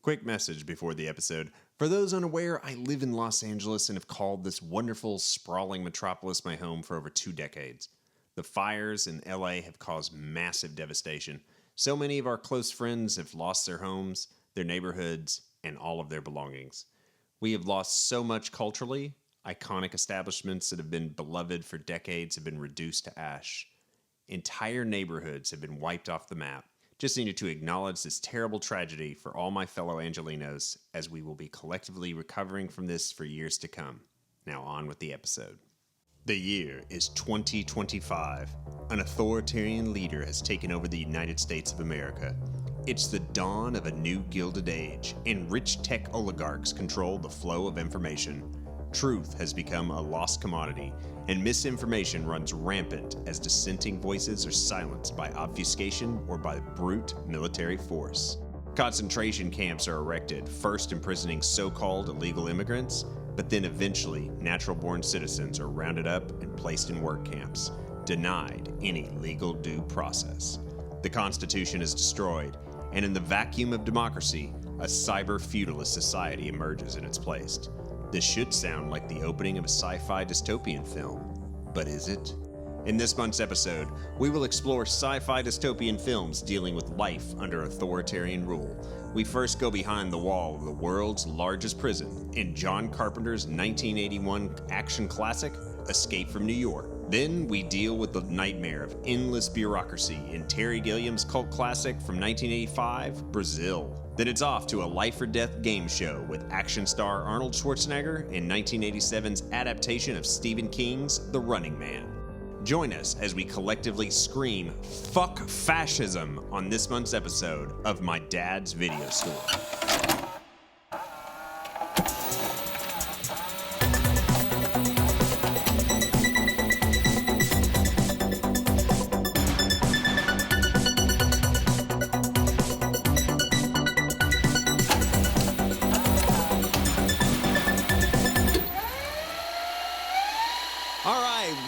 Quick message before the episode. For those unaware, I live in Los Angeles and have called this wonderful, sprawling metropolis my home for over 2 decades. The fires in LA have caused massive devastation. So many of our close friends have lost their homes, their neighborhoods, and all of their belongings. We have lost so much culturally. Iconic establishments that have been beloved for decades have been reduced to ash. Entire neighborhoods have been wiped off the map. Just needed to acknowledge this terrible tragedy for all my fellow Angelinos, as we will be collectively recovering from this for years to come. Now on with the episode. The year is 2025. An authoritarian leader has taken over the United States of America. It's the dawn of a new Gilded Age, and rich tech oligarchs control the flow of information. Truth has become a lost commodity, and misinformation runs rampant as dissenting voices are silenced by obfuscation or by brute military force. Concentration camps are erected, first imprisoning so-called illegal immigrants, but then eventually natural-born citizens are rounded up and placed in work camps, denied any legal due process. The Constitution is destroyed, and in the vacuum of democracy, a cyber-feudalist society emerges in its place. This should sound like the opening of a sci-fi dystopian film, but is it? In this month's episode, we will explore sci-fi dystopian films dealing with life under authoritarian rule. We first go behind the wall of the world's largest prison in John Carpenter's 1981 action classic, Escape from New York. Then we deal with the nightmare of endless bureaucracy in Terry Gilliam's cult classic from 1985, Brazil. Then it's off to a life-or-death game show with action star Arnold Schwarzenegger in 1987's adaptation of Stephen King's The Running Man. Join us as we collectively scream, "Fuck fascism," on this month's episode of My Dad's Video Store.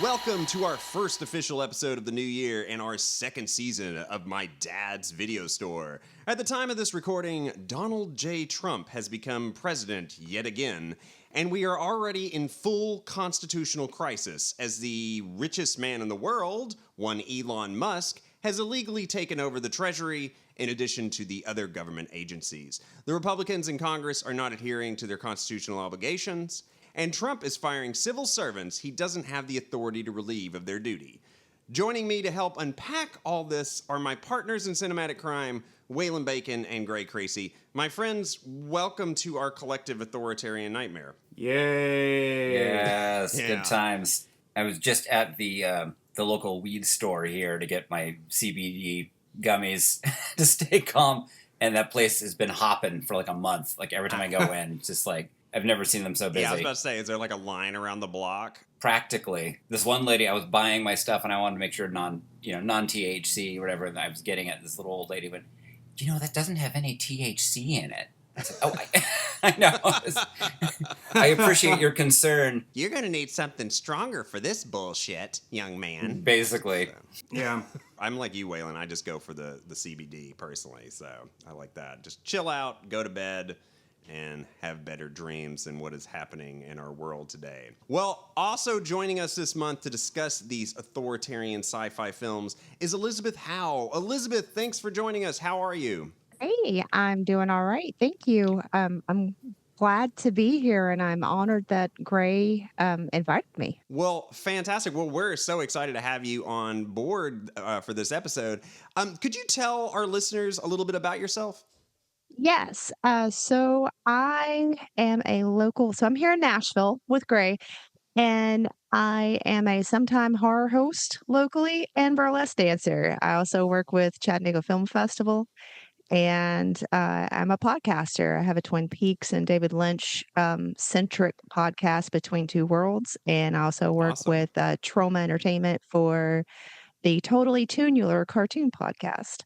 Welcome to our first official episode of the new year and our second season of My Dad's Video Store. At the time of this recording, Donald J. Trump has become president yet again, and we are already in full constitutional crisis as the richest man in the world, one Elon Musk, has illegally taken over the Treasury in addition to the other government agencies. The Republicans in Congress are not adhering to their constitutional obligations, and Trump is firing civil servants he doesn't have the authority to relieve of their duty. Joining me to help unpack all this are my partners in cinematic crime, Waylon Bacon and Gray Creasy. My friends, welcome to our collective authoritarian nightmare. Yay! Yes, Yeah. Good times. I was just at the local weed store here to get my CBD gummies to stay calm, and that place has been hopping for like a month. Like every time I go in, it's just like, I've never seen them so busy. Yeah, I was about to say, is there like a line around the block? Practically. This one lady, I was buying my stuff and I wanted to make sure non-THC, whatever, and I was getting it. This little old lady went, that doesn't have any THC in it. I said, I know. I appreciate your concern. You're going to need something stronger for this bullshit, young man. Basically. So. Yeah. I'm like you, Waylon. I just go for the CBD personally, so I like that. Just chill out, go to bed, and have better dreams than what is happening in our world today. Well, also joining us this month to discuss these authoritarian sci-fi films is Elizabeth Howell. Elizabeth, thanks for joining us. How are you? Hey, I'm doing all right. Thank you. I'm glad to be here, and I'm honored that Gray invited me. Well, fantastic. Well, we're so excited to have you on board for this episode. Could you tell our listeners a little bit about yourself? Yes. So I am I'm here in Nashville with Gray, and I am a sometime horror host locally and burlesque dancer. I also work with Chattanooga Film Festival, and I'm a podcaster. I have a Twin Peaks and David Lynch centric podcast, Between Two Worlds, and I also work Awesome. with Trauma Entertainment for the Totally Tunular cartoon podcast.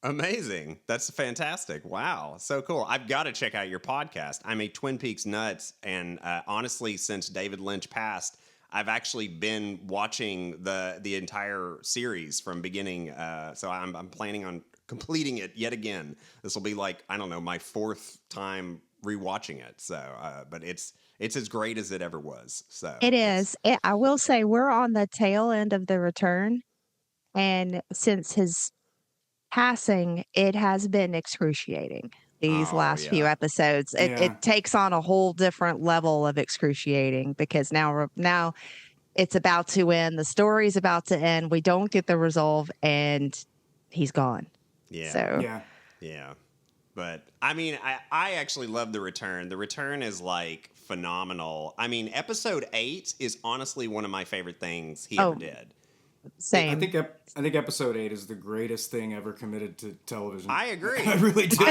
Amazing. That's fantastic. Wow. So cool. I've got to check out your podcast. I'm a Twin Peaks nuts. And honestly, since David Lynch passed, I've actually been watching the entire series from beginning. So I'm planning on completing it yet again. This will be like, I don't know, my 4th time rewatching it. So, but it's as great as it ever was. So It is. I will say we're on the tail end of the return, and since his passing, it has been excruciating. These Oh last few yeah, episodes, Yeah. it takes on a whole different level of excruciating because now it's about to end. The story's about to end. We don't get the resolve, and he's gone. yeah, So Yeah. yeah. But I mean, I actually love The Return. The Return is like phenomenal. I mean, episode 8 is honestly one of my favorite things he ever Oh, did. same. I think episode 8 is the greatest thing ever committed to television. I agree. I really do.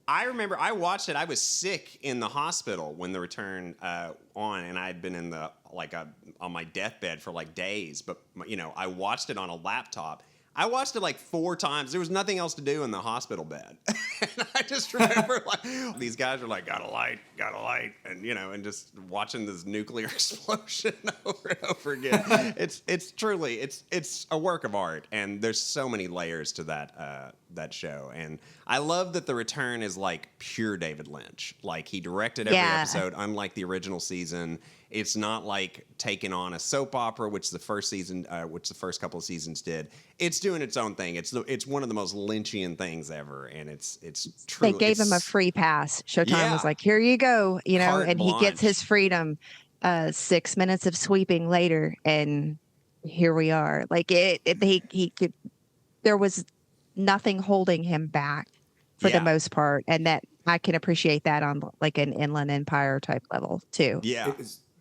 I remember I watched it. I was sick in the hospital when The Return on, and I had been in the on my deathbed for like days. But I watched it on a laptop. I watched it like 4 times. There was nothing else to do in the hospital bed, and I just remember like these guys are like, got a light, and and just watching this nuclear explosion over and over again. It's truly it's a work of art, and there's so many layers to that show. And I love that The Return is like pure David Lynch. Like he directed every Yeah. episode, unlike the original season. It's not like taking on a soap opera, which the first couple of seasons did. It's doing its own thing. It's one of the most Lynchian things ever, and it's true. They gave him a free pass. Showtime Yeah. was like, "Here you go," Carte and he gets blanche. his freedom. 6 minutes of sweeping later, and here we are. Like he could. There was nothing holding him back for Yeah. the most part, and that I can appreciate that on like an Inland Empire type level too. Yeah.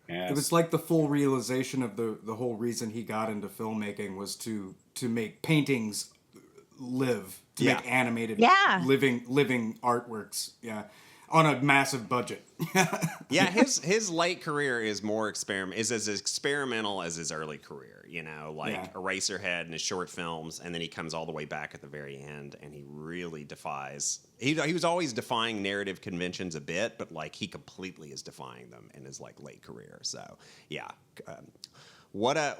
It was like the full realization of the whole reason he got into filmmaking was to make paintings live, to Yeah. make animated Yeah. living artworks. Yeah. On a massive budget. Yeah, his late career is as experimental as his early career. Like Yeah. Eraserhead and his short films, and then he comes all the way back at the very end, and he really defies. He was always defying narrative conventions a bit, but like he completely is defying them in his like late career. So yeah, what a.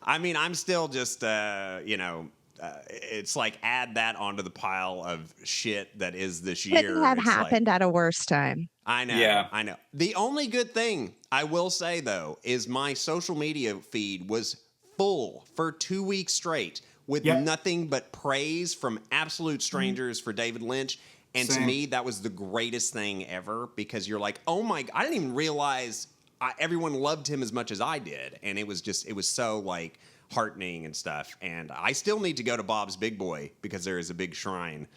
I mean, I'm still just it's like add that onto the pile of shit that is this year. Couldn't have It's like- happened at a worse time. I know. Yeah. I know. The only good thing I will say, though, is my social media feed was full for 2 weeks straight with Yep. nothing but praise from absolute strangers for David Lynch. And to Same. me, that was the greatest thing ever because you're like, oh my, I didn't even realize everyone loved him as much as I did. And it was so like heartening and stuff. And I still need to go to Bob's Big Boy because there is a big shrine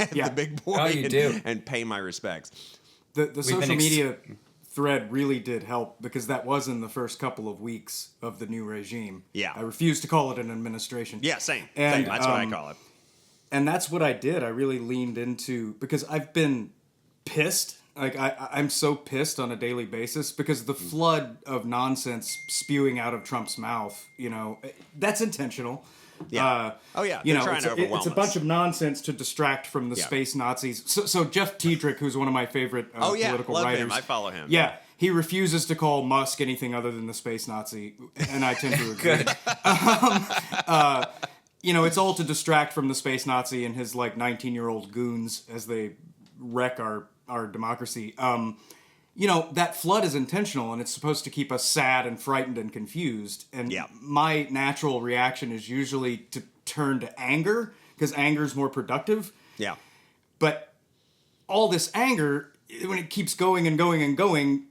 at Yeah. the Big Boy Oh, you do. and pay my respects. The been social media thread really did help because that was in the first couple of weeks of the new regime. Yeah. I refuse to call it an administration. Yeah, same. And, That's what I call it. And that's what I did. I really leaned into because I've been pissed. Like I'm so pissed on a daily basis because the flood of nonsense spewing out of Trump's mouth, that's intentional. Yeah. Oh, yeah. You They're know, trying it's, to overwhelm it's a us. bunch of nonsense to distract from the Yeah. space Nazis. So Jeff Tiedrich, who's one of my favorite political love writers, him. I follow him. Yeah, he refuses to call Musk anything other than the space Nazi, and I tend to agree. It's all to distract from the space Nazi and his like 19-year-old goons as they wreck our democracy. That flood is intentional and it's supposed to keep us sad and frightened and confused. And Yeah. my natural reaction is usually to turn to anger because anger is more productive. Yeah. But all this anger, when it keeps going and going and going,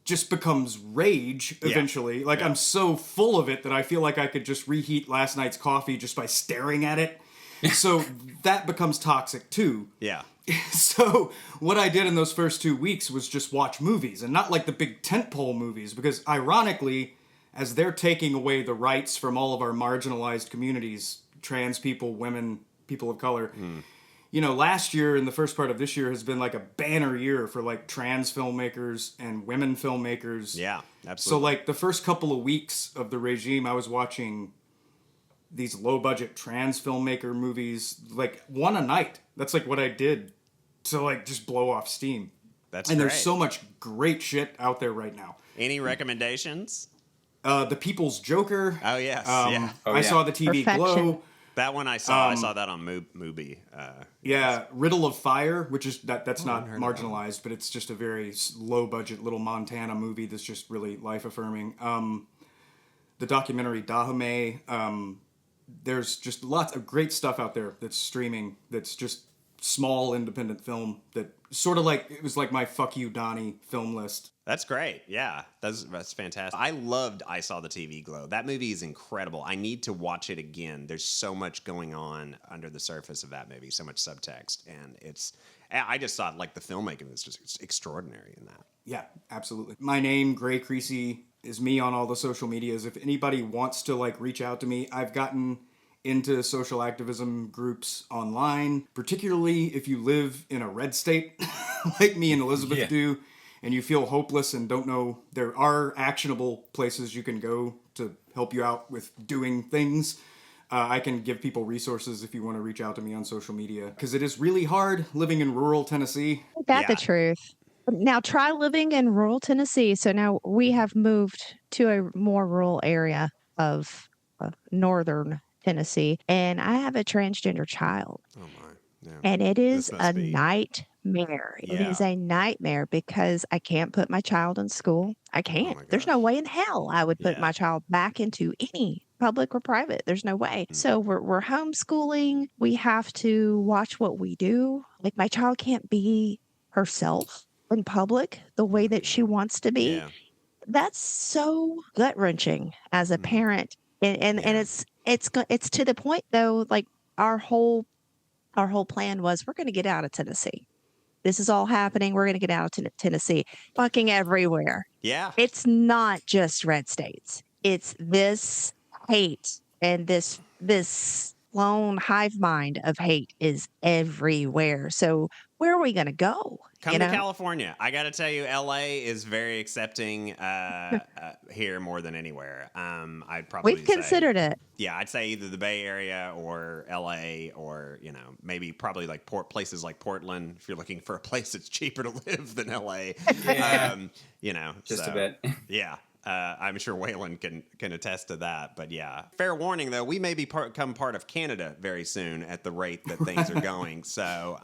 just becomes rage eventually. Like I'm so full of it that I feel like I could just reheat last night's coffee just by staring at it. So that becomes toxic too. Yeah. So what I did in those first 2 weeks was just watch movies and not like the big tentpole movies because ironically, as they're taking away the rights from all of our marginalized communities, trans people, women, people of color, last year and the first part of this year has been like a banner year for like trans filmmakers and women filmmakers. Yeah. So Absolutely. like the first couple of weeks of the regime, I was watching these low budget trans filmmaker movies, like one a night. That's like what I did to like just blow off steam. That's And great. there's so much great shit out there right now. Any recommendations? The People's Joker. Oh, yes. I Oh, yeah. saw the TV Perfection. Glow. That one I saw. I saw that on Mubi. Yeah, Riddle of Fire, which is that's not marginalized, but it's just a very low budget little Montana movie that's just really life affirming. The documentary Dahomey. There's just lots of great stuff out there that's streaming. That's just small independent film that sort of like it was like my "Fuck You, Donnie" film list. That's great. Yeah, that's fantastic. I loved I Saw the TV Glow. That movie is incredible. I need to watch it again. There's so much going on under the surface of that movie, so much subtext, and I just thought like the filmmaking was just extraordinary in that. Yeah, absolutely. My name, Gray Creasy, is me on all the social medias. If anybody wants to like reach out to me, I've gotten into social activism groups online, particularly if you live in a red state like me and Elizabeth do, and you feel hopeless and don't know, there are actionable places you can go to help you out with doing things. I can give people resources if you want to reach out to me on social media, because it is really hard living in rural Tennessee. Ain't that the truth? Now try living in rural Tennessee. So now we have moved to a more rural area of northern Tennessee, and I have a transgender child. Oh my. Yeah. And it is a nightmare. It is a nightmare because I can't put my child in school. I can't. There's no way in hell I would put my child back into any public or private. There's no way. So we're homeschooling. We have to watch what we do. Like my child can't be herself in public the way that she wants to be. Yeah. That's so gut wrenching as a parent. And it's to the point though, like our whole plan was we're going to get out of Tennessee. This is all happening. We're going to get out of Tennessee. Fucking everywhere. Yeah. It's not just red states. It's this hate and this lone hive mind of hate is everywhere. So where are we going to go? Come to California. I got to tell you, LA is very accepting here more than anywhere. I'd probably We've considered it. Yeah, I'd say either the Bay Area or LA or, maybe probably like places like Portland if you're looking for a place that's cheaper to live than LA. Just a bit. Yeah. I'm sure Waylon can attest to that. But yeah, fair warning though, we may become part of Canada very soon at the rate that things are going. So,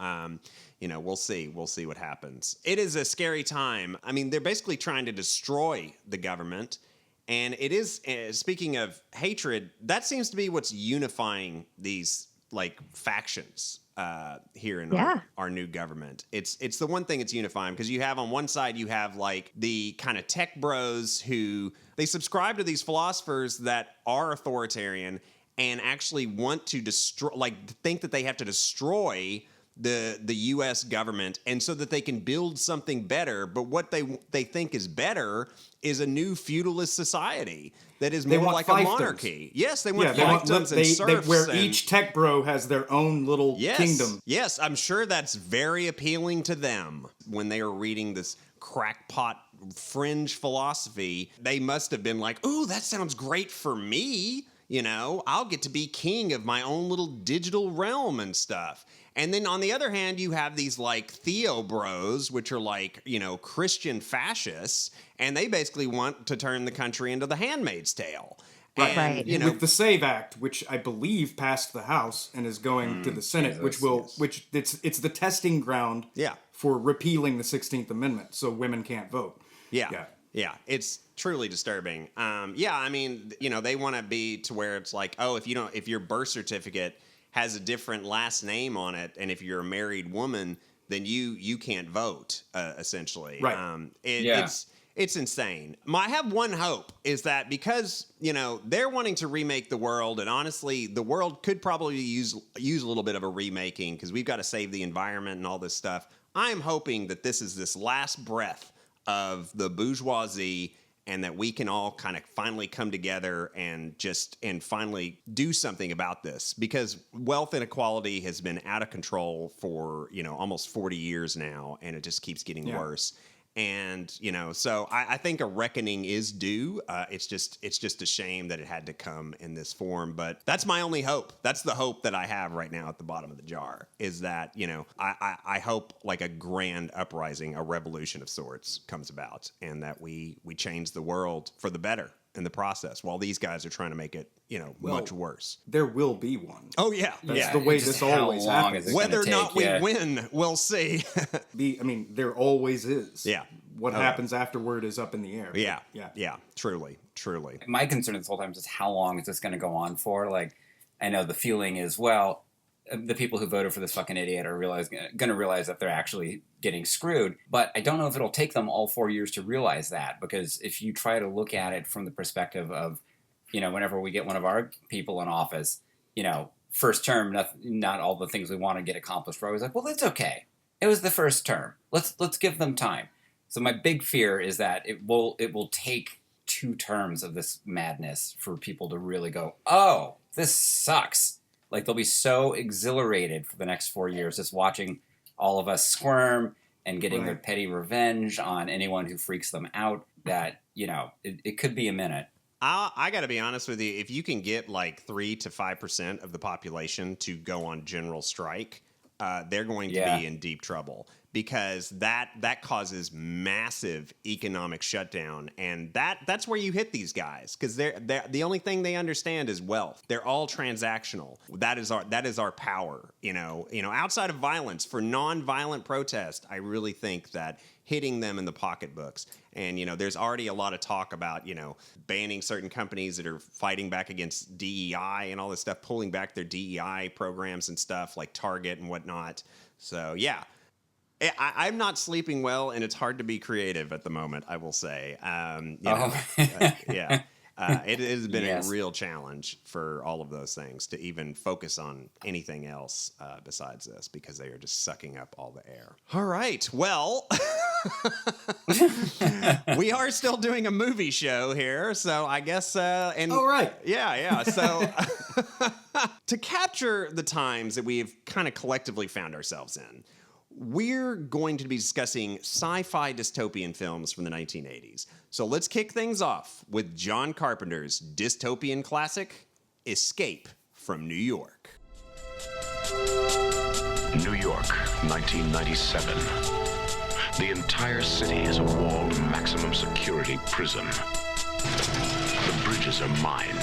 we'll see. We'll see what happens. It is a scary time. I mean, they're basically trying to destroy the government. And it is, speaking of hatred, that seems to be what's unifying these like factions here in our new government. It's the one thing it's unifying because you have on one side, you have like the kind of tech bros who they subscribe to these philosophers that are authoritarian and actually want to destroy, like think that they have to destroy the U.S. government and so that they can build something better. But what they think is better is a new feudalist society that is more like a monarchy. Yes, they want fiefdoms and serfs. Where each tech bro has their own little kingdom. Yes, I'm sure that's very appealing to them when they are reading this crackpot fringe philosophy. They must have been like, ooh, that sounds great for me. I'll get to be king of my own little digital realm and stuff. And then on the other hand, you have these like Theo bros, which are like, Christian fascists, and they basically want to turn the country into the Handmaid's Tale. Right. And, with the SAVE Act, which I believe passed the House and is going to the Senate, which it's the testing ground for repealing the 16th Amendment, so women can't vote. Yeah, it's truly disturbing. They want to be to where it's like, oh, if your birth certificate has a different last name on it, and if you're a married woman, then you can't vote, essentially. Right. It's insane. I have one hope is that because, they're wanting to remake the world, and honestly, the world could probably use a little bit of a remaking because we've got to save the environment and all this stuff. I'm hoping that this is this last breath of the bourgeoisie and that we can all kind of finally come together and finally do something about this, because wealth inequality has been out of control for, almost 40 years now, and it just keeps getting worse. And, so I think a reckoning is due. It's just a shame that it had to come in this form. But that's my only hope. That's the hope that I have right now at the bottom of the jar is that, I hope like a grand uprising, a revolution of sorts comes about, and that we change the world for the better. in the process, while these guys are trying to make it, much worse. There will be one. Oh, yeah. That's the way this always happens. Whether or not we win, we'll see. There always is. Yeah. What happens afterward is up in the air. Yeah. Truly. My concern this whole time is just how long is this going to go on for? Like, I know the feeling is, well, the people who voted for this fucking idiot are going to realize that they're actually getting screwed. But I don't know if it'll take them all 4 years to realize that, because if you try to look at it from the perspective of, whenever we get one of our people in office, first term, not all the things we want to get accomplished. We're always like, well, it's okay. It was the first term. Let's give them time. So my big fear is that it will take 2 terms of this madness for people to really go, oh, this sucks. Like, they'll be so exhilarated for the next 4 years just watching all of us squirm and getting their petty revenge on anyone who freaks them out that, it could be a minute. I got to be honest with you. If you can get like 3 to 5% of the population to go on general strike, they're going to be in deep trouble, because that causes massive economic shutdown, and that's where you hit these guys, because they're the only thing they understand is wealth. They're all transactional. That is our power. Outside of violence, for non-violent protest, I really think that hitting them in the pocketbooks. And, there's already a lot of talk about, banning certain companies that are fighting back against DEI and all this stuff, pulling back their DEI programs and stuff like Target and whatnot. So, yeah. I'm not sleeping well, and it's hard to be creative at the moment, I will say. Yeah. It has been a real challenge for all of those things to even focus on anything else besides this, because they are just sucking up all the air. All right. Well, we are still doing a movie show here, so I guess... Oh, right. Yeah. So to capture the times that we've kind of collectively found ourselves in, we're going to be discussing sci-fi dystopian films from the 1980s. So let's kick things off with John Carpenter's dystopian classic, Escape from New York. New York, 1997. The entire city is a walled maximum security prison. The bridges are mined.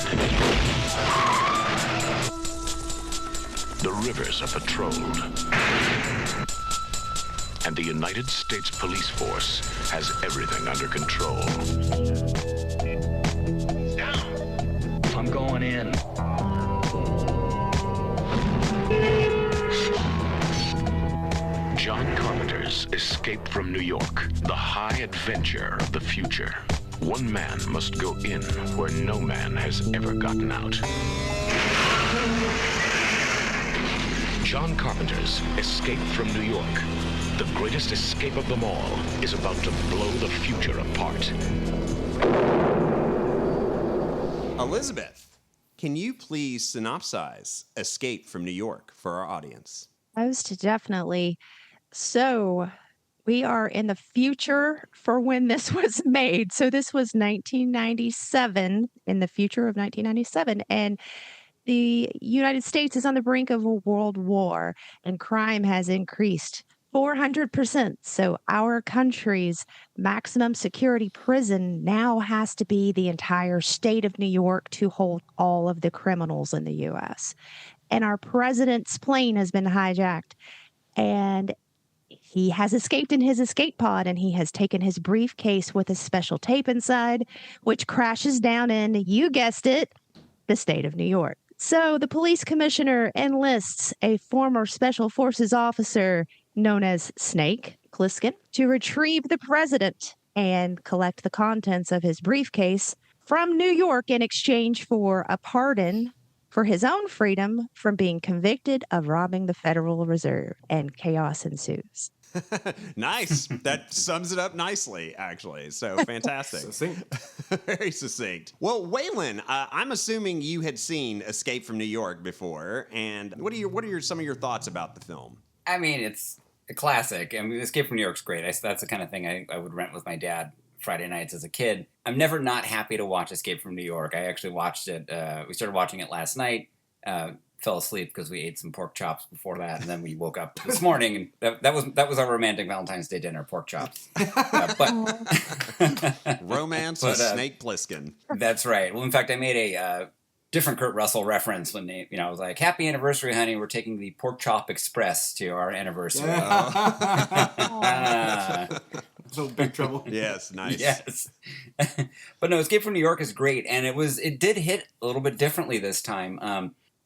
The rivers are patrolled. And the United States Police Force has everything under control. Down. I'm going in. John Carpenter's Escape from New York, the high adventure of the future. One man must go in where no man has ever gotten out. John Carpenter's Escape from New York. The greatest escape of them all is about to blow the future apart. Elizabeth, can you please synopsize Escape from New York for our audience? Most definitely. So we are in the future for when this was made. So this was 1997, in the future of 1997. And the United States is on the brink of a world war, and crime has increased 400%. So our country's maximum security prison now has to be the entire state of New York to hold all of the criminals in the U.S. And our president's plane has been hijacked, and he has escaped in his escape pod, and he has taken his briefcase with a special tape inside, which crashes down in, you guessed it, the state of New York. So the police commissioner enlists a former special forces officer known as Snake Plissken to retrieve the president and collect the contents of his briefcase from New York in exchange for a pardon for his own freedom from being convicted of robbing the Federal Reserve, and chaos ensues. Nice. That sums it up nicely, actually. So fantastic. Succinct. Very succinct. Well, Waylon, I'm assuming you had seen Escape from New York before, and what are some of your thoughts about the film? I mean, it's a classic. I mean, Escape from New York's great. That's the kind of thing I would rent with my dad Friday nights as a kid. I'm never not happy to watch Escape from New York. I actually watched it. We started watching it last night. fell asleep because we ate some pork chops before that, and then we woke up this morning, and that was our romantic Valentine's Day dinner, pork chops. Romance But, with Snake Plissken. That's right. Well, in fact, I made a different Kurt Russell reference when they, I was like, "Happy anniversary, honey! We're taking the Pork Chop Express to our anniversary." So Big Trouble. Yes, nice. Yes. But no, Escape from New York is great, and it did hit a little bit differently this time.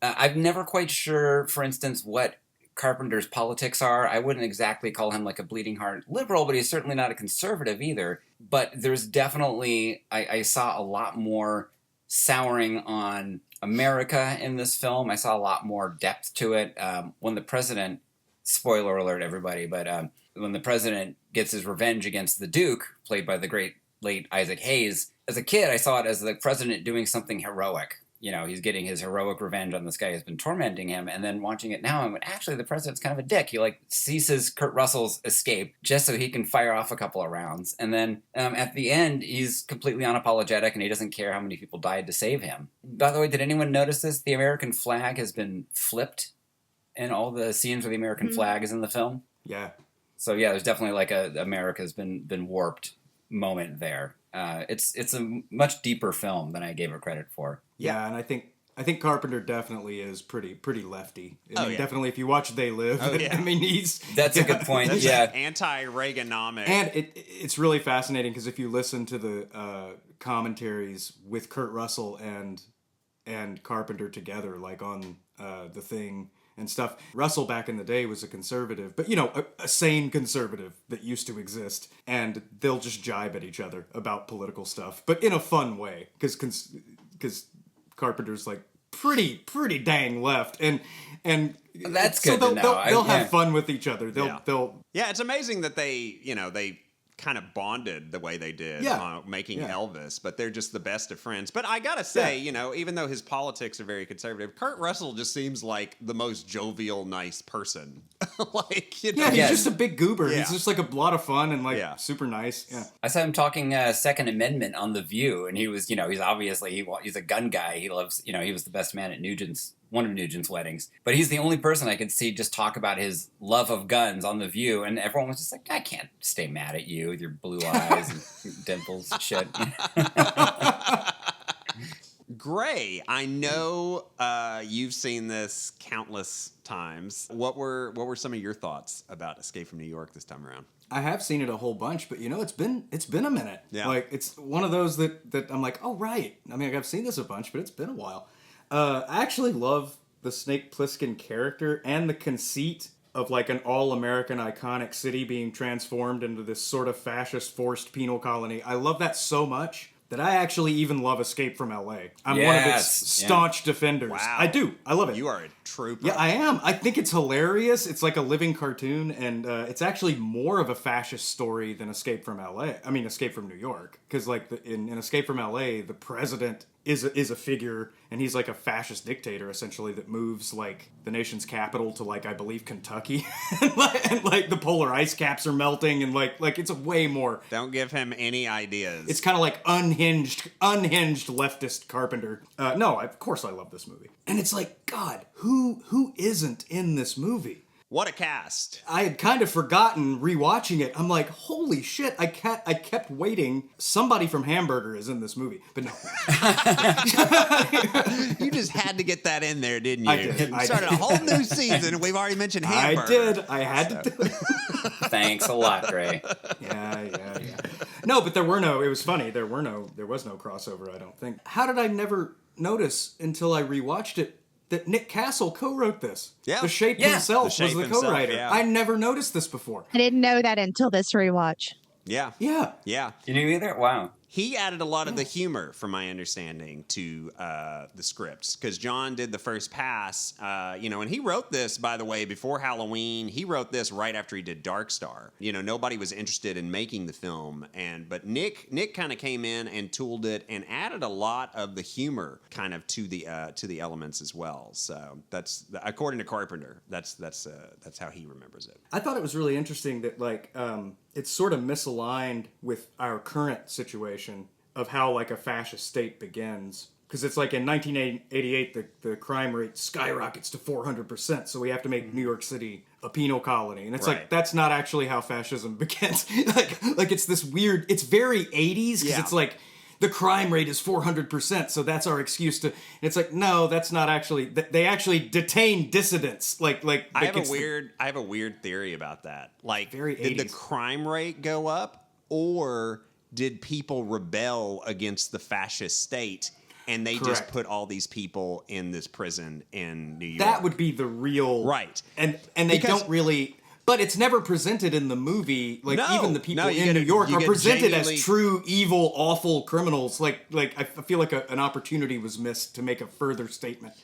I'm never quite sure, for instance, what Carpenter's politics are. I wouldn't exactly call him like a bleeding heart liberal, but he's certainly not a conservative either. But there's definitely, I saw a lot more souring on America in this film. I saw a lot more depth to it. When the president, spoiler alert everybody, but when the president gets his revenge against the Duke, played by the great late Isaac Hayes, as a kid I saw it as the president doing something heroic. He's getting his heroic revenge on this guy who's been tormenting him, and then watching it now, I went, actually, the president's kind of a dick. He, ceases Kurt Russell's escape just so he can fire off a couple of rounds. And then at the end, he's completely unapologetic, and he doesn't care how many people died to save him. By the way, did anyone notice this? The American flag has been flipped in all the scenes where the American flag is in the film. Yeah. So, yeah, there's definitely America's been warped moment there. It's a much deeper film than I gave it credit for. Yeah, and I think Carpenter definitely is pretty lefty. I mean, definitely if you watch They Live, I mean That's a good point. That's yeah, anti-Reaganomic. And it's really fascinating because if you listen to the commentaries with Kurt Russell and Carpenter together, like on The Thing and stuff, Russell back in the day was a conservative, but a sane conservative that used to exist, and they'll just jibe at each other about political stuff, but in a fun way, because Carpenter's like pretty dang left, and that's so good. They'll have fun with each other. They'll it's amazing that they kind of bonded the way they did making Elvis, but they're just the best of friends. But I gotta say, even though his politics are very conservative, Kurt Russell just seems like the most jovial, nice person. He's just a big goober. He's just like a lot of fun and super nice. Yeah. I saw him talking Second Amendment on The View, and he was, he's obviously he's a gun guy. He loves, he was the best man at one of Nugent's weddings. But he's the only person I could see just talk about his love of guns on The View, and everyone was just like, I can't stay mad at you with your blue eyes and dimples and shit. Gray, I know you've seen this countless times. What were some of your thoughts about Escape from New York this time around? I have seen it a whole bunch, but it's been a minute. Yeah. It's one of those that I'm like, oh right. I mean, I've seen this a bunch, but it's been a while. I actually love the Snake Plissken character and the conceit of an all-American iconic city being transformed into this sort of fascist forced penal colony. I love that so much that I actually even love Escape from L.A. I'm one of its staunch defenders. Wow. I do. I love it. You are a trooper. Yeah, I am. I think it's hilarious. It's like a living cartoon, and it's actually more of a fascist story than Escape from L.A. I mean, Escape from New York. Because in Escape from L.A., the president is a figure, and he's like a fascist dictator, essentially, that moves the nation's capital to I believe Kentucky. and the polar ice caps are melting, and it's a way more. Don't give him any ideas. It's kind of like unhinged leftist Carpenter. No, of course I love this movie. And it's God, who isn't in this movie? What a cast. I had kind of forgotten rewatching it. I'm like, holy shit, I kept waiting. Somebody from Hamburger is in this movie. But no. You just had to get that in there, didn't you? I did. You started a whole new season. We've already mentioned Hamburger. I did. I had to do it. Thanks a lot, Gray. Yeah. No, but it was funny. There was no crossover, I don't think. How did I never notice until I rewatched it that Nick Castle co-wrote this? Yeah. The Shape himself was the co-writer. Yeah. I never noticed this before. I didn't know that until this rewatch. Yeah. Yeah. You knew either? Wow. He added a lot of the humor, from my understanding, to the scripts. Because John did the first pass, and he wrote this, by the way, before Halloween. He wrote this right after he did Dark Star. Nobody was interested in making the film, but Nick kind of came in and tooled it and added a lot of the humor kind of to the elements as well. So that's according to Carpenter. That's how he remembers it. I thought it was really interesting that it's sort of misaligned with our current situation of how a fascist state begins. because it's like in 1988 the crime rate skyrockets to 400%, so we have to make New York City a penal colony, and it's Right. like that's not actually how fascism begins. like it's this weird, it's very 80s because it's like the crime rate is 400%, so that's our excuse to. And it's like, no, that's not actually. They actually detain dissidents. I have a weird theory about that. Like, Very did the 80s. crime rate go up, or did people rebel against the fascist state and they just Correct. put all these people in this prison in New York? That would be the real Right. and they Because- don't really. But it's never presented in the movie. Like No. even the people No, you in get New it- York you are get presented genuinely- as true, evil, awful criminals. Like I feel like an opportunity was missed to make a further statement.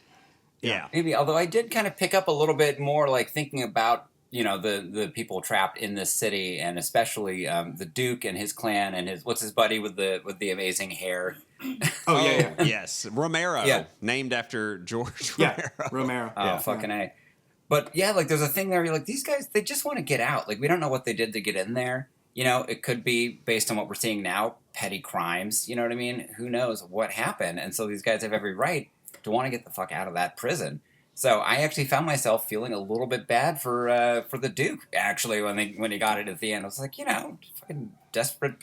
Yeah. Maybe, although I did kind of pick up a little bit more, like thinking about the people trapped in this city, and especially the Duke and his clan and his his buddy with the amazing hair. Oh yeah. Yes, Romero, Yeah. named after George Yeah, Romero. Romero. Oh, fucking A. But yeah, like there's a thing there where you're like, these guys, they just want to get out. Like, we don't know what they did to get in there. It could be, based on what we're seeing now, petty crimes. You know what I mean? Who knows what happened? And so these guys have every right to want to get the fuck out of that prison. So I actually found myself feeling a little bit bad for the Duke, actually, when he got it at the end. I was like, fucking desperate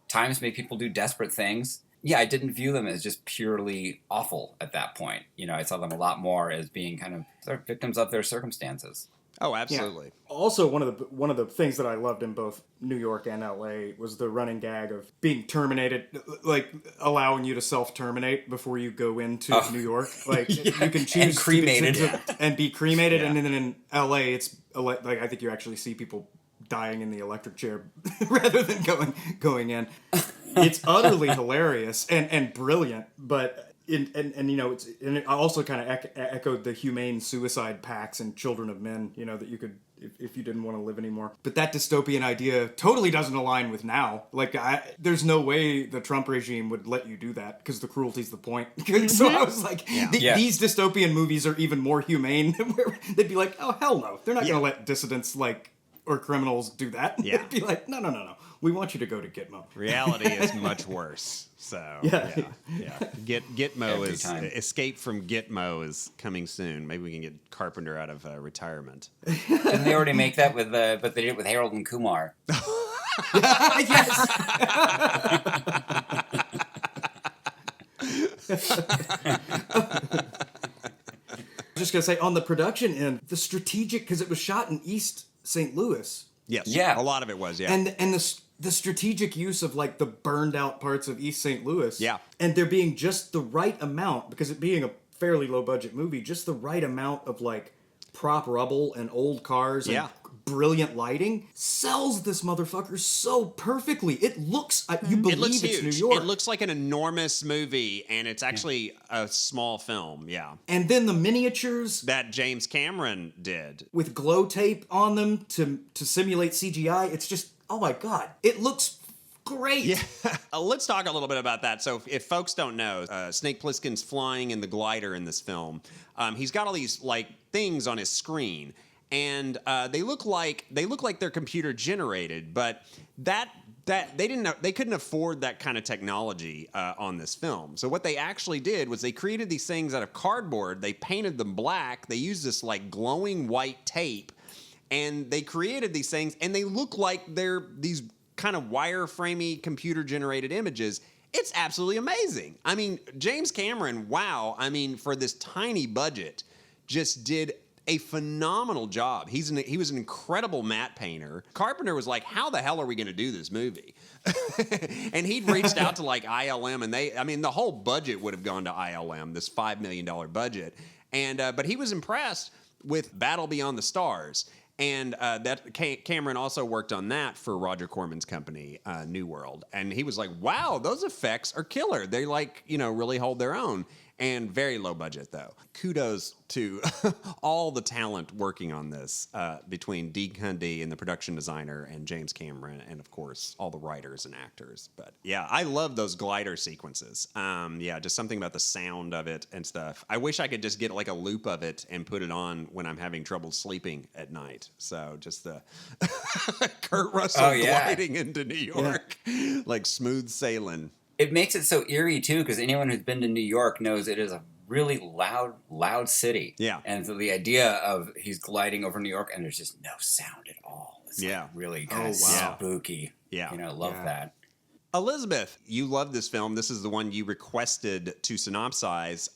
times make people do desperate things. Yeah, I didn't view them as just purely awful at that point. I saw them a lot more as being kind of sort of victims of their circumstances. Oh, absolutely. Yeah. Also, one of the things that I loved in both New York and LA was the running gag of being terminated, like allowing you to self-terminate before you go into New York. Like you can choose And cremated. and be cremated, Yeah. and then in LA, it's like I think you actually see people dying in the electric chair rather than going in. It's utterly hilarious and brilliant, but. It also kind of echoed the humane suicide pacts and Children of Men, that you could, if you didn't want to live anymore. But that dystopian idea totally doesn't align with now. Like, there's no way the Trump regime would let you do that because the cruelty's the point. So I was like, these dystopian movies are even more humane. Where they'd be like, oh, hell no. They're not going to let dissidents, or criminals do that. Yeah. They'd be like, no. We want you to go to Gitmo. Reality is much worse. So Yeah. Gitmo Every is time. Escape from Gitmo is coming soon. Maybe we can get Carpenter out of retirement. Didn't they already make that with, but they did it with Harold and Kumar. Yes. Just gonna say, on the production end, the strategic, because it was shot in East St. Louis, Yes. Yeah. A lot of it was. Yeah. and the strategic use of the burned out parts of East St. Louis, Yeah. and there being just the right amount, because it being a fairly low budget movie, just the right amount of prop rubble and old cars and Yeah. brilliant lighting sells this motherfucker so perfectly. It looks, you it looks believe huge. it's New York. It looks like an enormous movie, and it's actually a small film. Yeah. And then the miniatures That James Cameron did. with glow tape on them to simulate CGI. It's just, oh my God, it looks great. Yeah. Let's talk a little bit about that. So if folks don't know, Snake Plissken's flying in the glider in this film. He's got all these things on his screen, and they look like they're computer generated, but that they couldn't afford that kind of technology on this film. So what they actually did was they created these things out of cardboard. They painted them black. They used this glowing white tape, and they created these things, and they look like they're these kind of wireframey computer generated images. It's absolutely amazing. I mean, James Cameron, wow. I mean, for this tiny budget, just did a phenomenal job. He was an incredible matte painter. Carpenter was like, how the hell are we going to do this movie? And he'd reached out to ILM, and the whole budget would have gone to ILM, this $5 million budget. And but he was impressed with Battle Beyond the Stars. And Cameron also worked on that for Roger Corman's company, New World. And he was like, wow, those effects are killer. They really hold their own. And very low budget, though. Kudos to all the talent working on this between Dee Cundy and the production designer and James Cameron and, of course, all the writers and actors. But, yeah, I love those glider sequences. Just something about the sound of it and stuff. I wish I could just get a loop of it and put it on when I'm having trouble sleeping at night. So just the Kurt Russell gliding into New York, like smooth sailing. It makes it so eerie, too, because anyone who's been to New York knows it is a really loud city. Yeah. And so the idea of he's gliding over New York and there's just no sound at all. It's like really kind of spooky. Yeah. Love that. Elizabeth, you love this film. This is the one you requested to synopsize.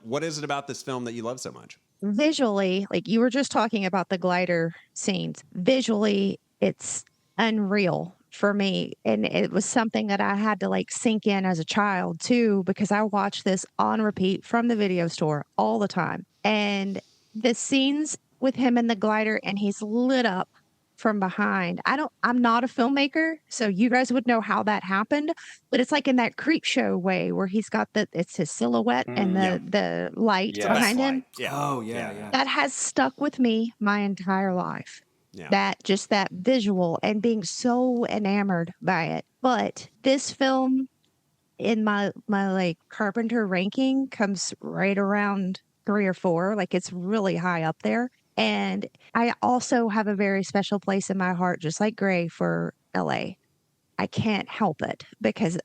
What is it about this film that you love so much? Visually, like you were just talking about the glider scenes, visually, it's unreal for me. And it was something that I had to like sink in as a child too, because I watched this on repeat from the video store all the time. And the scenes with him in the glider and he's lit up from behind. I'm not a filmmaker, so you guys would know how that happened, but it's like in that creep show way where he's got it's his silhouette and the light behind him. Yeah. Oh, yeah. That has stuck with me my entire life. Yeah. That visual and being so enamored by it. But this film in my like Carpenter ranking comes right around 3 or 4. Like it's really high up there. And I also have a very special place in my heart, just like Gray, for LA. I can't help it because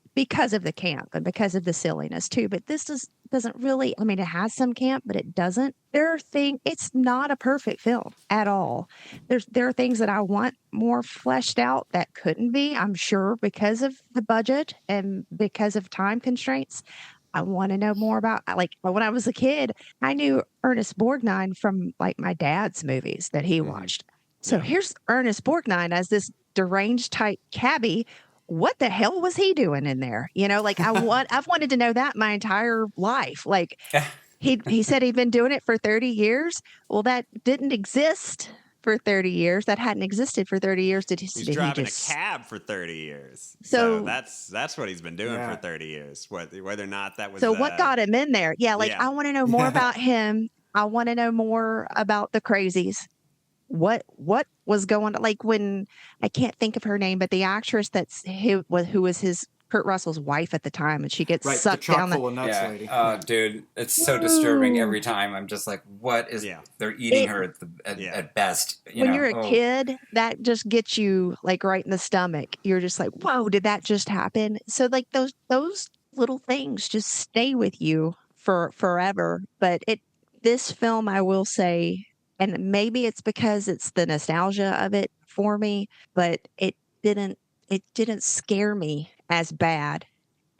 of the camp and because of the silliness too. But this doesn't really, I mean, it has some camp, but it doesn't. It's not a perfect film at all. There are things that I want more fleshed out that couldn't be, I'm sure, because of the budget and because of time constraints. I want to know more about, like, when I was a kid, I knew Ernest Borgnine from like my dad's movies that he watched. So here's Ernest Borgnine as this deranged type cabbie. What the hell was he doing in there? Like I've wanted to know that my entire life. Like he said he'd been doing it for 30 years. Well, that didn't exist for 30 years. That hadn't existed for 30 years. He's driving a cab for 30 years. So that's what he's been doing for 30 years. Whether or not that was. So what got him in there? Yeah, I want to know more about him. I want to know more about the crazies. What was going on? Like when I can't think of her name, but the actress who was his Kurt Russell's wife at the time, and she gets sucked down the nuts lady. Oh, dude, it's so disturbing every time. I'm just like, what is? They're eating her at best. When you're a kid, that just gets you like right in the stomach. You're just like, whoa, did that just happen? So like those little things just stay with you for forever. But this film, I will say. And maybe it's because it's the nostalgia of it for me, but it didn't scare me as bad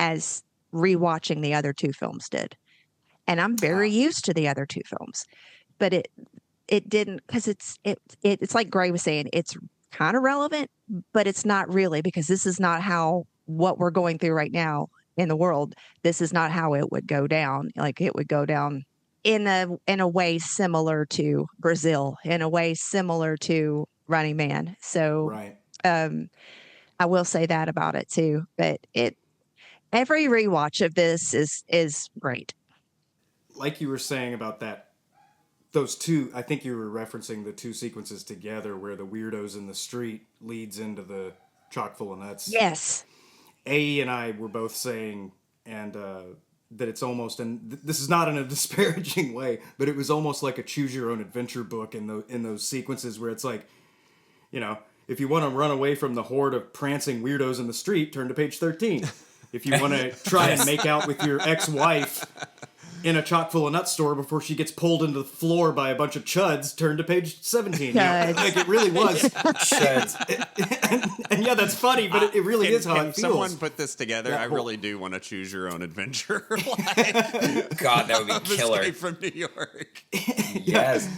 as rewatching the other 2 films did. And I'm very used to the other 2 films, but it didn't, because it's like Gray was saying, it's kind of relevant, but it's not really, because this is not how what we're going through right now in the world. This is not how it would go down. Like it would go down in a way similar to Brazil, in a way similar to Running Man. So I will say that about it too. But every rewatch of this is great. Like you were saying about those 2, I think you were referencing the 2 sequences together where the weirdos in the street leads into the chock full of nuts. Yes. A and I were both saying, and that it's almost, and this is not in a disparaging way, but it was almost like a choose your own adventure book in those sequences where it's like, if you want to run away from the horde of prancing weirdos in the street, turn to page 13. If you want to try and make out with your ex-wife in a chock full of nut store before she gets pulled into the floor by a bunch of chuds, turn to page 17. Like it really was. Chuds. And yeah, that's funny, but it really is how it feels. Someone put this together? I really do want to choose your own adventure. God, that would be killer. Escape from New York. Yes.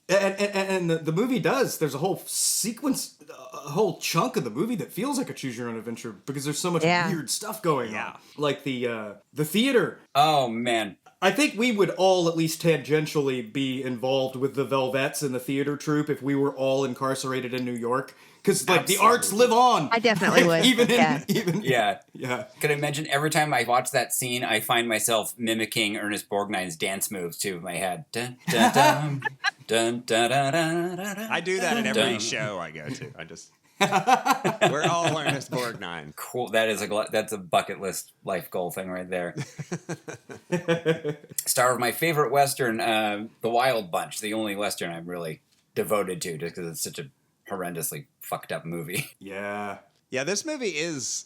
And the movie does. There's a whole sequence, a whole chunk of the movie that feels like a choose your own adventure because there's so much weird stuff going on. Like the theater. Oh man. I think we would all at least tangentially be involved with the Velvets and the theater troupe if we were all incarcerated in New York. Because like the arts live on. I definitely would. Yeah. Can I imagine every time I watch that scene, I find myself mimicking Ernest Borgnine's dance moves too in my head. Dun, dun, dun, dun, dun, dun, dun, dun, I do that at every show I go to. I just we're all Ernest Borgnine. Cool. That's a bucket list life goal thing right there. Star of my favorite Western, The Wild Bunch, the only Western I'm really devoted to, just because it's such a horrendously fucked up movie. Yeah. Yeah, this movie is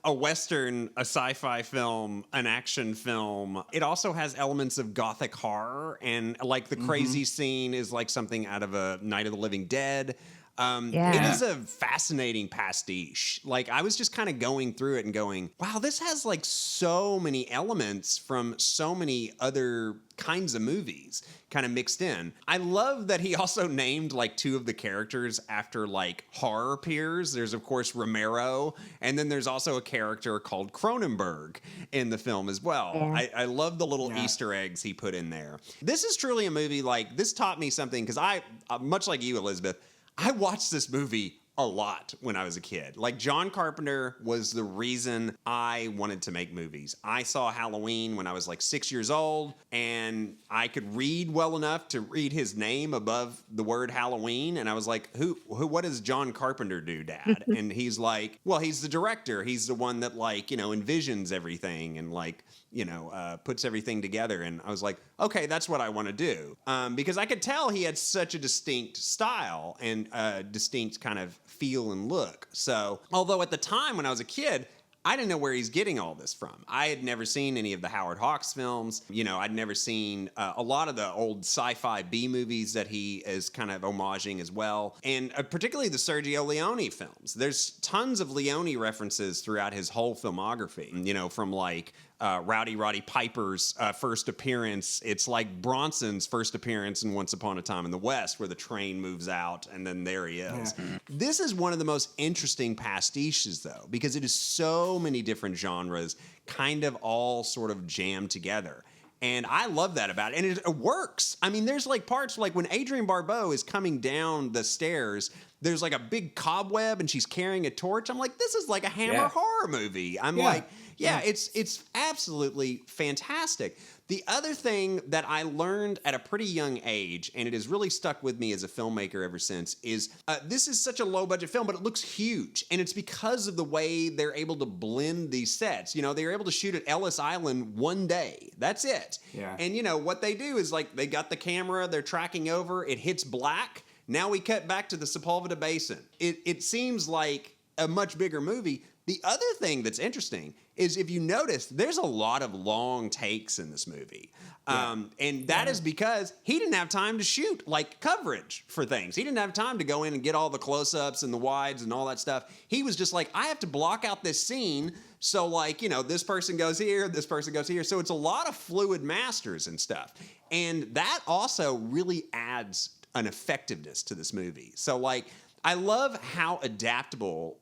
a Western, a sci-fi film, an action film. It also has elements of gothic horror, and like the crazy scene is like something out of a Night of the Living Dead. It is a fascinating pastiche. Like, I was just kind of going through it and going, wow, this has like so many elements from so many other kinds of movies kind of mixed in. I love that he also named like two of the characters after like horror peers. There's of course Romero, and then there's also a character called Cronenberg in the film as well. Yeah. I love the little Easter eggs he put in there. This is truly a movie, like, this taught me something, because I, much like you, Elizabeth, I watched this movie a lot when I was a kid. Like, John Carpenter was the reason I wanted to make movies. I saw Halloween when I was like 6 years old, and I could read well enough to read his name above the word Halloween, and I was like, what does John Carpenter do, Dad? And he's like, well, he's the director. He's the one that, like, you know, envisions everything and, like, you know, puts everything together. And I was like, okay, that's what I want to do. Because I could tell he had such a distinct style and distinct kind of feel and look. So, although at the time when I was a kid, I didn't know where he's getting all this from. I had never seen any of the Howard Hawks films. You know, I'd never seen a lot of the old sci-fi B movies that he is kind of homaging as well. And particularly the Sergio Leone films. There's tons of Leone references throughout his whole filmography. You know, from like Rowdy Roddy Piper's first appearance. It's like Bronson's first appearance in Once Upon a Time in the West, where the train moves out and then there he is. Yeah. This is one of the most interesting pastiches, though, because it is so many different genres kind of all sort of jammed together. And I love that about it. And it works. I mean, there's like parts like when Adrienne Barbeau is coming down the stairs, there's like a big cobweb and she's carrying a torch. I'm like, this is like a Hammer horror movie. I'm like, it's absolutely fantastic. The other thing that I learned at a pretty young age, and it has really stuck with me as a filmmaker ever since, is this is such a low-budget film, but it looks huge. And it's because of the way they're able to blend these sets. You know, they were able to shoot at Ellis Island one day. That's it. Yeah. And, you know, what they do is, like, they got the camera, they're tracking over, it hits black. Now we cut back to the Sepulveda Basin. It seems like a much bigger movie. The other thing that's interesting is, if you notice, there's a lot of long takes in this movie. And that is because he didn't have time to shoot, like, coverage for things. He didn't have time to go in and get all the close-ups and the wides and all that stuff. He was just like, I have to block out this scene, so, like, you know, this person goes here, this person goes here. So it's a lot of fluid masters and stuff. And that also really adds an effectiveness to this movie. So, like, I love how adaptable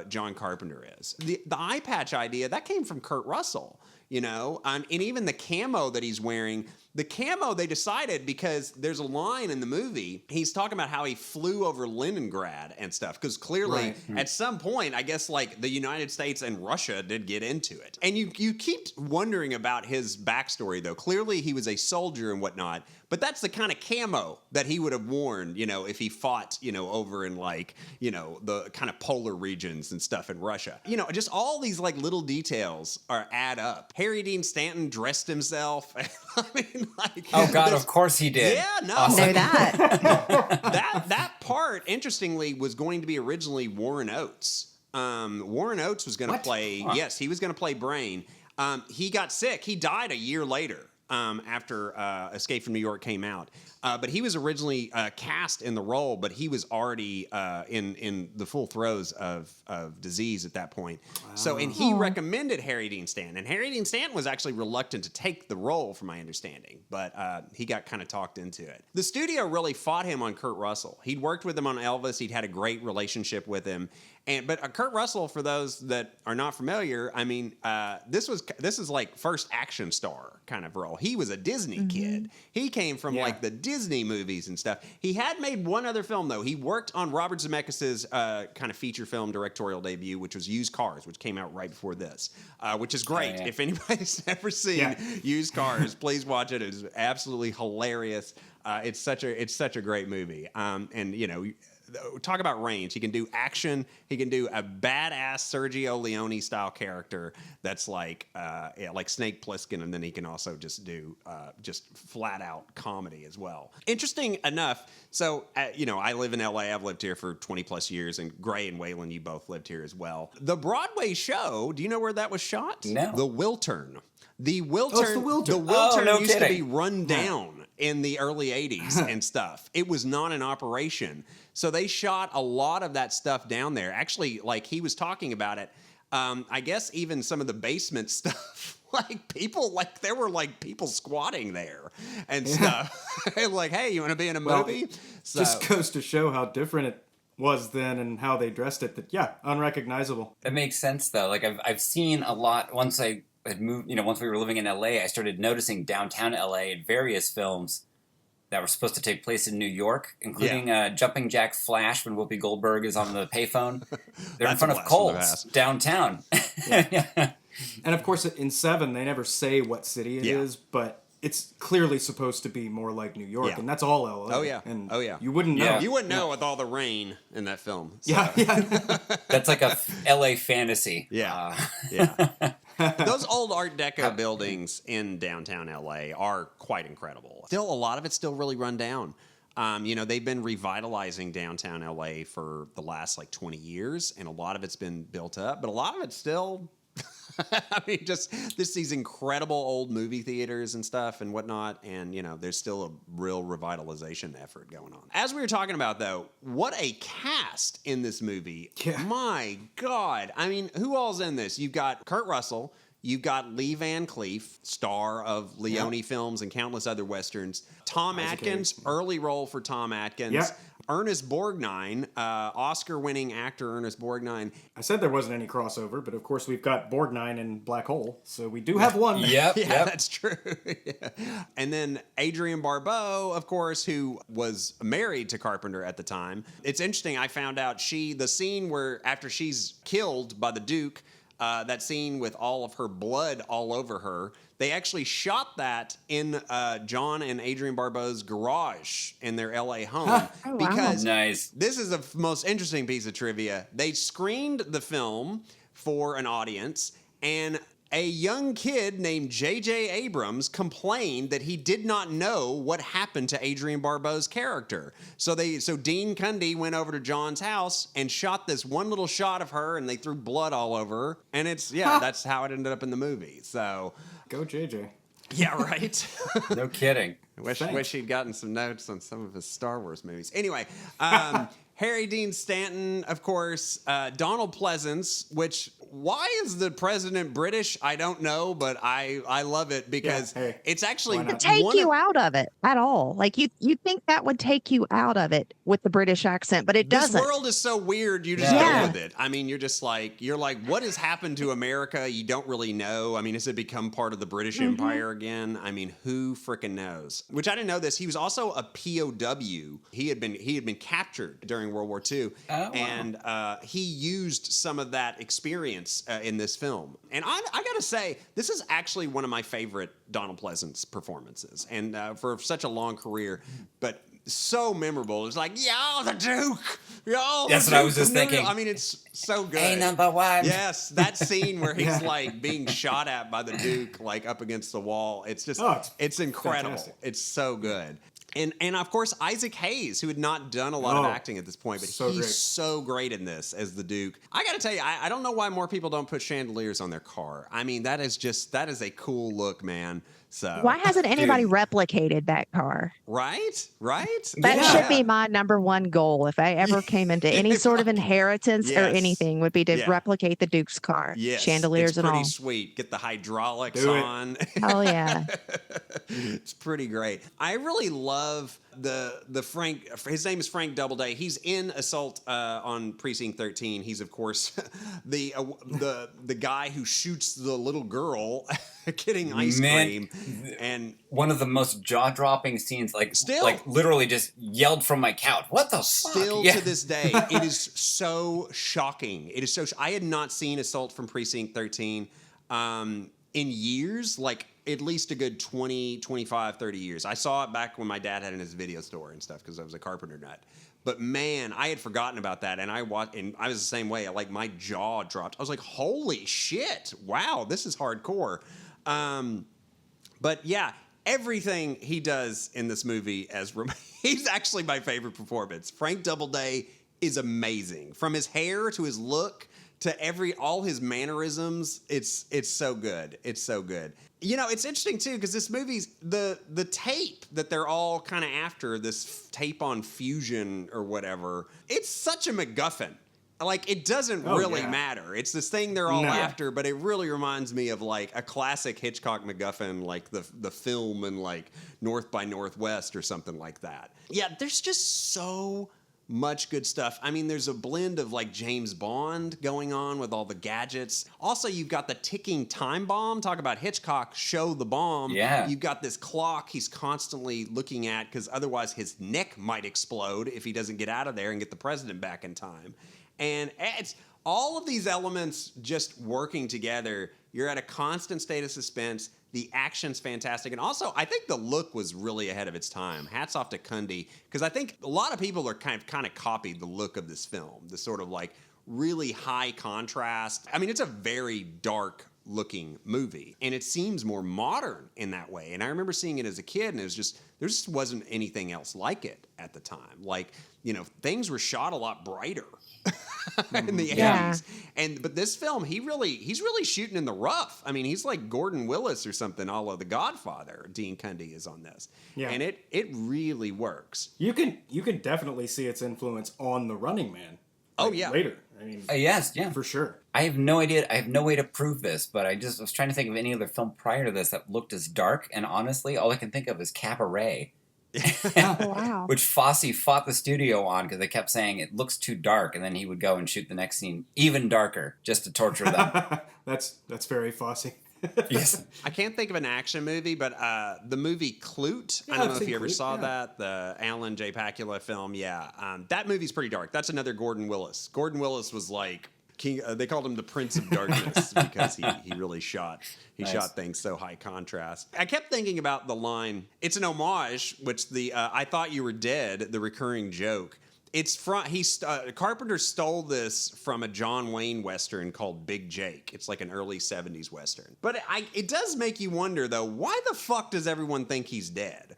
John Carpenter is. The eye patch idea, that came from Kurt Russell, you know, and even the camo that he's wearing. The camo, they decided, because there's a line in the movie, he's talking about how he flew over Leningrad and stuff, because clearly, at some point, I guess, like, the United States and Russia did get into it. And you keep wondering about his backstory, though. Clearly, he was a soldier and whatnot, but that's the kind of camo that he would have worn, you know, if he fought, you know, over in, like, you know, the kind of polar regions and stuff in Russia. You know, just all these, like, little details add up. Harry Dean Stanton dressed himself. I mean, like, oh God, of course he did. Yeah, no, awesome. Know that. that part, interestingly, was going to be originally Warren Oates. Warren Oates was going to play. Huh. Yes, he was going to play Brain. He got sick. He died a year later. After Escape from New York came out. But he was originally cast in the role, but he was already in the full throes of disease at that point. Wow. So, and he recommended Harry Dean Stanton. And Harry Dean Stanton was actually reluctant to take the role, from my understanding. But he got kind of talked into it. The studio really fought him on Kurt Russell. He'd worked with him on Elvis. He'd had a great relationship with him. But Kurt Russell, for those that are not familiar, I mean, this is like first action star kind of role. He was a Disney kid. He came from like the Disney movies and stuff. He had made one other film, though. He worked on Robert Zemeckis' kind of feature film directorial debut, which was Used Cars, which came out right before this, which is great. Oh, yeah. If anybody's ever seen Used Cars, please watch it. It is absolutely hilarious. It's such a great movie. And, you know, talk about range. He can do action. He can do a badass Sergio Leone style character that's like Snake Plissken, and then he can also just do just flat out comedy as well. Interesting enough. So I live in LA. I've lived here for 20 plus years, and Gray and Waylon, you both lived here as well. The Broadway show. Do you know where that was shot? No. The Wiltern. The Wiltern. Oh, it's the Wiltern. The Wiltern no used to be kidding. run down in the early 80s and stuff. It was not in operation. So they shot a lot of that stuff down there. Actually, like he was talking about it, I guess even some of the basement stuff, there were people squatting there and stuff. Like, hey, you want to be in a movie? So, just goes to show how different it was then and how they dressed it. Unrecognizable. It makes sense though. Like I've seen a lot once I had moved, once we were living in LA, I started noticing downtown LA in various films that were supposed to take place in New York, including Jumping Jack Flash when Whoopi Goldberg is on the payphone. They're in front of Kohl's downtown. And of course, in 7, they never say what city it is, but it's clearly supposed to be more like New York, and that's all LA. Oh yeah. And oh yeah. You wouldn't know. Yeah. You wouldn't know with all the rain in that film. So. Yeah. That's like a LA fantasy. Yeah. Yeah. Those old Art Deco buildings in downtown LA are quite incredible. Still, a lot of it's still really run down. They've been revitalizing downtown LA for the last 20 years, and a lot of it's been built up, but a lot of it's still. I mean, just these incredible old movie theaters and stuff and whatnot, and there's still a real revitalization effort going on. As we were talking about, though, what a cast in this movie! Yeah. My God, I mean, who all's in this? You've got Kurt Russell, you've got Lee Van Cleef, star of Leone films and countless other westerns. Tom Atkins, early role for Tom Atkins. Yeah. Ernest Borgnine, Oscar-winning actor Ernest Borgnine. I said there wasn't any crossover, but of course we've got Borgnine and Black Hole, so we do have one. Yep. That's true. Yeah. And then Adrienne Barbeau, of course, who was married to Carpenter at the time. It's interesting, I found out the scene where after she's killed by the Duke, that scene with all of her blood all over her, they actually shot that in John and Adrienne Barbeau's garage in their LA home. Oh, wow. Because Nice. this is the most interesting piece of trivia. They screened the film for an audience, and a young kid named J.J. Abrams complained that he did not know what happened to Adrienne Barbeau's character. So Dean Cundy went over to John's house and shot this one little shot of her, and they threw blood all over her. And that's how it ended up in the movie. So Go JJ. yeah, right. No kidding. Wish he'd gotten some notes on some of his Star Wars movies. Anyway, Harry Dean Stanton, of course, Donald Pleasance, which, why is the president British? I don't know, but I love it because it's actually Why not? Take you out of it at all. Like you think that would take you out of it with the British accent, but it doesn't. This world is so weird. You just go with it. I mean, you're like, what has happened to America? You don't really know. I mean, has it become part of the British Empire again? I mean, who frickin' knows? Which I didn't know this. He was also a POW. He had been captured during World War II, and he used some of that experience in this film. And I gotta say, this is actually one of my favorite Donald Pleasance performances, and for such a long career, but so memorable. It's like, yo, the Duke! Yo, That's what I was just thinking. I mean, it's so good. Hey, number one. Yes, that scene where he's like being shot at by the Duke, like up against the wall. It's just, it's incredible. fantastic. It's so good. And of course, Isaac Hayes, who had not done a lot of acting at this point, but he's so great in this as the Duke. I got to tell you, I don't know why more people don't put chandeliers on their car. I mean, that is a cool look, man. So Why hasn't anybody replicated that car? Right? That should be my number one goal if I ever came into any sort of inheritance or anything, would be to replicate the Duke's car. Yes, chandeliers and all. It's pretty sweet. Get the hydraulics on. Oh yeah. It's pretty great. I really love the Frank. His name is Frank Doubleday. He's in Assault on Precinct 13. He's of course the guy who shoots the little girl getting ice cream, and one of the most jaw-dropping scenes. Like literally just yelled from my couch. What the still fuck? To this day, it is so shocking. It is so. I had not seen Assault from Precinct 13 in years, like at least a good 20, 25, 30 years. I saw it back when my dad had it in his video store and stuff because I was a Carpenter nut. But man, I had forgotten about that, and I watched, and I was the same way. Like my jaw dropped. I was like, "Holy shit! Wow, this is hardcore." But yeah, everything he does in this movie he's actually my favorite performance. Frank Doubleday is amazing. From his hair to his look to all his mannerisms, it's so good. It's so good. You know, it's interesting too because this movie's the tape that they're all kind of after, this tape on fusion or whatever. It's such a MacGuffin. Like, it doesn't really matter. It's this thing they're all after, but it really reminds me of, like, a classic Hitchcock MacGuffin, like the film in, like, North by Northwest or something like that. Yeah, there's just so much good stuff. I mean, there's a blend of, like, James Bond going on with all the gadgets. Also, you've got the ticking time bomb. Talk about Hitchcock, show the bomb. Yeah. You've got this clock he's constantly looking at because otherwise his neck might explode if he doesn't get out of there and get the president back in time. And it's all of these elements just working together. You're at a constant state of suspense. The action's fantastic. And also, I think the look was really ahead of its time. Hats off to Cundy, because I think a lot of people are kind of copied the look of this film. The sort of like really high contrast. I mean, it's a very dark looking movie, and it seems more modern in that way. And I remember seeing it as a kid, and it was just, there just wasn't anything else like it at the time. Like, you know, things were shot a lot brighter in the 80s. But this film, he's really shooting in the rough. I mean, he's like Gordon Willis or something, a la The Godfather. Dean Cundy is on this. Yeah. And it really works. You can definitely see its influence on The Running Man. Oh, yeah. Later. I mean, yes, yeah. For sure. I have no idea. I have no way to prove this, but I was trying to think of any other film prior to this that looked as dark, and honestly, all I can think of is Cabaret. Wow. Which Fosse fought the studio on because they kept saying it looks too dark, and then he would go and shoot the next scene even darker just to torture them. That's very Fosse. Yes. I can't think of an action movie, but the movie Clute, I don't know if you ever saw that, the Alan J. Pakula film. Yeah, that movie's pretty dark. That's another Gordon Willis. Gordon Willis was like king. They called him the Prince of Darkness because he really shot things so high contrast. I kept thinking about the line. It's an homage, which the I Thought You Were Dead, the recurring joke. It's from Carpenter stole this from a John Wayne Western called Big Jake. It's like an early 70s Western. But it does make you wonder, though, why the fuck does everyone think he's dead?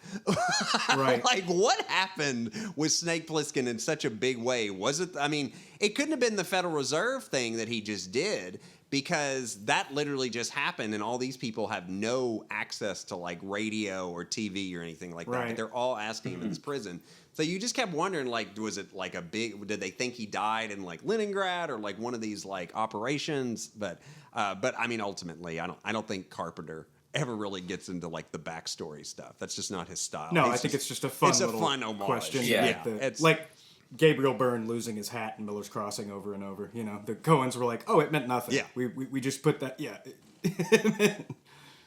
Right. Like, what happened with Snake Plissken in such a big way? Was it, I mean, it couldn't have been the Federal Reserve thing that he just did, because that literally just happened, and all these people have no access to, like, radio or TV or anything like that. Right. They're all asking him in this prison. So you just kept wondering, like, was it like did they think he died in like Leningrad or like one of these like operations? But I mean, ultimately, I don't think Carpenter ever really gets into like the backstory stuff. That's just not his style. No, I think it's just a fun homage. Question. Yeah. It's like Gabriel Byrne losing his hat in Miller's Crossing over and over. You know, the Coens were like, oh, it meant nothing. Yeah. We just put that, yeah.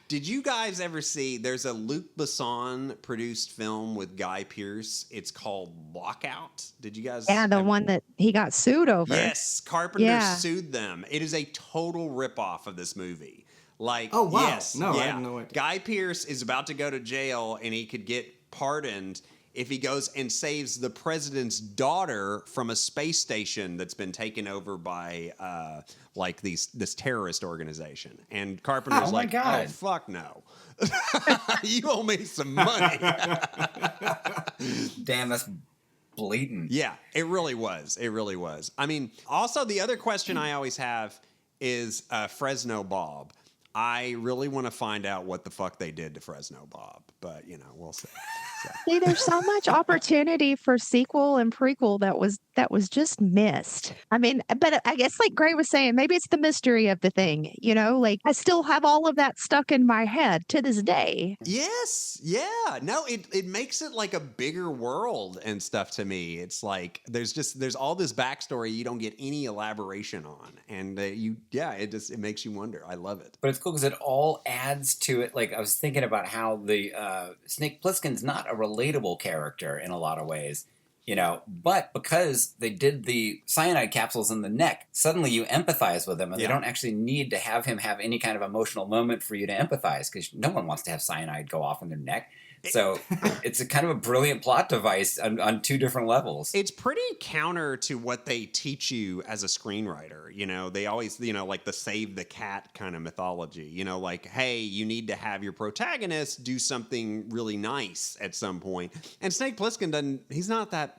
Did you guys ever see, there's a Luc Besson produced film with Guy Pearce. It's called Lockout. Did you guys? Yeah, the one that he got sued over. Yes, Carpenter sued them. It is a total ripoff of this movie. Like, oh, wow. Yes, no, I didn't know it. Guy Pearce is about to go to jail, and he could get pardoned if he goes and saves the president's daughter from a space station that's been taken over by like this terrorist organization. And Carpenter's like, God. oh, fuck no. You owe me some money. Damn, that's blatant. Yeah, it really was. It really was. I mean, also the other question I always have is Fresno Bob. I really want to find out what the fuck they did to Fresno Bob, but you know, we'll see. So. See, there's so much opportunity for sequel and prequel that was just missed. I mean, but I guess like Gray was saying, maybe it's the mystery of the thing, you know, like I still have all of that stuck in my head to this day. Yes. Yeah. No, it makes it like a bigger world and stuff to me. It's like there's all this backstory you don't get any elaboration on. And it makes you wonder. I love it. But it's cool because it all adds to it. Like I was thinking about how the Snake Plissken's not a relatable character in a lot of ways, you know, but because they did the cyanide capsules in the neck, suddenly you empathize with him, and they don't actually need to have him have any kind of emotional moment for you to empathize, because no one wants to have cyanide go off in their neck. So it's a kind of a brilliant plot device on two different levels. It's pretty counter to what they teach you as a screenwriter. You know, they always, like the save the cat kind of mythology. You know, like, hey, you need to have your protagonist do something really nice at some point. And Snake Plissken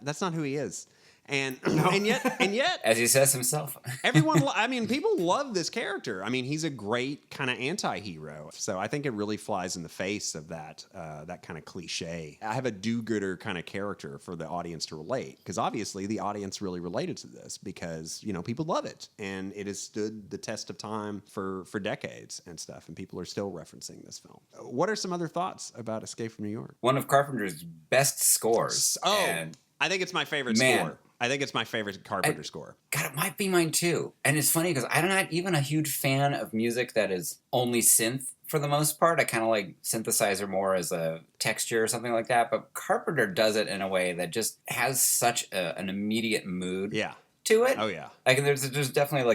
that's not who he is. And and yet, as he says himself, people love this character. I mean, he's a great kind of anti-hero. So I think it really flies in the face of that kind of cliche. I have a do-gooder kind of character for the audience to relate, because obviously the audience really related to this because, people love it, and it has stood the test of time for decades and stuff, and people are still referencing this film. What are some other thoughts about Escape from New York? One of Carpenter's best scores. I think it's my favorite score. I think it's my favorite Carpenter score. God, it might be mine too. And it's funny because I'm not even a huge fan of music that is only synth for the most part. I kind of like synthesizer more as a texture or something like that. But Carpenter does it in a way that just has such an immediate mood to it. Oh, yeah. Like there's definitely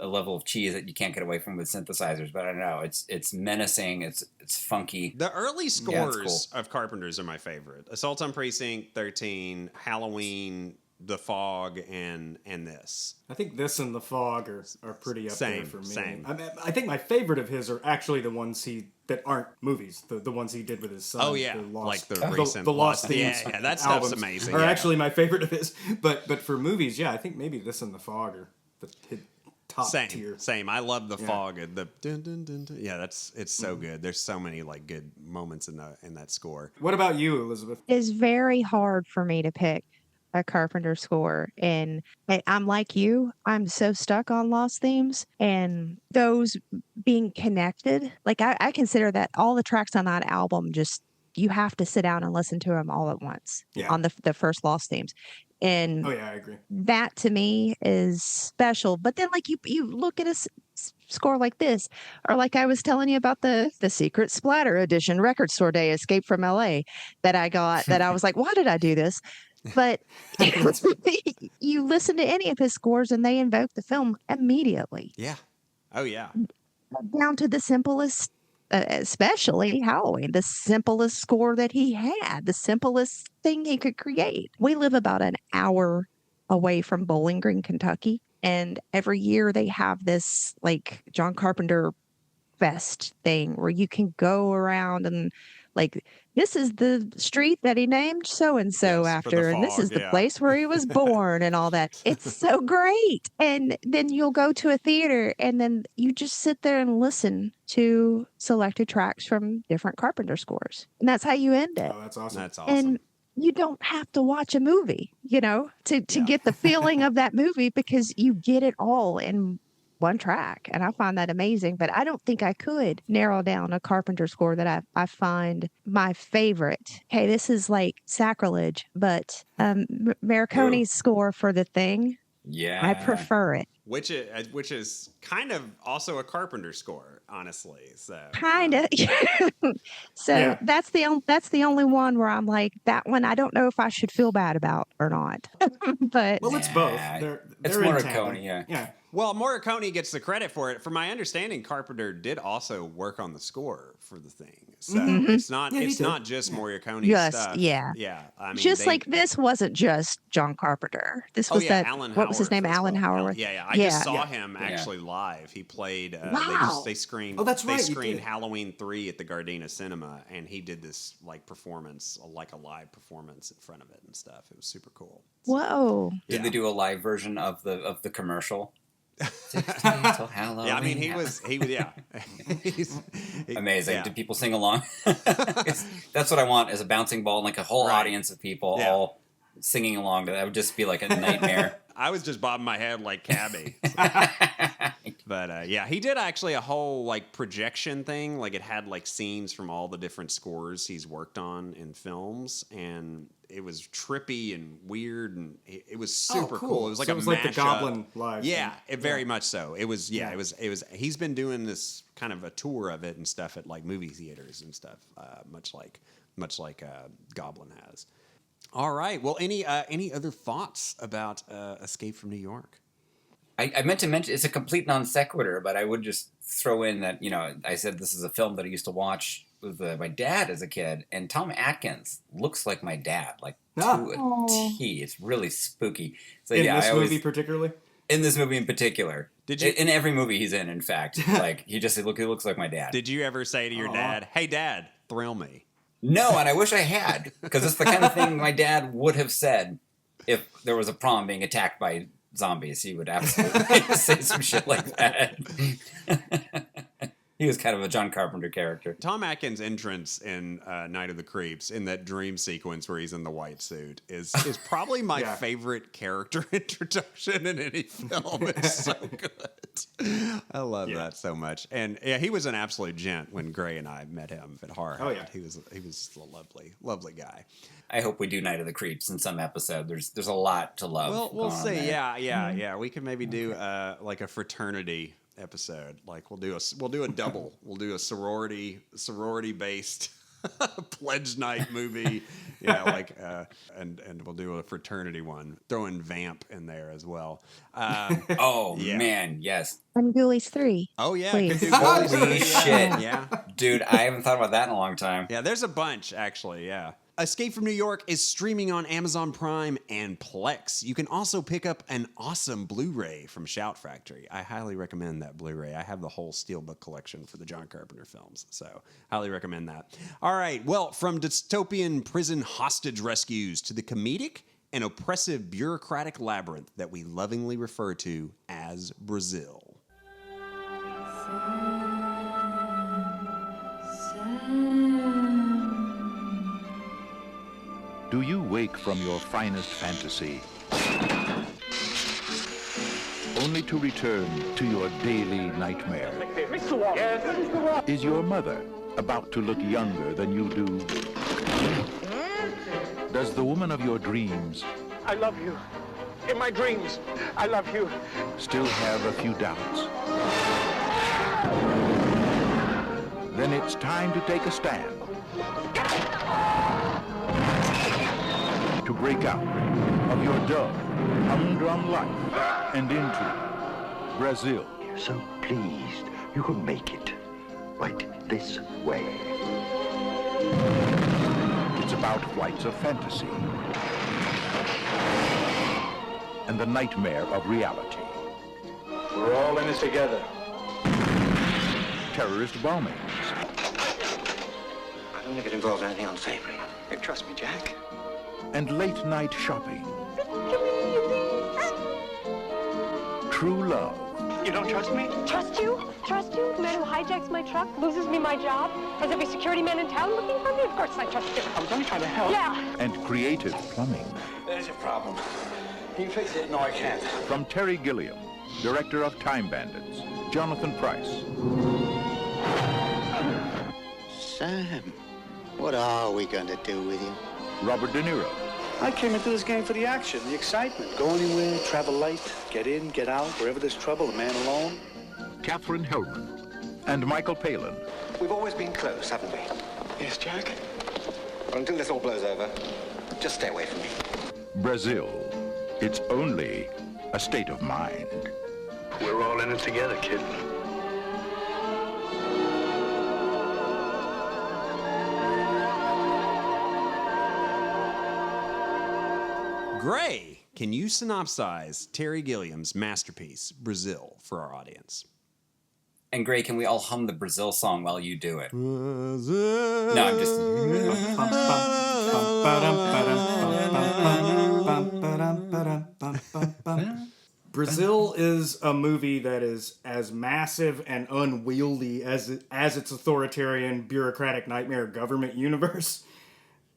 a level of cheese that you can't get away from with synthesizers. But I don't know. It's menacing. It's funky. The early scores of Carpenter's are my favorite. Assault on Precinct 13, Halloween, The Fog, and this. I think this and The Fog are pretty up there for me. Same. I think my favorite of his are actually the ones that aren't movies. The ones he did with his son. Oh yeah, the Lost Themes. Yeah, that stuff's amazing. Are actually my favorite of his. But for movies, I think maybe this and The Fog are the top tier. Same. I love The Fog. The dun, dun, dun, dun. Yeah, it's so good. There's so many good moments in that score. What about you, Elizabeth? It's very hard for me to pick a Carpenter score, and I'm like you. I'm so stuck on Lost Themes and those being connected. Like I consider that all the tracks on that album, just you have to sit down and listen to them all at once on the first Lost Themes. And I agree. That to me is special. But then you look at a score like this, or like I was telling you about the Secret Splatter Edition Record Store Day Escape from LA that I got, that I was like, why did I do this? But you listen to any of his scores and they invoke the film immediately. Yeah. Oh, yeah. Down to the simplest, especially Halloween, the simplest score that he had, the simplest thing he could create. We live about an hour away from Bowling Green, Kentucky. And every year they have this John Carpenter Fest thing where you can go around and this is the street that he named so-and-so after, and this is the place where he was born and all that. It's so great. And then you'll go to a theater and then you just sit there and listen to selected tracks from different Carpenter scores. And that's how you end it. Oh, that's awesome. That's awesome. And you don't have to watch a movie, to get the feeling of that movie, because you get it all in one track, and I find that amazing. But I don't think I could narrow down a Carpenter score that I find my favorite. Okay, this is sacrilege, but Morricone's score for The Thing, I prefer it. Which is kind of also a Carpenter score, honestly. So kind of. So that's the only one where I'm like, that one I don't know if I should feel bad about or not. But it's both. It's Morricone, yeah. Well, Morricone gets the credit for it. From my understanding, Carpenter did also work on the score for The Thing. So it's not just Morricone stuff. Yeah. I mean, this wasn't just John Carpenter. This was Alan what was his name? Alan Howard. I just saw him actually live. He played. Wow. They screened. Oh, that's right. They screened Halloween 3 at the Gardena Cinema, and he did this performance, a live performance in front of it and stuff. It was super cool. Whoa. Did they do a live version of the commercial? 16 till Halloween. Yeah, I mean, he was amazing. Yeah. Did people sing along? That's what I want, is a bouncing ball and a whole audience of people all singing along. That would just be a nightmare. I was just bobbing my head like Cabby. But he did actually a whole projection thing. It had scenes from all the different scores he's worked on in films, and it was trippy and weird, and it was super cool. It was so it was like the Goblin live. Yeah, very much so. It was. Yeah, it was. He's been doing this kind of a tour of it and stuff at movie theaters and stuff, much like Goblin has. All right. Well, any other thoughts about Escape from New York? I meant to mention, it's a complete non sequitur, but I would just throw in that, I said this is a film that I used to watch my dad as a kid, and Tom Atkins looks like my dad, like to Oh. a T. It's really spooky. So In yeah, this I always, movie particularly? in this movie in particular. Did you- In every movie he's in fact, like he looks like my dad. Did you ever say to your dad, "Hey, Dad, thrill me"? No, and I wish I had, because it's the kind of thing my dad would have said if there was a prom being attacked by zombies. He would absolutely say some shit like that. He was kind of a John Carpenter character. Tom Atkins' entrance in Night of the Creeps, in that dream sequence where he's in the white suit, is probably my Yeah. favorite character introduction in any film. It's so good. I love that so much. And yeah, he was an absolute gent when Gray and I met him at Horror Oh, Hound. yeah. He was a lovely guy. I hope we do Night of the Creeps in some episode. There's a lot to love. Well, we'll going on see. there. Yeah. We can maybe do like a fraternity episode. Like we'll do a double. We'll do a sorority based pledge night movie. Yeah, like and we'll do a fraternity one. Throw in Vamp in there as well. Oh Yeah. man, yes, And Ghoulies 3. Oh yeah, Please. could do both. Holy shit. Yeah. dude, I haven't thought about that in a long time. Yeah, there's a bunch, actually, yeah. Escape from New York is streaming on Amazon Prime and Plex. You can also pick up an awesome Blu-ray from Shout Factory. I highly recommend that Blu-ray. I have the whole Steelbook collection for the John Carpenter films, so highly recommend that. All right, well, from dystopian prison hostage rescues to the comedic and oppressive bureaucratic labyrinth that we lovingly refer to as Brazil. Do you wake from your finest fantasy only to return to your daily nightmare? Is your mother about to look younger than you do? Does the woman of your dreams I love you. In my dreams, I love you. still have a few doubts? Then it's time to take a stand. To break out of your dull, humdrum life and into Brazil. You're so pleased you could make it right this way. It's about flights of fantasy and the nightmare of reality. We're all in this together. Terrorist bombings, I don't want to get involved in anything unsavory. You trust me, Jack? and late-night shopping. True love You don't trust me? Trust you? Trust you? The man who hijacks my truck, loses me my job, has every security man in town looking for me? Of course I trust you. I was only trying to help. Yeah. and creative plumbing. There's your problem. Can you fix it? No, I can't. From Terry Gilliam, director of Time Bandits, Jonathan Pryce, Sam, what are we going to do with you? Robert De Niro, I came into this game for the action, the excitement. Go anywhere, travel light, get in, get out. Wherever there's trouble, a man alone. Katherine Hellman, and Michael Palin. We've always been close, haven't we? Yes, Jack? Well, until this all blows over, just stay away from me. Brazil. It's only a state of mind. We're all in it together, kid. Gray, can you synopsize Terry Gilliam's masterpiece, Brazil, for our audience? And Gray, can we all hum the Brazil song while you do it? Brazil. No, I'm just. Brazil is a movie that is as massive and unwieldy as its authoritarian, bureaucratic nightmare government universe.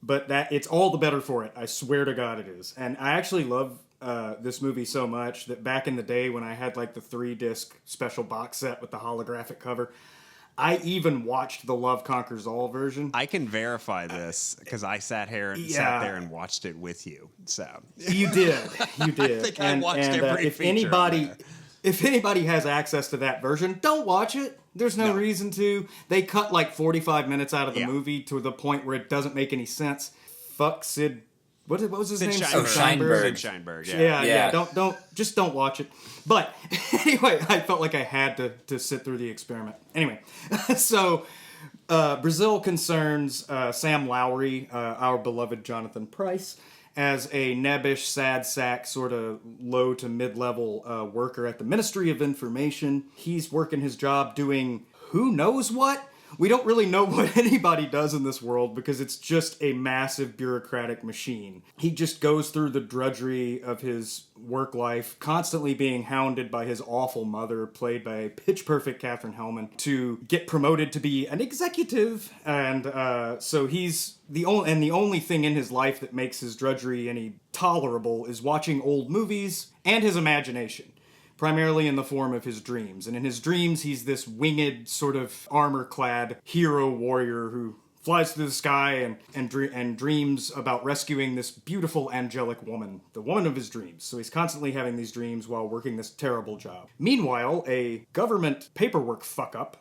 But that it's all the better for it. I swear to God it is. And I actually love this movie so much that back in the day when I had like the 3-disc special box set with the holographic cover, I even watched the Love Conquers All version. I can verify this because I sat there and watched it with you. So You did. You did. I think I watched every if feature anybody there. if anybody has access to that version, don't watch it. There's no reason to. They cut like 45 minutes out of the movie to the point where it doesn't make any sense. Fuck Sid. What was his name? Sheinberg. Sid Sheinberg. Yeah. Don't watch it. But anyway, I felt like I had to sit through the experiment. Anyway, so Brazil concerns Sam Lowry, our beloved Jonathan Pryce, as a nebbish, sad sack, sort of low to mid-level worker at the Ministry of Information. He's working his job doing who knows what? We don't really know what anybody does in this world because it's just a massive bureaucratic machine. He just goes through the drudgery of his work life, constantly being hounded by his awful mother, played by pitch-perfect Katherine Hellman, to get promoted to be an executive. And so he's the only thing in his life that makes his drudgery any tolerable is watching old movies and his imagination. Primarily in the form of his dreams. And in his dreams, he's this winged, sort of armor-clad hero warrior who flies through the sky and dreams about rescuing this beautiful angelic woman, the woman of his dreams. So he's constantly having these dreams while working this terrible job. Meanwhile, a government paperwork fuck-up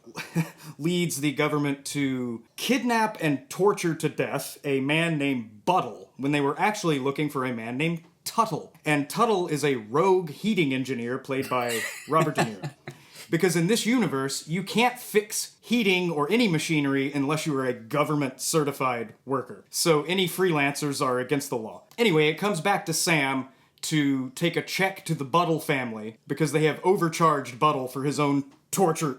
leads the government to kidnap and torture to death a man named Buttle, when they were actually looking for a man named Tuttle. And Tuttle is a rogue heating engineer played by Robert De Niro. Because in this universe, you can't fix heating or any machinery unless you are a government-certified worker. So any freelancers are against the law. Anyway, it comes back to Sam to take a check to the Buttle family because they have overcharged Buttle for his own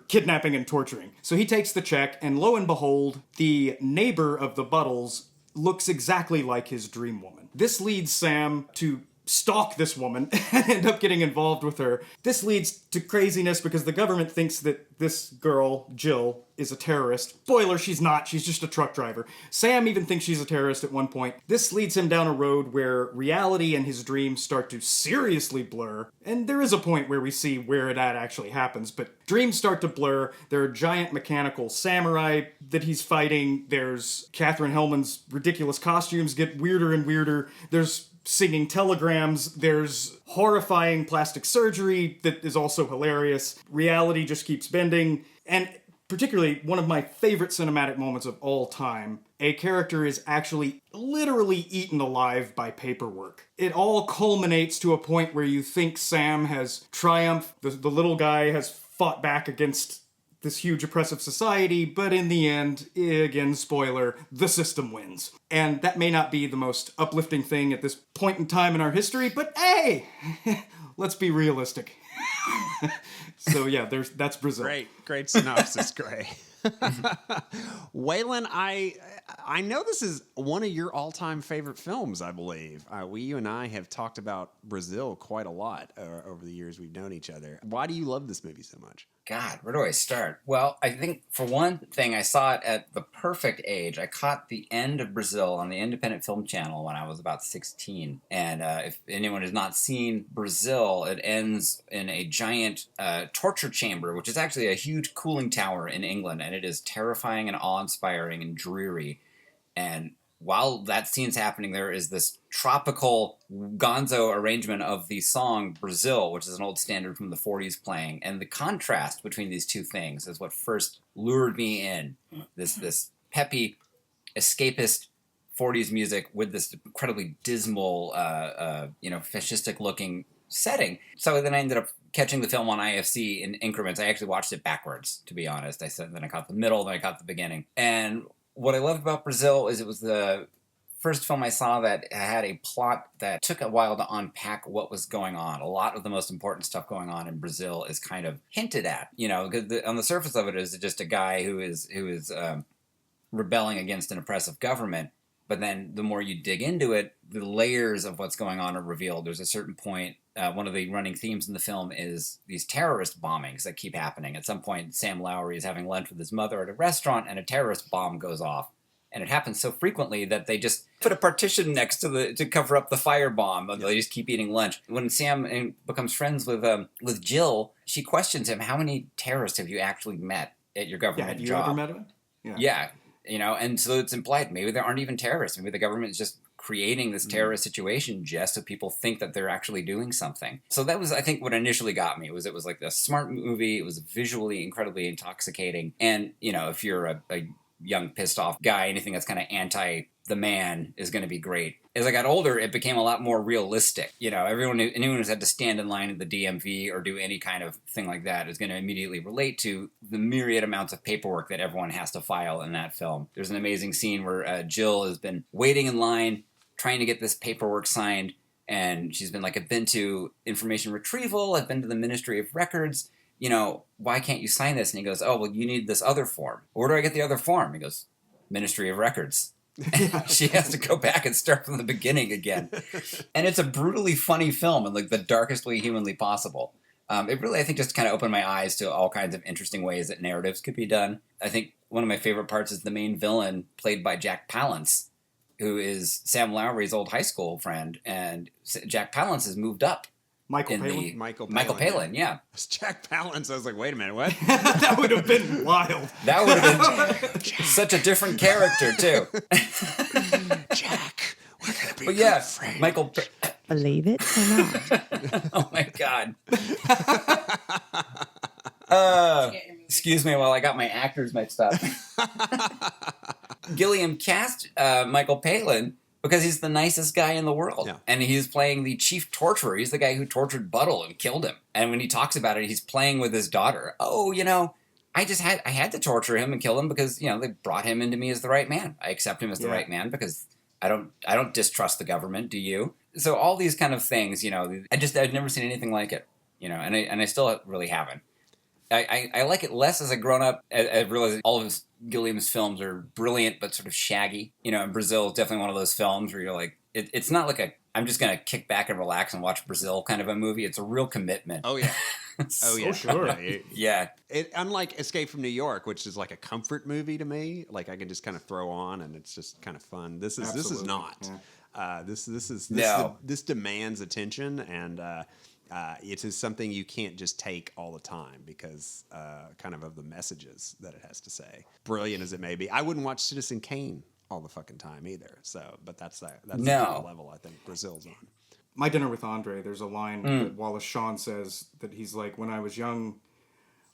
kidnapping and torturing. So he takes the check, and lo and behold, the neighbor of the Buttles looks exactly like his dream woman. This leads Sam to stalk this woman and end up getting involved with her. This leads to craziness because the government thinks that this girl, Jill, is a terrorist. Spoiler, she's not. She's just a truck driver. Sam even thinks she's a terrorist at one point. This leads him down a road where reality and his dreams start to seriously blur. And there is a point where we see where that actually happens, but dreams start to blur. There are giant mechanical samurai that he's fighting. There's Katherine Hellman's ridiculous costumes get weirder and weirder. There's singing telegrams, there's horrifying plastic surgery that is also hilarious. Reality just keeps bending, and particularly one of my favorite cinematic moments of all time, a character is actually literally eaten alive by paperwork. It all culminates to a point where you think Sam has triumphed, the little guy has fought back against this huge oppressive society, but in the end, again, spoiler, the system wins. And that may not be the most uplifting thing at this point in time in our history, but hey, let's be realistic. So yeah, that's Brazil. Great synopsis, Gray. Waylon, I know this is one of your all-time favorite films, I believe. You and I have talked about Brazil quite a lot over the years we've known each other. Why do you love this movie so much? God, where do I start? Well, I think, for one thing, I saw it at the perfect age. I caught the end of Brazil on the Independent Film Channel when I was about 16. And if anyone has not seen Brazil, it ends in a giant torture chamber, which is actually a huge cooling tower in England. And it is terrifying and awe-inspiring and dreary. And while that scene's happening, there is this tropical gonzo arrangement of the song Brazil, which is an old standard from the 40s playing. And the contrast between these two things is what first lured me in. This peppy, escapist 40s music with this incredibly dismal, fascistic-looking setting. So then I ended up catching the film on IFC in increments. I actually watched it backwards, to be honest. Then I caught the middle, then I caught the beginning. And what I loved about Brazil is it was the first film I saw that had a plot that took a while to unpack what was going on. A lot of the most important stuff going on in Brazil is kind of hinted at, because on the surface of it is just a guy who is rebelling against an oppressive government. But then the more you dig into it, the layers of what's going on are revealed. There's a certain point, one of the running themes in the film is these terrorist bombings that keep happening. At some point, Sam Lowry is having lunch with his mother at a restaurant, and a terrorist bomb goes off. And it happens so frequently that they just put a partition next to cover up the firebomb. They just keep eating lunch. When Sam becomes friends with Jill, she questions him, how many terrorists have you actually met at your government job? Have you ever met him? Yeah. And so it's implied maybe there aren't even terrorists. Maybe the government is just creating this terrorist situation just so people think that they're actually doing something. So that was, I think, what initially got me. It was like a smart movie. It was visually incredibly intoxicating. And, if you're a young pissed off guy. Anything that's kind of anti the man is going to be great. As I got older, it became a lot more realistic. You know, anyone who's had to stand in line at the DMV or do any kind of thing like that is going to immediately relate to the myriad amounts of paperwork that everyone has to file in that film. There's an amazing scene where Jill has been waiting in line, trying to get this paperwork signed, and she's been like, I've been to information retrieval, I've been to the Ministry of Records, you know, why can't you sign this? And he goes, oh, well, you need this other form. Where do I get the other form? He goes, Ministry of Records. She has to go back and start from the beginning again. And it's a brutally funny film in like the darkest way humanly possible. It really, I think, just kind of opened my eyes to all kinds of interesting ways that narratives could be done. I think one of my favorite parts is the main villain, played by Jack Palance, who is Sam Lowry's old high school friend. And Jack Palance has moved up. Michael Palin? Michael Palin, yeah. It's Jack Palance. I was like, wait a minute, what? That would have been wild. That would have been such a different character, too. Jack, we're going to be good friends. Michael... Believe it or not. Oh, my God. Excuse me while I got my actors mixed up. Gilliam cast Michael Palin because he's the nicest guy in the world. Yeah. And he's playing the chief torturer. He's the guy who tortured Buttle and killed him. And when he talks about it, he's playing with his daughter. Oh, you know, I had to torture him and kill him because, you know, they brought him into me as the right man. I accept him as the right man because I don't distrust the government. Do you? So all these kind of things, you know, I've never seen anything like it, you know, and I still really haven't. I like it less as a grown-up. I realize all of Gilliam's films are brilliant, but sort of shaggy. You know, and Brazil is definitely one of those films where you're like, it's not like I'm just going to kick back and relax and watch Brazil kind of a movie. It's a real commitment. Oh, yeah. Oh, yeah. Sure. Yeah. Unlike Escape from New York, which is like a comfort movie to me, like I can just kind of throw on and it's just kind of fun. This is not. Yeah. This demands attention, and it is something you can't just take all the time because kind of the messages that it has to say. Brilliant as it may be, I wouldn't watch Citizen Kane all the fucking time either. So, but that's the kind of level I think Brazil's on. My Dinner with Andre, there's a line that Wallace Shawn says that he's like, when I was young,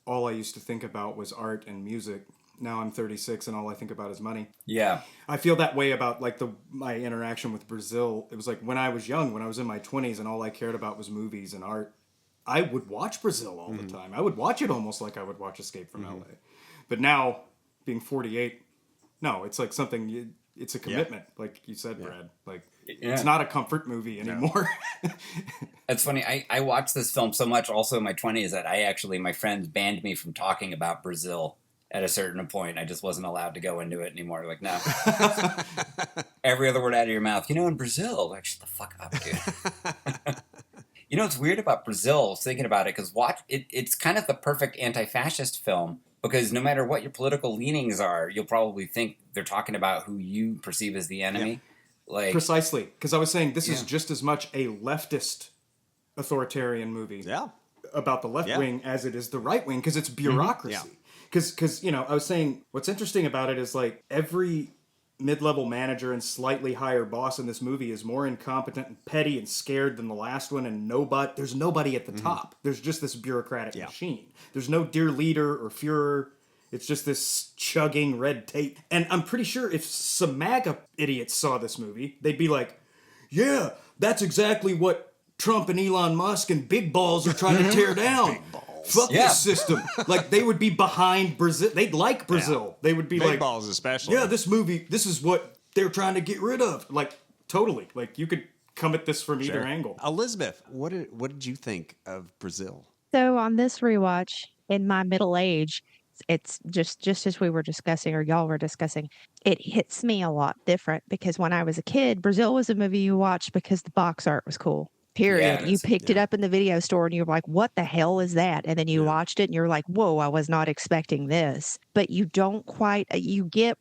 all I used to think about was art and music. Now I'm 36 and all I think about is money. Yeah. I feel that way about like my interaction with Brazil. It was like when I was young, when I was in my 20s and all I cared about was movies and art, I would watch Brazil all the time. I would watch it almost like I would watch Escape from LA. But now, being 48, no, it's like something, it's a commitment, like you said, Brad. Like, it's not a comfort movie anymore. It's funny, I watched this film so much also in my 20s that my friends banned me from talking about Brazil at a certain point. I just wasn't allowed to go into it anymore. Like, no. Every other word out of your mouth. You know, in Brazil, like, shut the fuck up, dude. You know what's weird about Brazil, thinking about it, because it's kind of the perfect anti-fascist film, because no matter what your political leanings are, you'll probably think they're talking about who you perceive as the enemy. Yeah. Like, precisely, because I was saying this is just as much a leftist authoritarian movie about the left wing as it is the right wing, because it's bureaucracy. Because, you know, I was saying what's interesting about it is like every mid-level manager and slightly higher boss in this movie is more incompetent and petty and scared than the last one, and there's nobody at the top. There's just this bureaucratic machine. There's no dear leader or Führer. It's just this chugging red tape. And I'm pretty sure if some MAGA idiots saw this movie, they'd be like, yeah, that's exactly what Trump and Elon Musk and Big Balls are trying to tear down. Fuck this system. Like, they would be behind Brazil. They'd like Brazil. They would be Big like... Balls especially. Yeah, this movie, this is what they're trying to get rid of. Like, totally. Like, you could come at this from either angle. Elizabeth, what did you think of Brazil? So on this rewatch, in my middle age, it's just as we were discussing, or y'all were discussing, it hits me a lot different because when I was a kid, Brazil was a movie you watched because the box art was cool. Period. Yes, you picked it up in the video store and you were like, what the hell is that? And then you watched it and you're like, whoa, I was not expecting this. But you don't quite, you get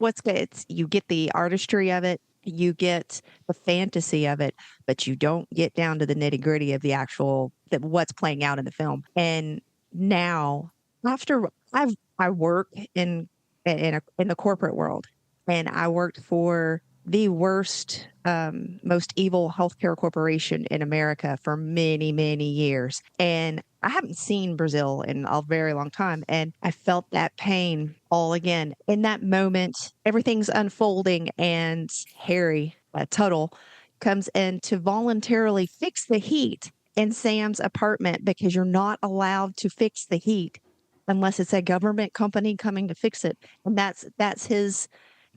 you get the artistry of it, you get the fantasy of it, but you don't get down to the nitty gritty of the actual, what's playing out in the film. And now, after I work in the corporate world, and I worked for the worst, most evil healthcare corporation in America for many, many years. And I haven't seen Brazil in a very long time. And I felt that pain all again. In that moment, everything's unfolding, and Harry, Tuttle, comes in to voluntarily fix the heat in Sam's apartment, because you're not allowed to fix the heat unless it's a government company coming to fix it. And that's his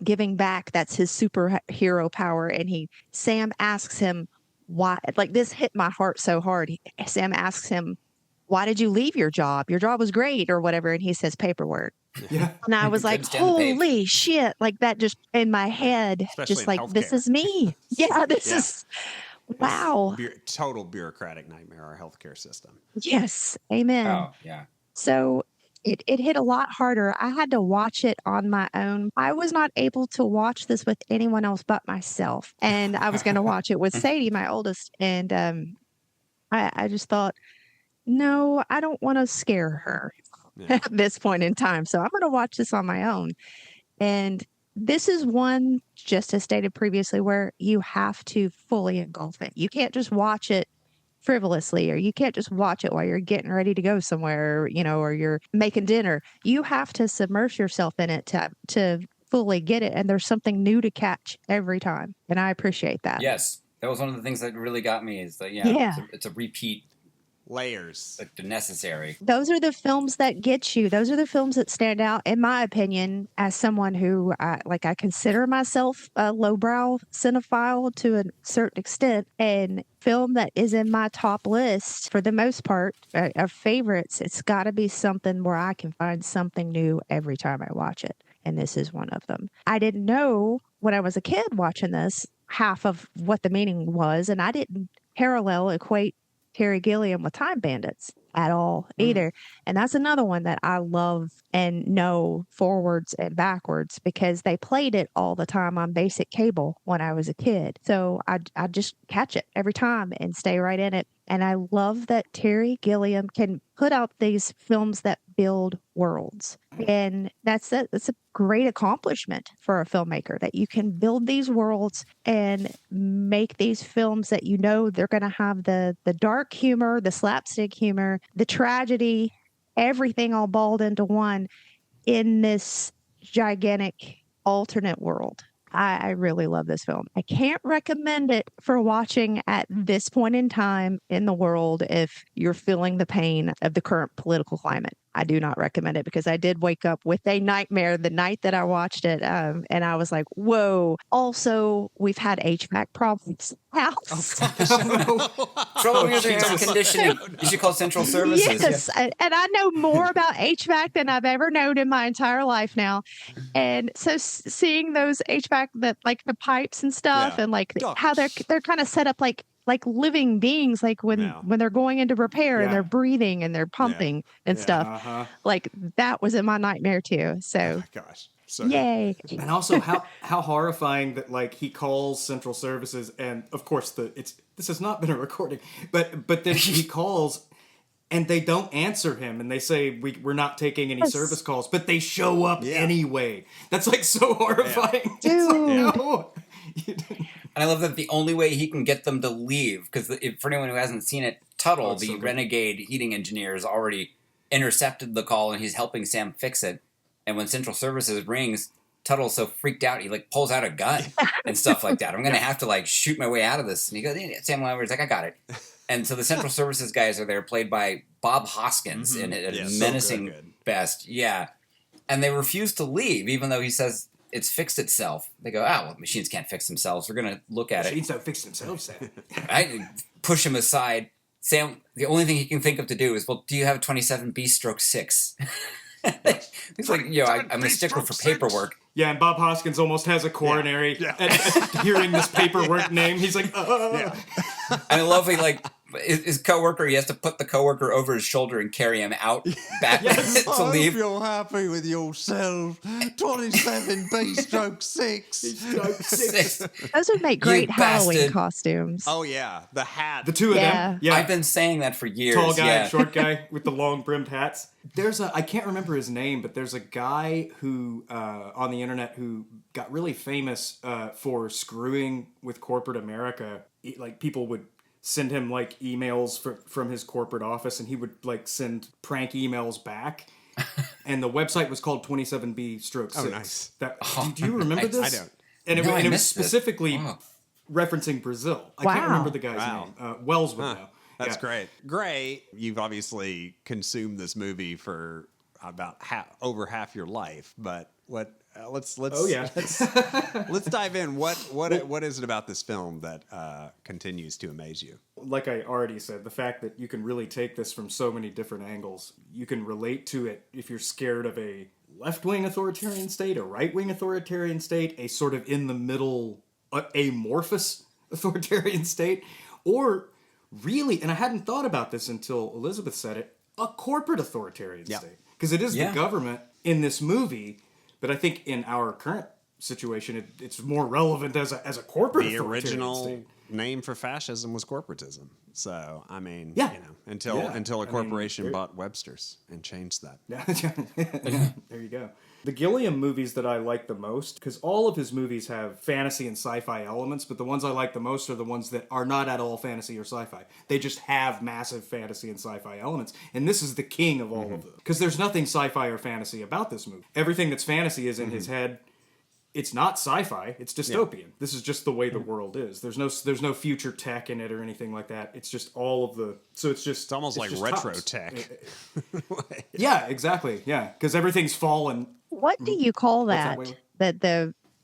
giving back. That's his superhero power. And Sam asks him why, like, this hit my heart so hard. Sam asks him, why did you leave your job? Your job was great, or whatever. And he says paperwork. Yeah. And I was like, holy shit. Like, that just in my head, Especially just in like, healthcare. this is me. Yeah, this is, wow. Total bureaucratic nightmare, our healthcare system. Yes. Amen. Oh, yeah. So it hit a lot harder. I had to watch it on my own. I was not able to watch this with anyone else but myself. And I was going to watch it with Sadie, my oldest. And I just thought, no, I don't want to scare her at this point in time. So I'm going to watch this on my own. And this is one, just as stated previously, where you have to fully engulf it. You can't just watch it frivolously, or you can't just watch it while you're getting ready to go somewhere, or you're making dinner. You have to submerge yourself in it to fully get it. And there's something new to catch every time. And I appreciate that. Yes. That was one of the things that really got me, is that, it's a repeat. Layers. Like, necessary. Those are the films that get you. Those are the films that stand out, in my opinion, as someone who, I consider myself a lowbrow cinephile to a certain extent. And film that is in my top list, for the most part, of favorites, it's got to be something where I can find something new every time I watch it. And this is one of them. I didn't know when I was a kid watching this half of what the meaning was, and I didn't equate Terry Gilliam with Time Bandits at all either. And that's another one that I love and know forwards and backwards, because they played it all the time on basic cable when I was a kid. So I just catch it every time and stay right in it. And I love that Terry Gilliam can put out these films that build worlds. And that's a great accomplishment for a filmmaker, that you can build these worlds and make these films that they're going to have the dark humor, the slapstick humor, the tragedy, everything all balled into one in this gigantic alternate world. I really love this film. I can't recommend it for watching at this point in time in the world if you're feeling the pain of the current political climate. I do not recommend it, because I did wake up with a nightmare the night that I watched it. And I was like, whoa. Also, we've had HVAC problems. House. Trouble with your air conditioning. You should call Central Services. Yes. And I know more about HVAC than I've ever known in my entire life now. And so seeing those HVAC, like the pipes and stuff, and like how they're kind of set up like living beings, like when they're going into repair and they're breathing and they're pumping and stuff. Like, that was in my nightmare too. So, oh my gosh. So yay. And also how horrifying that, like, he calls Central Services, and of course this has not been a recording, but then he calls and they don't answer him, and they say we're not taking any service calls, but they show up anyway. That's like so horrifying. Dude. It's like, no. And I love that the only way he can get them to leave, because for anyone who hasn't seen it, Tuttle, the renegade heating engineer, has already intercepted the call, and he's helping Sam fix it. And when Central Services rings, Tuttle's so freaked out, he like pulls out a gun and stuff like that. I'm going to have to like shoot my way out of this. And he goes, Sam Lambert, like, I got it. And so the Central Services guys are there, played by Bob Hoskins in a menacing best. Yeah. And they refuse to leave, even though he says it's fixed itself. They go, well, machines can't fix themselves. We're going to look at Machines don't fix themselves, Sam. I push him aside. Sam, the only thing he can think of to do is, well, do you have 27B/6? He's like, I'm a stickler for paperwork. Yeah, and Bob Hoskins almost has a coronary at hearing this paperwork name. He's like, And I love he like his coworker, he has to put the coworker over his shoulder and carry him out back to leave. You're happy with yourself. 27B stroke 6. Those would make great Halloween bastard. costumes. Oh, yeah. The hat. The two of them. Yeah. I've been saying that for years. Tall guy, yeah. short guy with the long brimmed hats. I can't remember his name, but there's a guy who, on the internet who got really famous for screwing with corporate America. Like, people would send him, like, emails from his corporate office, and he would, like, send prank emails back. And the website was called 27B stroke 6. Oh, nice. Do you remember this? I don't. And No, it was specifically referencing Brazil. I can't remember the guy's name. Wells would know. That's great. Gray, you've obviously consumed this movie for about over half your life, but what? Let's dive in. What is it about this film that continues to amaze you? Like I already said, the fact that you can really take this from so many different angles. You can relate to it if you're scared of a left-wing authoritarian state, a right-wing authoritarian state, a sort of in-the-middle amorphous authoritarian state, or really, and I hadn't thought about this until Elizabeth said it, a corporate authoritarian state. Because it is the government in this movie, but I think in our current situation, it's more relevant as a corporate authoritarian original state. Name for fascism was corporatism. So, I mean, until a corporation bought Webster's and changed that. There you go. The Gilliam movies that I like the most, because all of his movies have fantasy and sci-fi elements, but the ones I like the most are the ones that are not at all fantasy or sci-fi. They just have massive fantasy and sci-fi elements. And this is the king of all of them. Because there's nothing sci-fi or fantasy about this movie. Everything that's fantasy is in his head. It's not sci-fi, it's dystopian. Yeah. This is just the way the world is. There's no future tech in it or anything like that. It's just all of the... So it's almost like retro tech. Yeah, exactly. Yeah, because everything's fallen. What do you call that?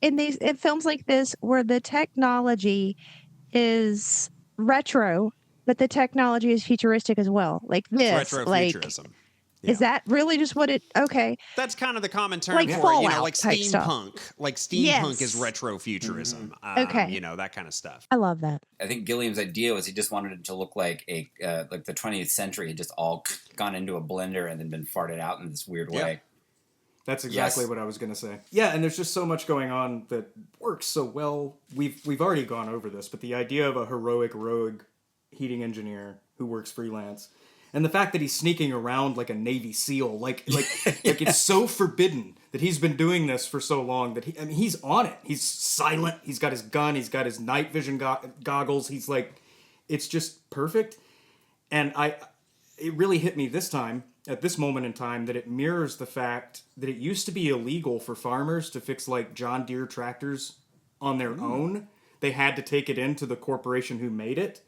In films like this, where the technology is retro, but the technology is futuristic as well, like this, retrofuturism. Is that really just what it? Okay, that's kind of the common term like for Fallout, it. Like steampunk. Like steampunk is retrofuturism. Okay, that kind of stuff. I love that. I think Gilliam's idea was he just wanted it to look like like the 20th century had just all gone into a blender and then been farted out in this weird way. That's exactly what I was going to say. Yeah, and there's just so much going on that works so well. We've already gone over this, but the idea of a heroic rogue heating engineer who works freelance, and the fact that he's sneaking around like a Navy SEAL, like it's so forbidden that he's been doing this for so long that he's on it. He's silent. He's got his gun. He's got his night vision goggles. He's like, it's just perfect. And it really hit me this time, at this moment in time, that it mirrors the fact that it used to be illegal for farmers to fix like John Deere tractors on their own. They had to take it into the corporation who made it.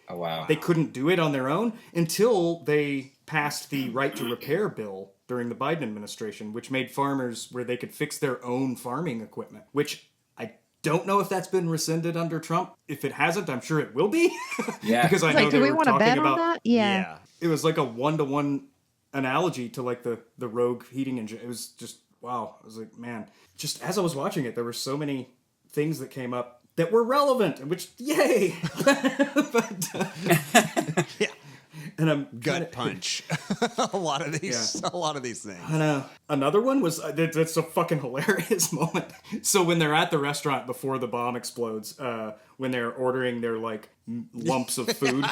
Oh, wow. They couldn't do it on their own until they passed the right to repair bill during the Biden administration, which made farmers where they could fix their own farming equipment, which I don't know if that's been rescinded under Trump. If it hasn't, I'm sure it will be. Yeah. Because I know do we were want to talking bet about on that? Yeah. It was like a 1-to-1 analogy to like the Rogue heating engine. It was just, wow. I was like, man, just as I was watching it, there were so many things that came up that were relevant, which, yay! But, yeah. And I'm gut punch. a lot of these things. I know. Another one was that's a fucking hilarious moment. So when they're at the restaurant before the bomb explodes, when they're ordering their like lumps of food,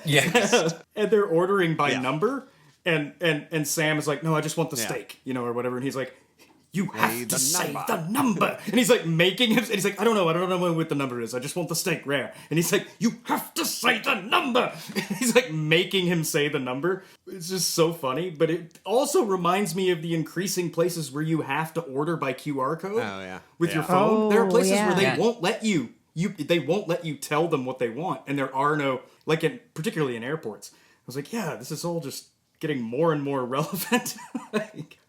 Yes. And they're ordering by number, and Sam is like, no, I just want the steak, or whatever, and he's like, you have to say the number. And he's like making him, and he's like, I don't know what the number is. I just want the steak rare. And he's like, you have to say the number. And he's like making him say the number. It's just so funny. But it also reminds me of the increasing places where you have to order by QR code with your phone. There are places where they won't let you. They won't let you tell them what they want. And there are no, particularly in airports. I was like, yeah, this is all just getting more and more relevant.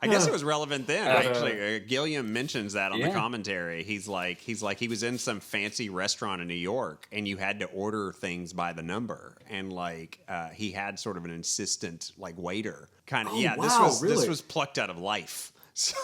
I guess it was relevant then. Actually, Gilliam mentions that on the commentary. He's like he was in some fancy restaurant in New York, and you had to order things by the number, and he had sort of an insistent waiter kind of. This was plucked out of life. So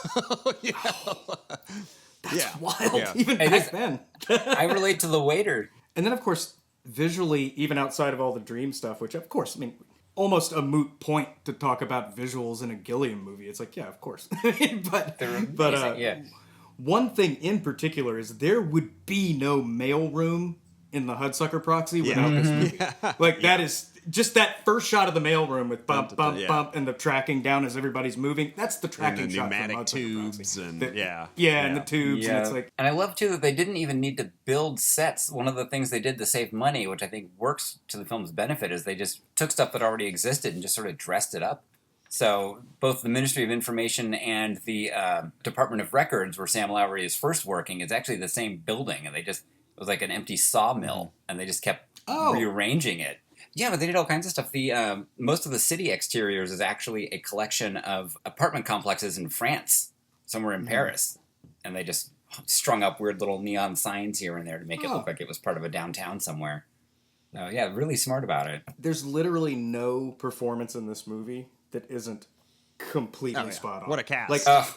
that's wild. Yeah. Even back then. I relate to the waiter. And then of course visually, even outside of all the dream stuff, which of course, I mean, almost a moot point to talk about visuals in a Gilliam movie. It's like, yeah, of course. but yeah. One thing in particular is there would be no mailroom in the Hudsucker Proxy without this movie. Like, that is just that first shot of the mailroom with bump, bump, and the tracking down as everybody's moving. That's the tracking shot from pneumatic Hudsucker tubes Proxy. and and the tubes. And it's like, and I love too that they didn't even need to build sets. One of the things they did to save money, which I think works to the film's benefit, is they just took stuff that already existed and just sort of dressed it up. So both the Ministry of Information and the Department of Records, where Sam Lowry is first working, is actually the same building, and it was like an empty sawmill, and they just kept rearranging it. Yeah, but they did all kinds of stuff. The most of the city exteriors is actually a collection of apartment complexes in France, somewhere in Paris, and they just strung up weird little neon signs here and there to make it look like it was part of a downtown somewhere. So yeah, really smart about it. There's literally no performance in this movie that isn't completely spot on. What a cast!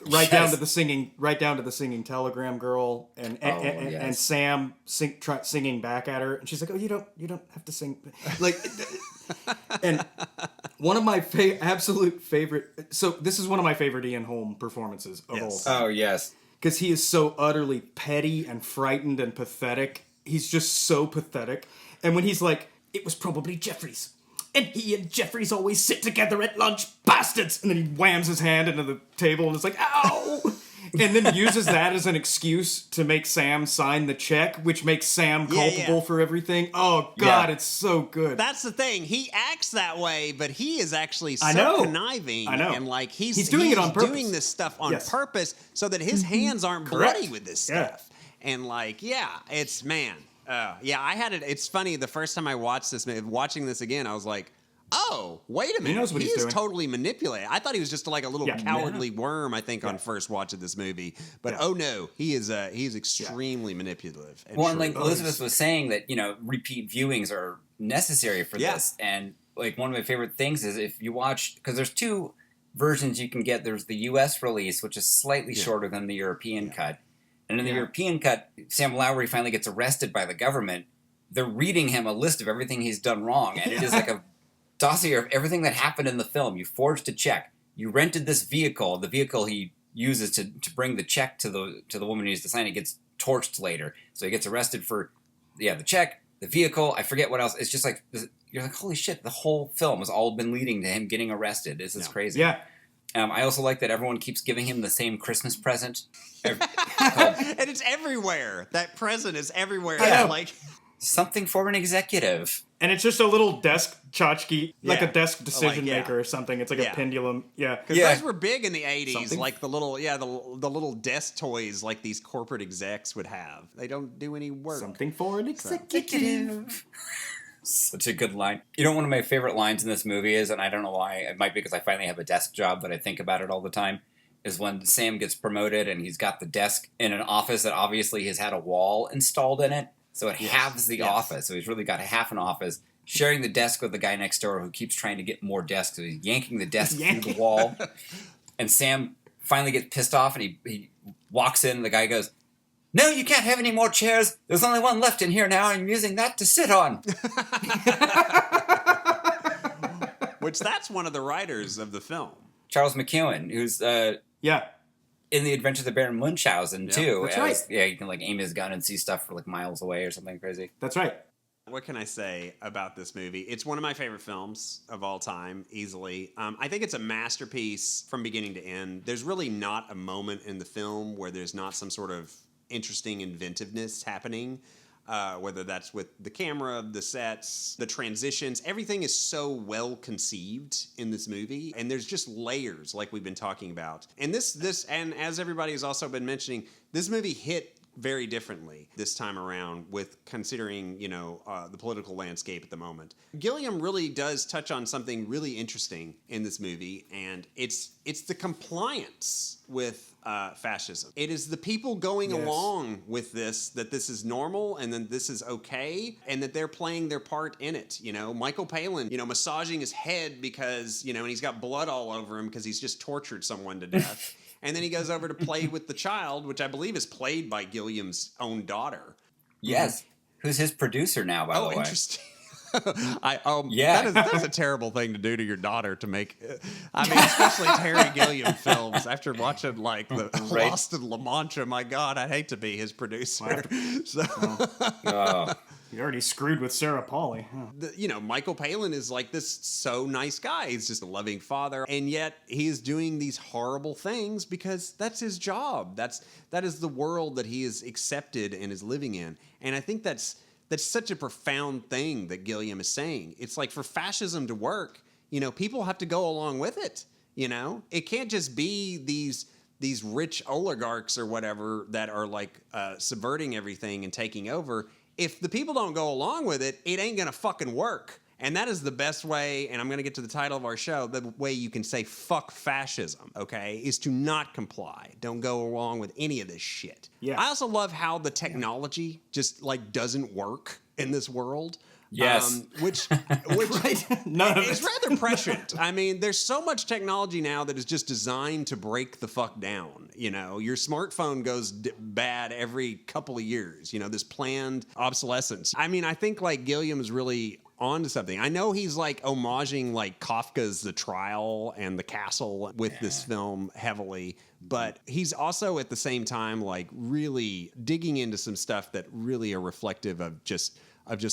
Like down to the singing Telegram Girl and Sam singing back at her, and she's like, "Oh, you don't have to sing." Like, and one of my absolute favorite. So this is one of my favorite Ian Holm performances of all time. Oh yes, because he is so utterly petty and frightened and pathetic. He's just so pathetic, and when he's like, "It was probably Jeffries. And he and Jeffries always sit together at lunch, bastards!" And then he whams his hand into the table and it's like, ow! And then uses that as an excuse to make Sam sign the check, which makes Sam culpable for everything. Oh, God, it's so good. That's the thing. He acts that way, but he is actually so conniving. I know. And like he's doing it on purpose. Doing this stuff on purpose so that his hands aren't bloody with this stuff. And like, it's, man... I had it. It's funny. The first time I watched this, watching this again, I was like, "Oh, wait a minute! He knows what he's doing. Totally manipulated." I thought he was just like a little cowardly worm. I think on first watch of this movie, but oh no, he's extremely manipulative. And and like Elizabeth was saying that repeat viewings are necessary for this, and like one of my favorite things is if you watch, because there's two versions you can get. There's the U.S. release, which is slightly shorter than the European cut. And in the European cut, Sam Lowry finally gets arrested by the government. They're reading him a list of everything he's done wrong, and it is like a dossier of everything that happened in the film. You forged a check. You rented this vehicle. The vehicle he uses to bring the check to the woman who needs to sign it gets torched later. So he gets arrested for the check, the vehicle. I forget what else. It's just like you're like, holy shit! The whole film has all been leading to him getting arrested. This is crazy. Yeah. I also like that everyone keeps giving him the same Christmas present. And it's everywhere. That present is everywhere. Yeah. Like something for an executive. And it's just a little desk tchotchke, like a desk decision maker or something. It's like a pendulum. Yeah. Because those were big in the 80s. Like the little desk toys like these corporate execs would have. They don't do any work. Something for an executive. Such a good line. One of my favorite lines in this movie is, and I don't know why, it might be because I finally have a desk job that I think about it all the time, is when Sam gets promoted and he's got the desk in an office that obviously has had a wall installed in it. So it halves the office. So he's really got half an office, sharing the desk with the guy next door who keeps trying to get more desks. So he's yanking the desk through the wall. And Sam finally gets pissed off and he walks in and the guy goes, "No, you can't have any more chairs. There's only one left in here now, and I'm using that to sit on." Which that's one of the writers of the film. Charles McEwen, who's in The Adventures of Baron Munchausen, too. That's right. Yeah, you can like aim his gun and see stuff for like miles away or something crazy. That's right. What can I say about this movie? It's one of my favorite films of all time, easily. I think it's a masterpiece from beginning to end. There's really not a moment in the film where there's not some sort of interesting inventiveness happening, whether that's with the camera, the sets, the transitions. Everything is so well conceived in this movie, and there's just layers like we've been talking about. And this, and as everybody has also been mentioning, this movie hit very differently this time around with considering, the political landscape at the moment. Gilliam really does touch on something really interesting in this movie, and it's the compliance with fascism. It is the people going along with this, that this is normal and then this is okay, and that they're playing their part in it. Michael Palin, massaging his head because, and he's got blood all over him because he's just tortured someone to death. And then he goes over to play with the child, which I believe is played by Gilliam's own daughter. Yes. Who's his producer now, by the way? Oh, interesting. Yeah. That's a terrible thing to do to your daughter to make. I mean, especially Terry Gilliam films. After watching like the Lost in La Mancha, my God, I'd hate to be his producer. You already screwed with Sarah Polley. Huh? Michael Palin is like this so nice guy. He's just a loving father, and yet he is doing these horrible things because that's his job. That is the world that he is accepted and is living in. And I think that's such a profound thing that Gilliam is saying. It's like for fascism to work, people have to go along with it. It can't just be these rich oligarchs or whatever that are like subverting everything and taking over. If the people don't go along with it, it ain't gonna fucking work. And that is the best way, and I'm gonna get to the title of our show, the way you can say fuck fascism, okay, is to not comply. Don't go along with any of this shit. Yeah. I also love how the technology just like doesn't work in this world. Yes. Which Right? None of it's it. rather prescient. I mean, there's so much technology now that is just designed to break the fuck down. Your smartphone goes bad every couple of years. This planned obsolescence. I mean, I think like Gilliam is really onto something. I know he's like homaging like Kafka's The Trial and The Castle with this film heavily, but he's also at the same time like really digging into some stuff that really are reflective of just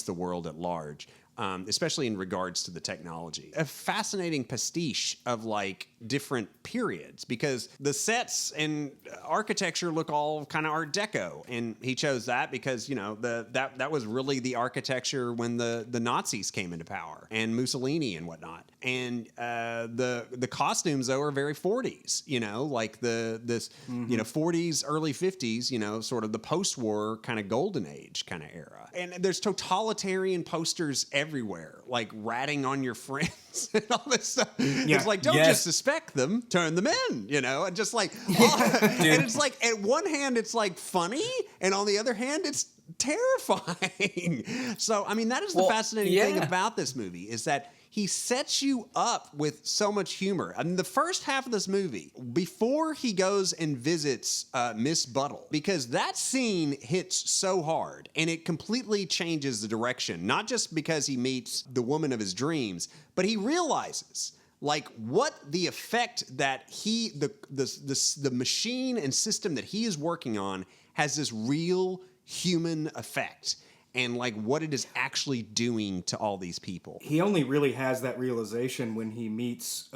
the world at large, especially in regards to the technology. A fascinating pastiche of like different periods because the sets and architecture look all kind of Art Deco, and he chose that because that was really the architecture when the Nazis came into power and Mussolini and whatnot. And the costumes though are very 40s, like this 40s, early 50s, sort of the post-war kind of golden age kind of era. And there's totalitarian posters everywhere, like ratting on your friends and all this stuff. Yeah. It's like, don't just suspect them, turn them in, and just like, and it's like, at one hand, it's like funny, and on the other hand, it's terrifying. So, I mean, that is the fascinating thing about this movie is that he sets you up with so much humor. I mean, the first half of this movie, before he goes and visits Miss Buttle, because that scene hits so hard and it completely changes the direction, not just because he meets the woman of his dreams, but he realizes like what the effect that the machine and system that he is working on has this real human effect. And like what it is actually doing to all these people. He only really has that realization when he meets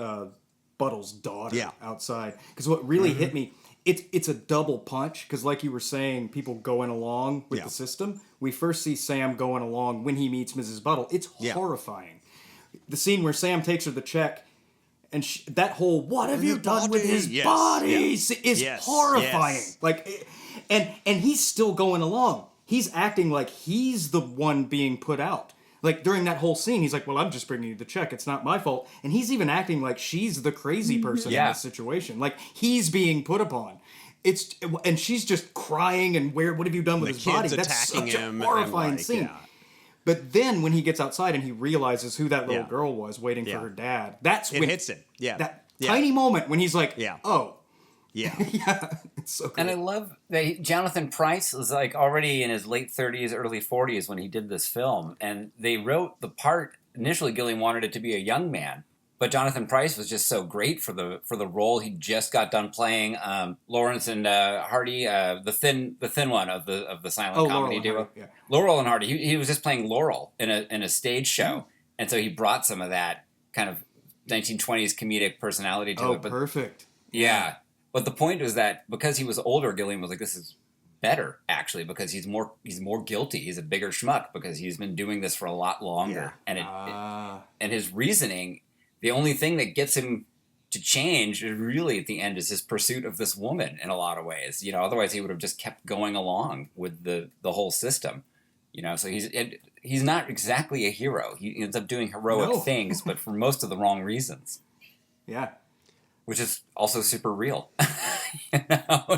Buttle's daughter outside. Because what really hit me, it's a double punch. Because like you were saying, people going along with the system. We first see Sam going along when he meets Mrs. Buttle. It's horrifying. The scene where Sam takes her the check, and that whole "what have you done with his body" is horrifying. Yes. Like, and he's still going along. He's acting like he's the one being put out. Like, during that whole scene, he's like, well, I'm just bringing you the check. It's not my fault. And he's even acting like she's the crazy person in this situation. Like, he's being put upon. And she's just crying and what have you done with his body? That's such a horrifying scene. Yeah. But then when he gets outside and he realizes who that little girl was waiting for her dad, that's when... It hits him. Yeah. That tiny moment when he's like, oh... Yeah. It's so cool. And I love that Jonathan Pryce was like already in his late 30s, early 40s when he did this film. And they wrote the part, initially Gilliam wanted it to be a young man, but Jonathan Pryce was just so great for the role. He just got done playing Lawrence and Hardy, the thin one of the silent comedy duo. Laurel and Hardy. He was just playing Laurel in a stage show. And so he brought some of that kind of 1920s comedic personality to it. But, perfect. Yeah. But the point was that because he was older, Gilliam was like, this is better, actually, because he's more guilty. He's a bigger schmuck because he's been doing this for a lot longer. And and his reasoning, the only thing that gets him to change really at the end is his pursuit of this woman in a lot of ways. Otherwise he would have just kept going along with the whole system. So he's not exactly a hero. He ends up doing heroic things, but for most of the wrong reasons. Yeah. which is also super real.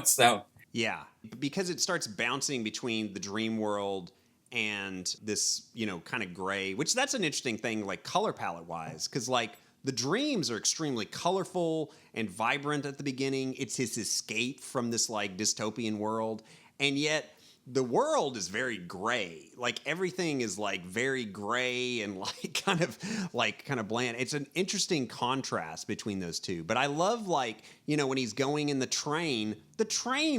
So yeah, because it starts bouncing between the dream world and this, kind of gray, which that's an interesting thing, like color palette wise, because like the dreams are extremely colorful and vibrant at the beginning. It's his escape from this like dystopian world, and yet the world is very gray. Like everything is like very gray and like kind of bland. It's an interesting contrast between those two. But I love like, you know, when he's going in the train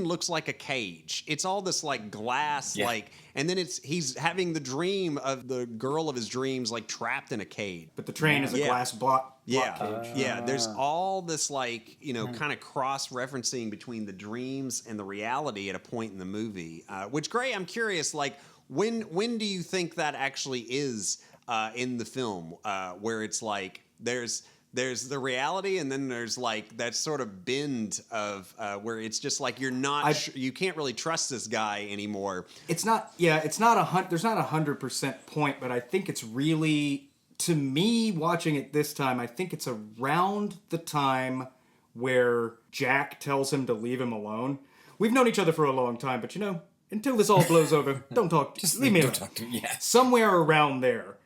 looks like a cage. It's all this like glass, like, and then he's having the dream of the girl of his dreams like trapped in a cage. But the train is a glass block cage. Yeah, there's all this like, you know, kind of cross-referencing between the dreams and the reality at a point in the movie. Which, Gray, I'm curious, like, when do you think that actually is in the film, where it's like there's the reality and then there's like that sort of bend of where it's just like you're not you can't really trust this guy anymore. It's not there's not 100% point, but I think it's really, to me, watching it this time, I think it's around the time where Jack tells him to leave him alone. We've known each other for a long time, but you know, until this all blows over, don't talk. Just leave me alone. Talk to me. Yeah. Somewhere around there,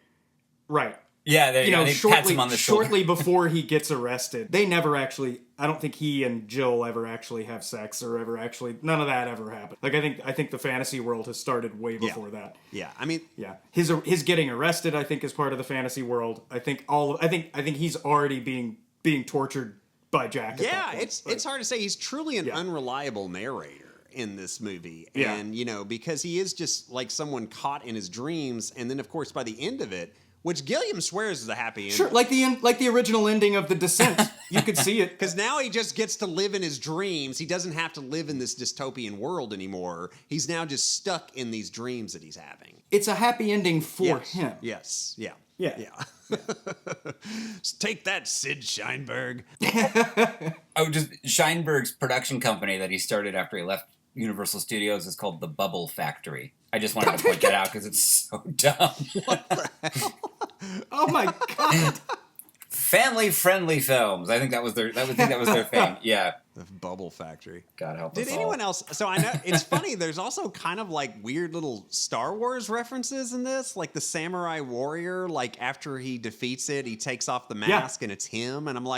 right? Yeah, there you know, pats him on the shoulder. Shortly before he gets arrested, they never actually. I don't think he and Jill ever actually have sex or ever actually. None of that ever happened. Like I think the fantasy world has started way before that. Yeah, I mean, his getting arrested, I think, is part of the fantasy world. I think he's already being tortured by Jack. Yeah, it's hard to say. He's truly an unreliable narrator in this movie. And, you know, because he is just like someone caught in his dreams. And then, of course, by the end of it, which Gilliam swears is a happy ending. Sure, like the original ending of The Descent. You could see it. Because now he just gets to live in his dreams. He doesn't have to live in this dystopian world anymore. He's now just stuck in these dreams that he's having. It's a happy ending for him. Yes, yeah. Yeah. Take that, Sid Sheinberg. Just Sheinberg's production company that he started after he left Universal Studios is called The Bubble Factory. I just wanted to point that out because it's so dumb. What the hell? Oh my god! Family-friendly films. I think that was their thing. Yeah. The Bubble Factory. God help us Did anyone else? So I know it's funny. There's also kind of like weird little Star Wars references in this, like the samurai warrior. Like after he defeats it, he takes off the mask and it's him. And I was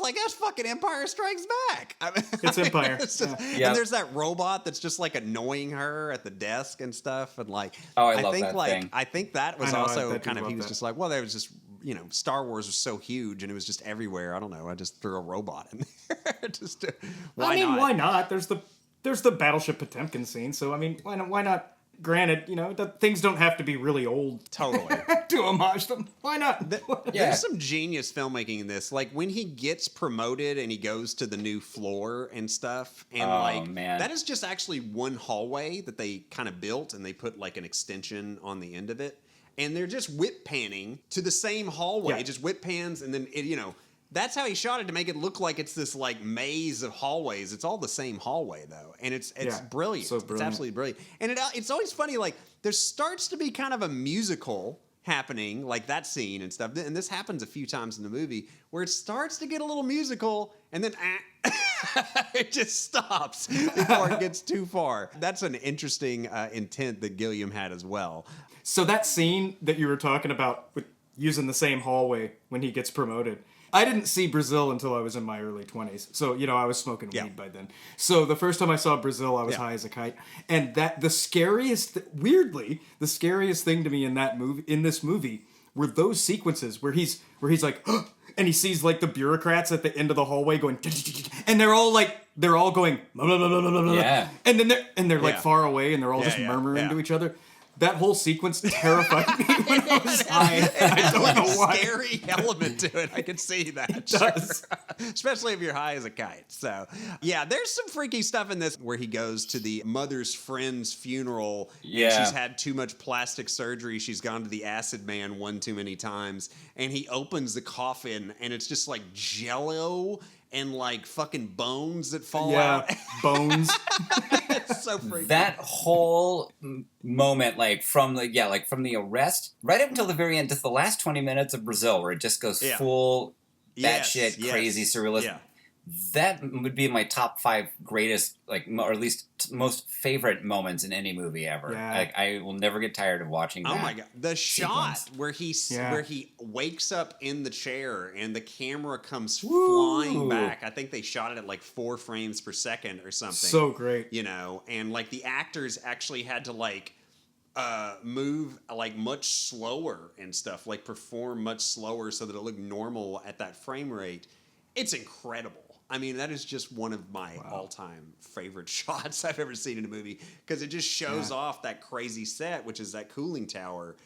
like, that's fucking Empire Strikes Back. It's Empire. And there's that robot that's just like annoying her at the desk and stuff. And like, I love that thing. I think that was also kind of, he was just like, well, there was just, you know, Star Wars was so huge and it was just everywhere. I don't know. I just threw a robot in there. Why not? There's the Battleship Potemkin scene. So, I mean, why not? Granted, you know, things don't have to be really old. Totally. To homage them. Why not? There's some genius filmmaking in this. Like, when he gets promoted and he goes to the new floor and stuff. And, that is just actually one hallway that they kind of built. And they put, like, an extension on the end of it. And they're just whip panning to the same hallway. Yeah. It just whip pans and then, you know... That's how he shot it, to make it look like it's this like maze of hallways. It's all the same hallway though, and it's brilliant. So brilliant. It's absolutely brilliant. And it's always funny. Like there starts to be kind of a musical happening, like that scene and stuff. And this happens a few times in the movie where it starts to get a little musical, and then it just stops before it gets too far. That's an interesting intent that Gilliam had as well. So that scene that you were talking about with using the same hallway when he gets promoted. I didn't see Brazil until I was in my early 20s. So, you know, I was smoking weed by then. So the first time I saw Brazil, I was high as a kite. And the scariest thing to me in this movie were those sequences where he's like, and he sees like the bureaucrats at the end of the hallway going, and they're all going, and they're like far away and they're all just murmuring to each other. That whole sequence terrified me when I was high. I don't know why. Scary element to it. I can see that. It does. Especially if you're high as a kite. So, yeah, there's some freaky stuff in this where he goes to the mother's friend's funeral. Yeah. And she's had too much plastic surgery. She's gone to the acid man one too many times. And he opens the coffin and it's just like Jell-O and like fucking bones that fall out. Bones. It's so freaky. That whole moment, like from the arrest right up until the very end, just the last 20 minutes of Brazil, where it just goes full batshit crazy surrealism. Yeah. That would be my top 5 greatest, like, or at least most favorite moments in any movie ever. Yeah. I will never get tired of watching that. Oh my god, the shot sequence. where he wakes up in the chair and the camera comes Woo! flying back. I think they shot it at like 4 frames per second or something. So great. You know, and like the actors actually had to like move like much slower and stuff, like perform much slower so that it looked normal at that frame rate. It's incredible. I mean, that is just one of my all-time favorite shots I've ever seen in a movie because it just shows off that crazy set, which is that cooling tower,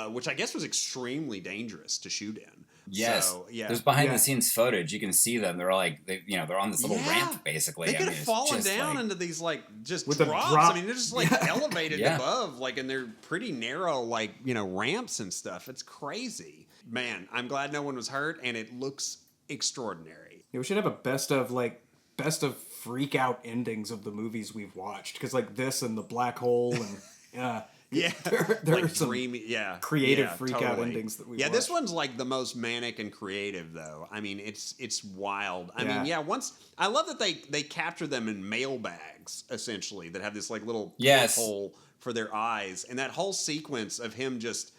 which I guess was extremely dangerous to shoot in. Yes. So, yeah. There's behind-the-scenes footage. You can see them. They're like, they're on this little ramp, basically. They could have fallen down into these, like, just with drops. drop. I mean, they're just, like, elevated above, like, and they're pretty narrow, like, ramps and stuff. It's crazy. Man, I'm glad no one was hurt, and it looks extraordinary. Yeah, we should have a best of freak out endings of the movies we've watched, because like this and the black hole and there like are some dreamy, creative freak out endings that we watched. This one's like the most manic and creative though. I mean, it's wild. I mean, once I love that they capture them in mailbags essentially that have this like little hole for their eyes, and that whole sequence of him just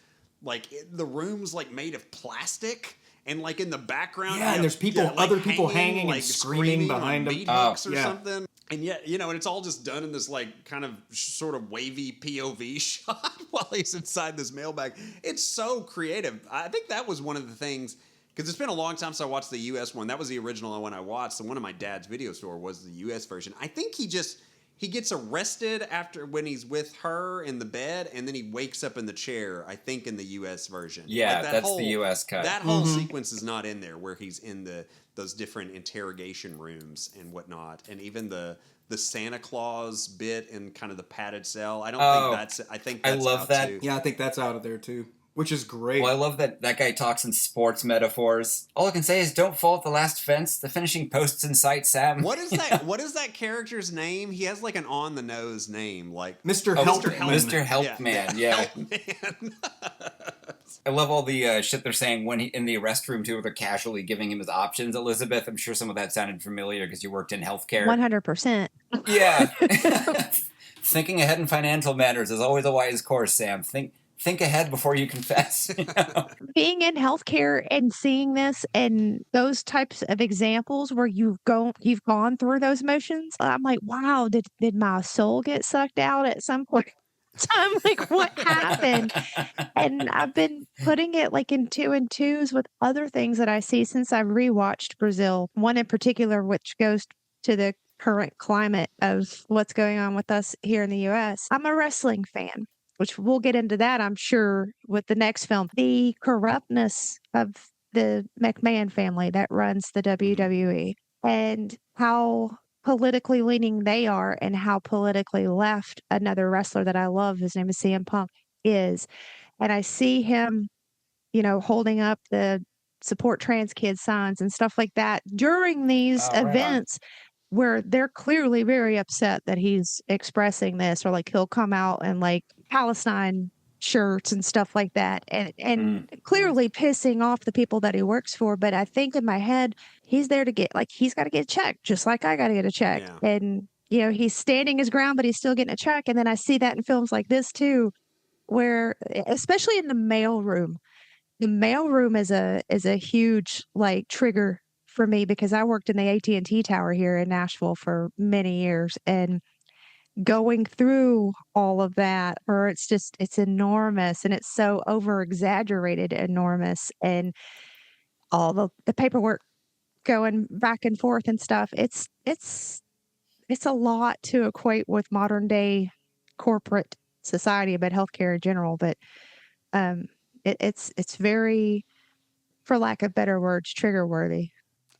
like the room's like made of plastic. And like in the background, and there's people, other people hanging like and screaming behind them, beat hooks or something. And yet, and it's all just done in this like kind of sort of wavy POV shot while he's inside this mailbag. It's so creative. I think that was one of the things, because it's been a long time since I watched the U.S. one. That was the original one I watched. The one in my dad's video store was the U.S. version. I think he gets arrested when he's with her in the bed, and then he wakes up in the chair, I think, in the U.S. version. Yeah, like that's the U.S. cut. That whole sequence is not in there, where he's in those different interrogation rooms and whatnot. And even the Santa Claus bit in kind of the padded cell. I don't think that's... I think that's love out that. too. Yeah, I think that's out of there, too. Which is great. Well, I love that guy talks in sports metaphors. All I can say is don't fall at the last fence. The finishing post's in sight, Sam. What is that? What is that character's name? He has like an on-the-nose name, like Mr. Helpman. Mr. Helpman, yeah. Helpman. I love all the shit they're saying when in the arrest room, too, where they're casually giving him his options. Elizabeth, I'm sure some of that sounded familiar because you worked in healthcare. 100%. Yeah. Thinking ahead in financial matters is always a wise course, Sam. Think ahead before you confess. Being in healthcare and seeing this and those types of examples where you've gone through those motions, I'm like, wow, did my soul get sucked out at some point? I'm like, what happened? And I've been putting it like in 2 and 2s with other things that I see since I've rewatched Brazil. One in particular, which goes to the current climate of what's going on with us here in the U.S. I'm a wrestling fan, which we'll get into that, I'm sure, with the next film. The corruptness of the McMahon family that runs the WWE and how politically leaning they are and how politically left another wrestler that I love, his name is CM Punk, is. And I see him, holding up the support trans kids signs and stuff like that during these events. Where they're clearly very upset that he's expressing this, or like he'll come out and like Palestine shirts and stuff like that, and clearly pissing off the people that he works for. But I think in my head, he's there to he's got to get checked, just like I got to get a check. Yeah. And he's standing his ground, but he's still getting a check. And then I see that in films like this too, where especially in the mailroom is a huge like trigger for me, because I worked in the AT&T tower here in Nashville for many years, and going through all of that, or it's enormous, and it's so over exaggerated enormous, and all the paperwork going back and forth and stuff. It's a lot to equate with modern day corporate society, but healthcare in general. But it's very, for lack of better words, trigger worthy.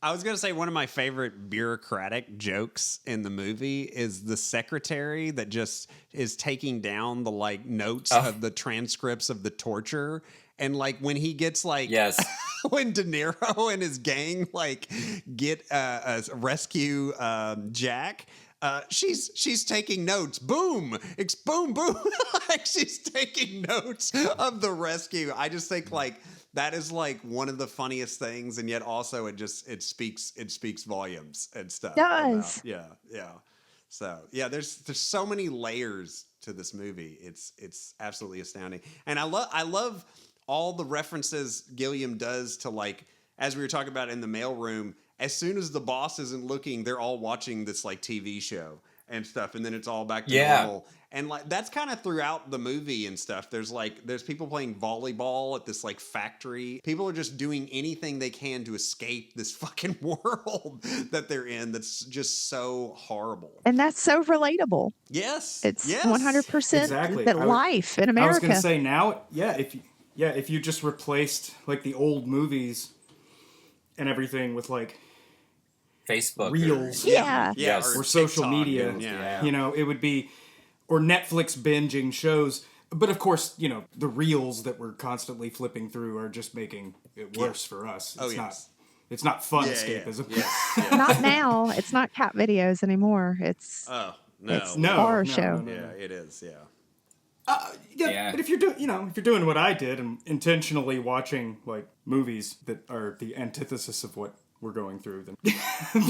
I was going to say one of my favorite bureaucratic jokes in the movie is the secretary that just is taking down the like notes of the transcripts of the torture. And like when he gets like, when De Niro and his gang like get rescue Jack, she's taking notes. Boom! It's boom, boom. Like she's taking notes of the rescue. I just think like that is like one of the funniest things, and yet also it speaks volumes and stuff. It does. Yeah. So yeah, there's so many layers to this movie. It's absolutely astounding, and I love all the references Gilliam does to, like, as we were talking about in the mailroom. As soon as the boss isn't looking, they're all watching this like TV show and stuff, and then it's all back to normal. And like that's kind of throughout the movie and stuff. There's people playing volleyball at this like factory. People are just doing anything they can to escape this fucking world that they're in. That's just so horrible. And that's so relatable. Yes, it's 100% that life in America. I was going to say now, if you just replaced like the old movies and everything with like Facebook reels, or social TikTok, media, you know, it would be, or Netflix binging shows. But of course, you know, the reels that we're constantly flipping through are just making it worse for us. It's not fun escapism. Not now. It's not cat videos anymore. It's horror show. Yeah, it is. But if you're doing what I did and intentionally watching like movies that are the antithesis of what we're going through, then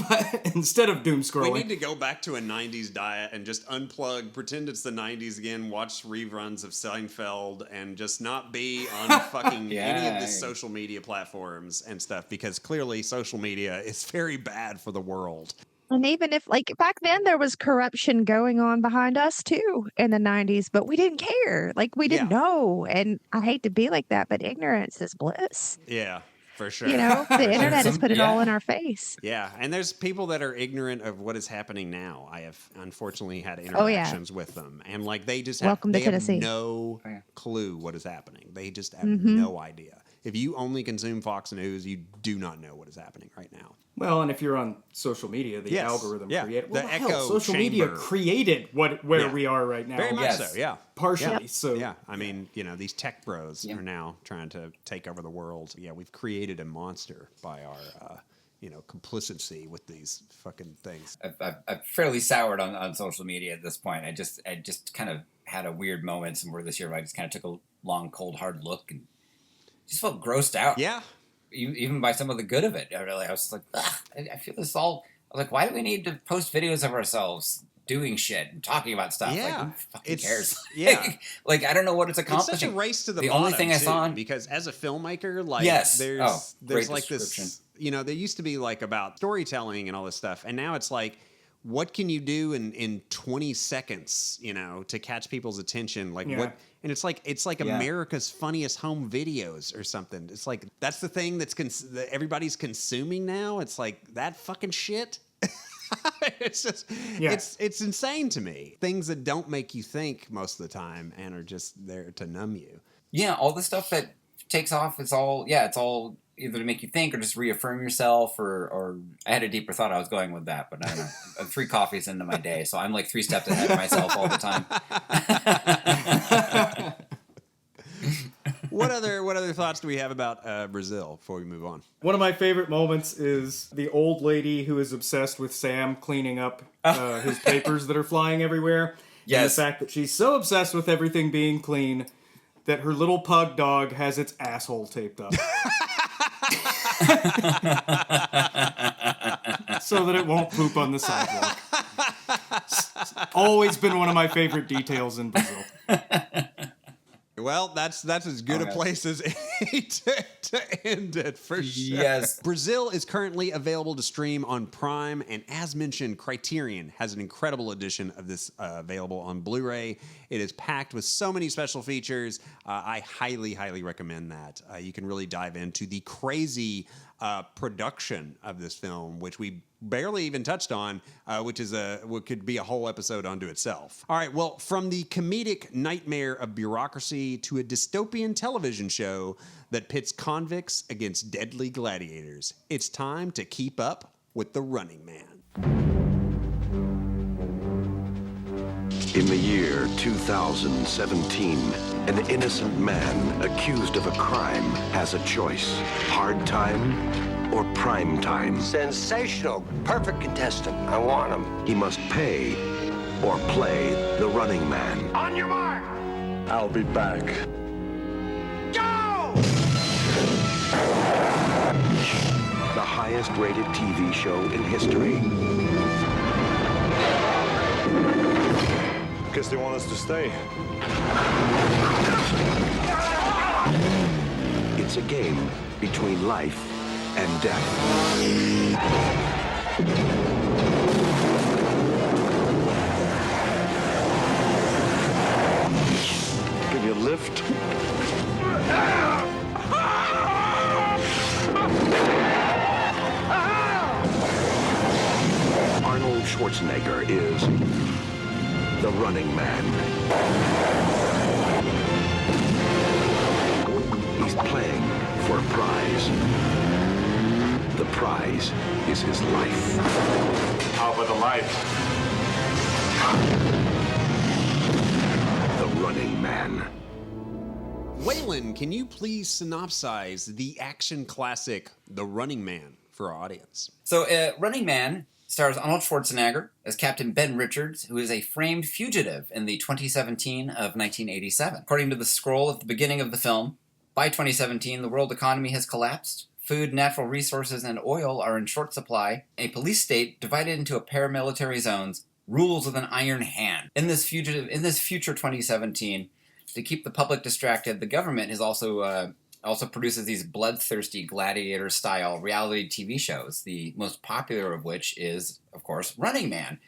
but instead of doom scrolling, we need to go back to a 90s diet and just unplug, pretend it's the 90s again, watch reruns of Seinfeld, and just not be on fucking any of the social media platforms and stuff, because clearly social media is very bad for the world. And even if, like, back then there was corruption going on behind us too in the 90s, but we didn't care. Like, we didn't know. And I hate to be like that, but ignorance is bliss. Yeah, for sure. You know, the internet has put it all in our face. Yeah, and there's people that are ignorant of what is happening now. I have unfortunately had interactions with them, and like they just have no clue what is happening. They just have no idea. If you only consume Fox News, you do not know what is happening right now. Well, and if you're on social media, the algorithm created the echo social media created where we are right now. Very much so, yeah. Partially. Yeah. So yeah, I mean, you know, these tech bros are now trying to take over the world. Yeah, we've created a monster by our complicity with these fucking things. I've fairly soured on social media at this point. I just kind of had a weird moment somewhere this year where I just kind of took a long, cold, hard look and just felt grossed out. Yeah. Even by some of the good of it. I was like, I feel this all. I was like, why do we need to post videos of ourselves doing shit and talking about stuff? Yeah. Like, who fucking cares? Yeah. Like, I don't know what it's accomplishing. It's such a race to the bottom, only thing too, I saw, because as a filmmaker, like, there's like this, you know, there used to be like about storytelling and all this stuff, and now it's like, what can you do in 20 seconds, you know, to catch people's attention? Like what? And it's like America's Funniest Home Videos or something. It's like, that's the thing that everybody's consuming now. It's like that fucking shit. It's just, it's insane to me. Things that don't make you think most of the time and are just there to numb you. Yeah, all the stuff that takes off, it's all either to make you think or just reaffirm yourself, or I had a deeper thought I was going with that, but I don't know. I'm 3 coffees into my day, so I'm like 3 steps ahead of myself all the time. What other thoughts do we have about Brazil before we move on? One of my favorite moments is the old lady who is obsessed with Sam cleaning up his papers that are flying everywhere. Yes. And the fact that she's so obsessed with everything being clean that her little pug dog has its asshole taped up. So that it won't poop on the sidewalk. It's always been one of my favorite details in Brazil. Well, that's as good a place as any to end it, for sure. Yes. Brazil is currently available to stream on Prime, and as mentioned, Criterion has an incredible edition of this available on Blu-ray. It is packed with so many special features. I highly, highly recommend that. You can really dive into the crazy production of this film, which we barely even touched on, which is what could be a whole episode unto itself. All right, well, from the comedic nightmare of bureaucracy to a dystopian television show that pits convicts against deadly gladiators, it's time to keep up with The Running Man. In the year 2017, an innocent man accused of a crime has a choice: hard time or prime time. Sensational. Perfect contestant. I want him. He must pay or play the running man. On your mark. I'll be back. Go! highest-rated TV show in history. Guess they want us to stay. It's a game between life and death. Give you a lift? Arnold Schwarzenegger is the Running Man. He's playing for a prize. The prize is his life. How about the life? The Running Man. Waylon, can you please synopsize the action classic The Running Man for our audience? So, Running Man stars Arnold Schwarzenegger as Captain Ben Richards, who is a framed fugitive in the 2017 of 1987. According to the scroll at the beginning of the film, by 2017, the world economy has collapsed. Food, natural resources, and oil are in short supply. A police state divided into paramilitary zones rules with an iron hand. In this future 2017, to keep the public distracted, the government has also produces these bloodthirsty gladiator-style reality TV shows, the most popular of which is, of course, Running Man,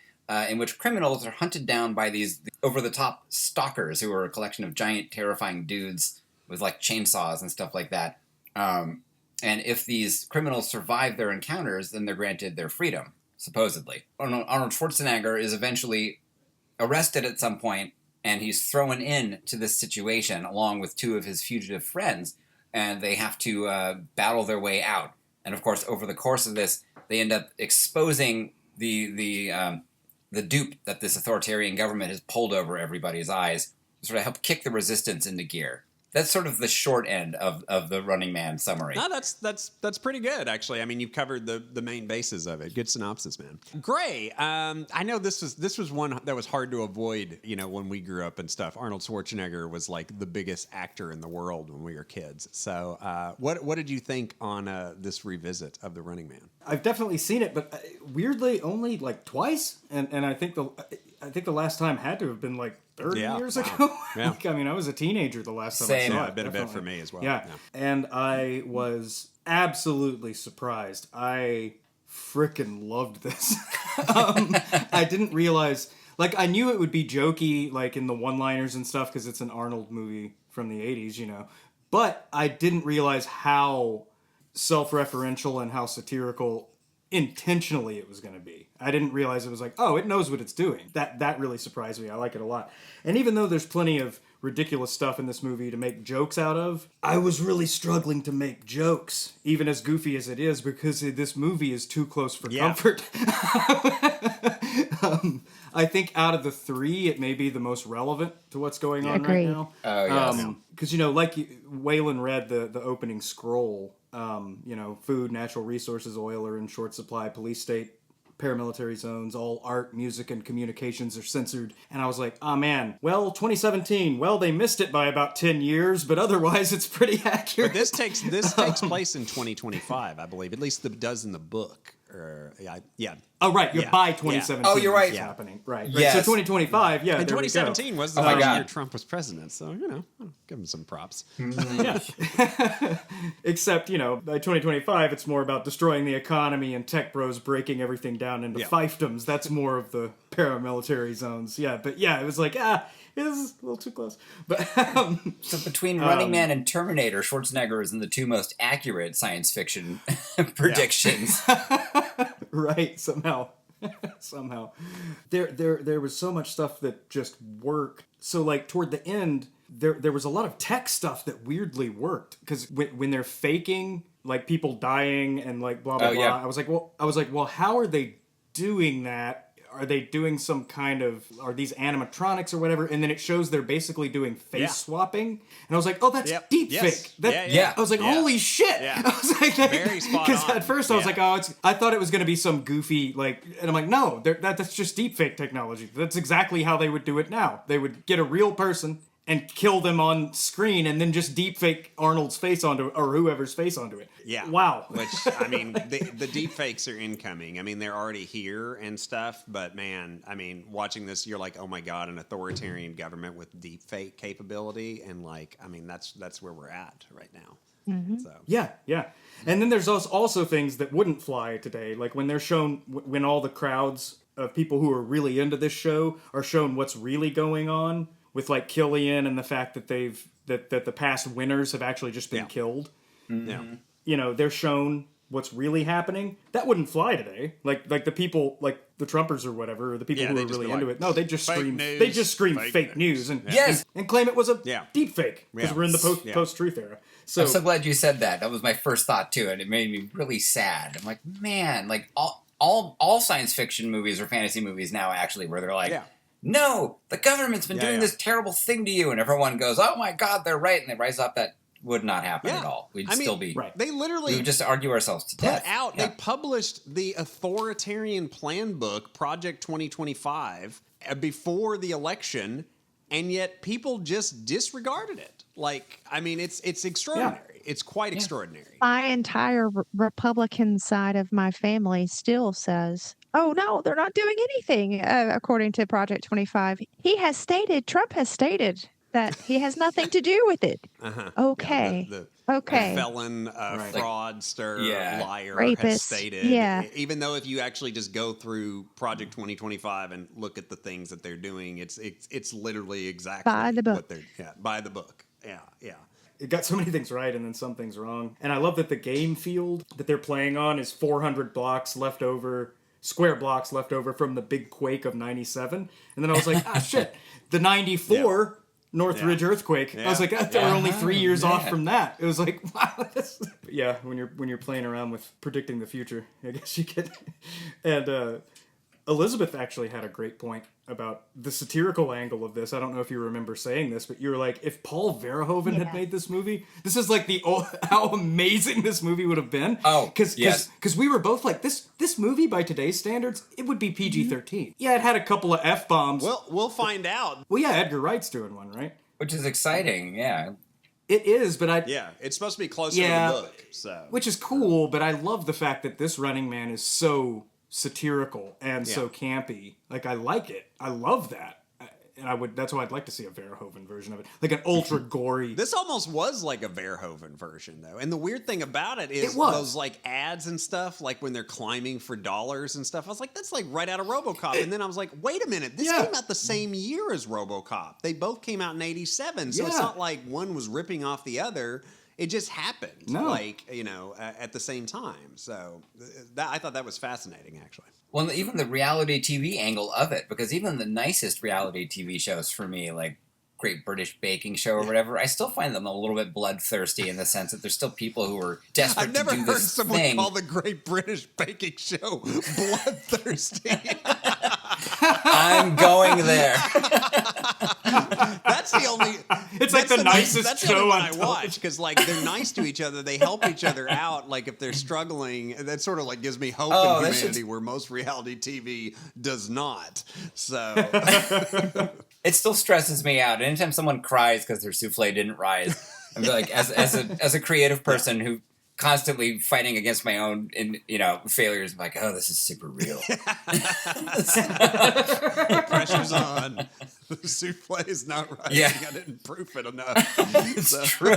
in which criminals are hunted down by these over-the-top stalkers who are a collection of giant, terrifying dudes with, like, chainsaws and stuff like that. And if these criminals survive their encounters, then they're granted their freedom, supposedly. Arnold Schwarzenegger is eventually arrested at some point, and he's thrown into this situation along with two of his fugitive friends, and they have to battle their way out. And of course, over the course of this, they end up exposing the dupe that this authoritarian government has pulled over everybody's eyes, to sort of help kick the resistance into gear. That's sort of the short end of the Running Man summary. No, that's pretty good, actually. I mean, you've covered the main bases of it. Good synopsis, man. Gray, I know this was one that was hard to avoid, when we grew up and stuff. Arnold Schwarzenegger was like the biggest actor in the world when we were kids. So what did you think on this revisit of The Running Man? I've definitely seen it, but weirdly only like twice. And I think the last time had to have been like 30 years ago. Yeah. I was a teenager the last time Same. I saw Yeah, it. a bit of it for me as well. Yeah. And I was absolutely surprised. I freaking loved this. I didn't realize, I knew it would be jokey, in the one-liners and stuff, because it's an Arnold movie from the 80s, But I didn't realize how self-referential and how satirical intentionally it was going to be. I didn't realize it was it knows what it's doing. That really surprised me. I like it a lot. And even though there's plenty of ridiculous stuff in this movie to make jokes out of, I was really struggling to make jokes, even as goofy as it is, because this movie is too close for comfort. I think out of the three, it may be the most relevant to what's going on right now. Oh, yes. Because, like Waylon read the opening scroll, food, natural resources, oil are in short supply, police state, paramilitary zones, all art, music, and communications are censored. And I was like, oh man, 2017, they missed it by about 10 years, but otherwise it's pretty accurate. But this takes place in 2025, I believe. At least it does in the book. Yeah. Oh, right. By 2017. Oh, you're right. It's happening. Right. Yes. So 2025, yeah. And 2017 was the first year Trump was president. So, I'll give him some props. Yeah. Except, by 2025, it's more about destroying the economy and tech bros breaking everything down into fiefdoms. That's more of the paramilitary zones. Yeah. But yeah, it was it was a little too close. But so between Running Man and Terminator, Schwarzenegger is in the two most accurate science fiction predictions. Right, somehow. There was so much stuff that just worked. So toward the end, there was a lot of tech stuff that weirdly worked, because when they're faking people dying and blah blah blah, I was like, well, how are they doing that? Are they doing some kind of, are these animatronics or whatever? And then it shows they're basically doing face swapping. And I was like, oh, that's deep fake. I was like, holy shit. Yeah. I was like, very spot on. Because at first I was like, I thought it was going to be some goofy, and I'm like, no, that's just deep fake technology. That's exactly how they would do it now. They would get a real person and kill them on screen and then just deepfake Arnold's face onto it, or whoever's face onto it. Yeah. Wow. Which, I mean, the deep fakes are incoming. I mean, they're already here and stuff, but man, I mean, watching this, you're like, oh my God, an authoritarian government with deep fake capability. And like, I mean, that's where we're at right now. Mm-hmm. So Yeah. And then there's also things that wouldn't fly today. Like when they're shown, when all the crowds of people who are really into this show are shown what's really going on with like Gilliam and the fact that that the past winners have actually just been killed. Mm-hmm. Yeah. You know, they're shown what's really happening. That wouldn't fly today. Like the people, like the Trumpers or whatever, or the people who are really into it. No, they just scream. news, They just scream fake news and and claim it was a deep fake because we're in the post-truth era. So I'm so glad you said that. That was my first thought too, and it made me really sad. I'm like, man, like all science fiction movies or fantasy movies now actually, where they're like, no, the government's been doing this terrible thing to you, and everyone goes, oh my God, they're right, and they rise up. That would not happen at all. We'd still be They literally we would just argue ourselves to death. They published the authoritarian plan book, Project 2025, before the election, and yet people just disregarded it. Like, I mean, it's extraordinary. It's quite extraordinary. My entire Republican side of my family still says, oh, no, they're not doing anything, according to Project 25. Trump has stated that he has nothing to do with it. Okay. The felon, fraudster, liar rapist has stated. Even though if you actually just go through Project 2025 and look at the things that they're doing, it's literally exactly by the book. What they're by the book. Yeah. It got so many things right and then some things wrong. And I love that the game field that they're playing on is 400 square blocks left over from the big quake of 97. And then I was like, shit, the 94 Northridge earthquake. I was like, we're only 3 years off from that. It was like, wow. When you're playing around with predicting the future, I guess you get. And Elizabeth actually had a great point about the satirical angle of this. I don't know if you remember saying this, but you were like, if Paul Verhoeven had made this movie, this is like how amazing this movie would have been. Oh, because we were both like, this movie by today's standards, it would be PG-13. Yeah, it had a couple of F-bombs. Well, we'll find out. Well, yeah, Edgar Wright's doing one, right? Which is exciting, yeah. It is, but it's supposed to be closer to the book, so. Which is cool, but I love the fact that this Running Man is so satirical and so campy. Like, I like it. I love that. And that's why I'd like to see a Verhoeven version of it. Like an ultra gory. This almost was like a Verhoeven version, though. And the weird thing about it is those like ads and stuff, like when they're climbing for dollars and stuff. I was like, that's like right out of RoboCop. And then I was like, wait a minute, this came out the same year as RoboCop. They both came out in '87, so it's not like one was ripping off the other. It just happened, at the same time. So I thought that was fascinating, actually. Well, even the reality TV angle of it, because even the nicest reality TV shows for me, like Great British Baking Show or whatever, I still find them a little bit bloodthirsty in the sense that there's still people who are desperate to do this thing. I've never heard someone call the Great British Baking Show bloodthirsty. I'm going there. That's the only. It's like the nicest show I watch because like they're nice to each other. They help each other out. Like if they're struggling, that sort of like gives me hope in humanity, where most reality TV does not. So it still stresses me out. Anytime someone cries because their souffle didn't rise, I'm like, as a creative person who constantly fighting against my own, failures. I'm like, oh, this is super real. Pressure's on. The souffle is not rising. Yeah. I didn't proof it enough. It's true.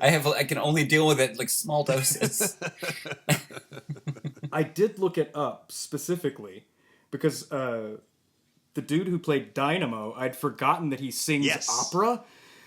I can only deal with it like small doses. I did look it up specifically because the dude who played Dynamo, I'd forgotten that he sings opera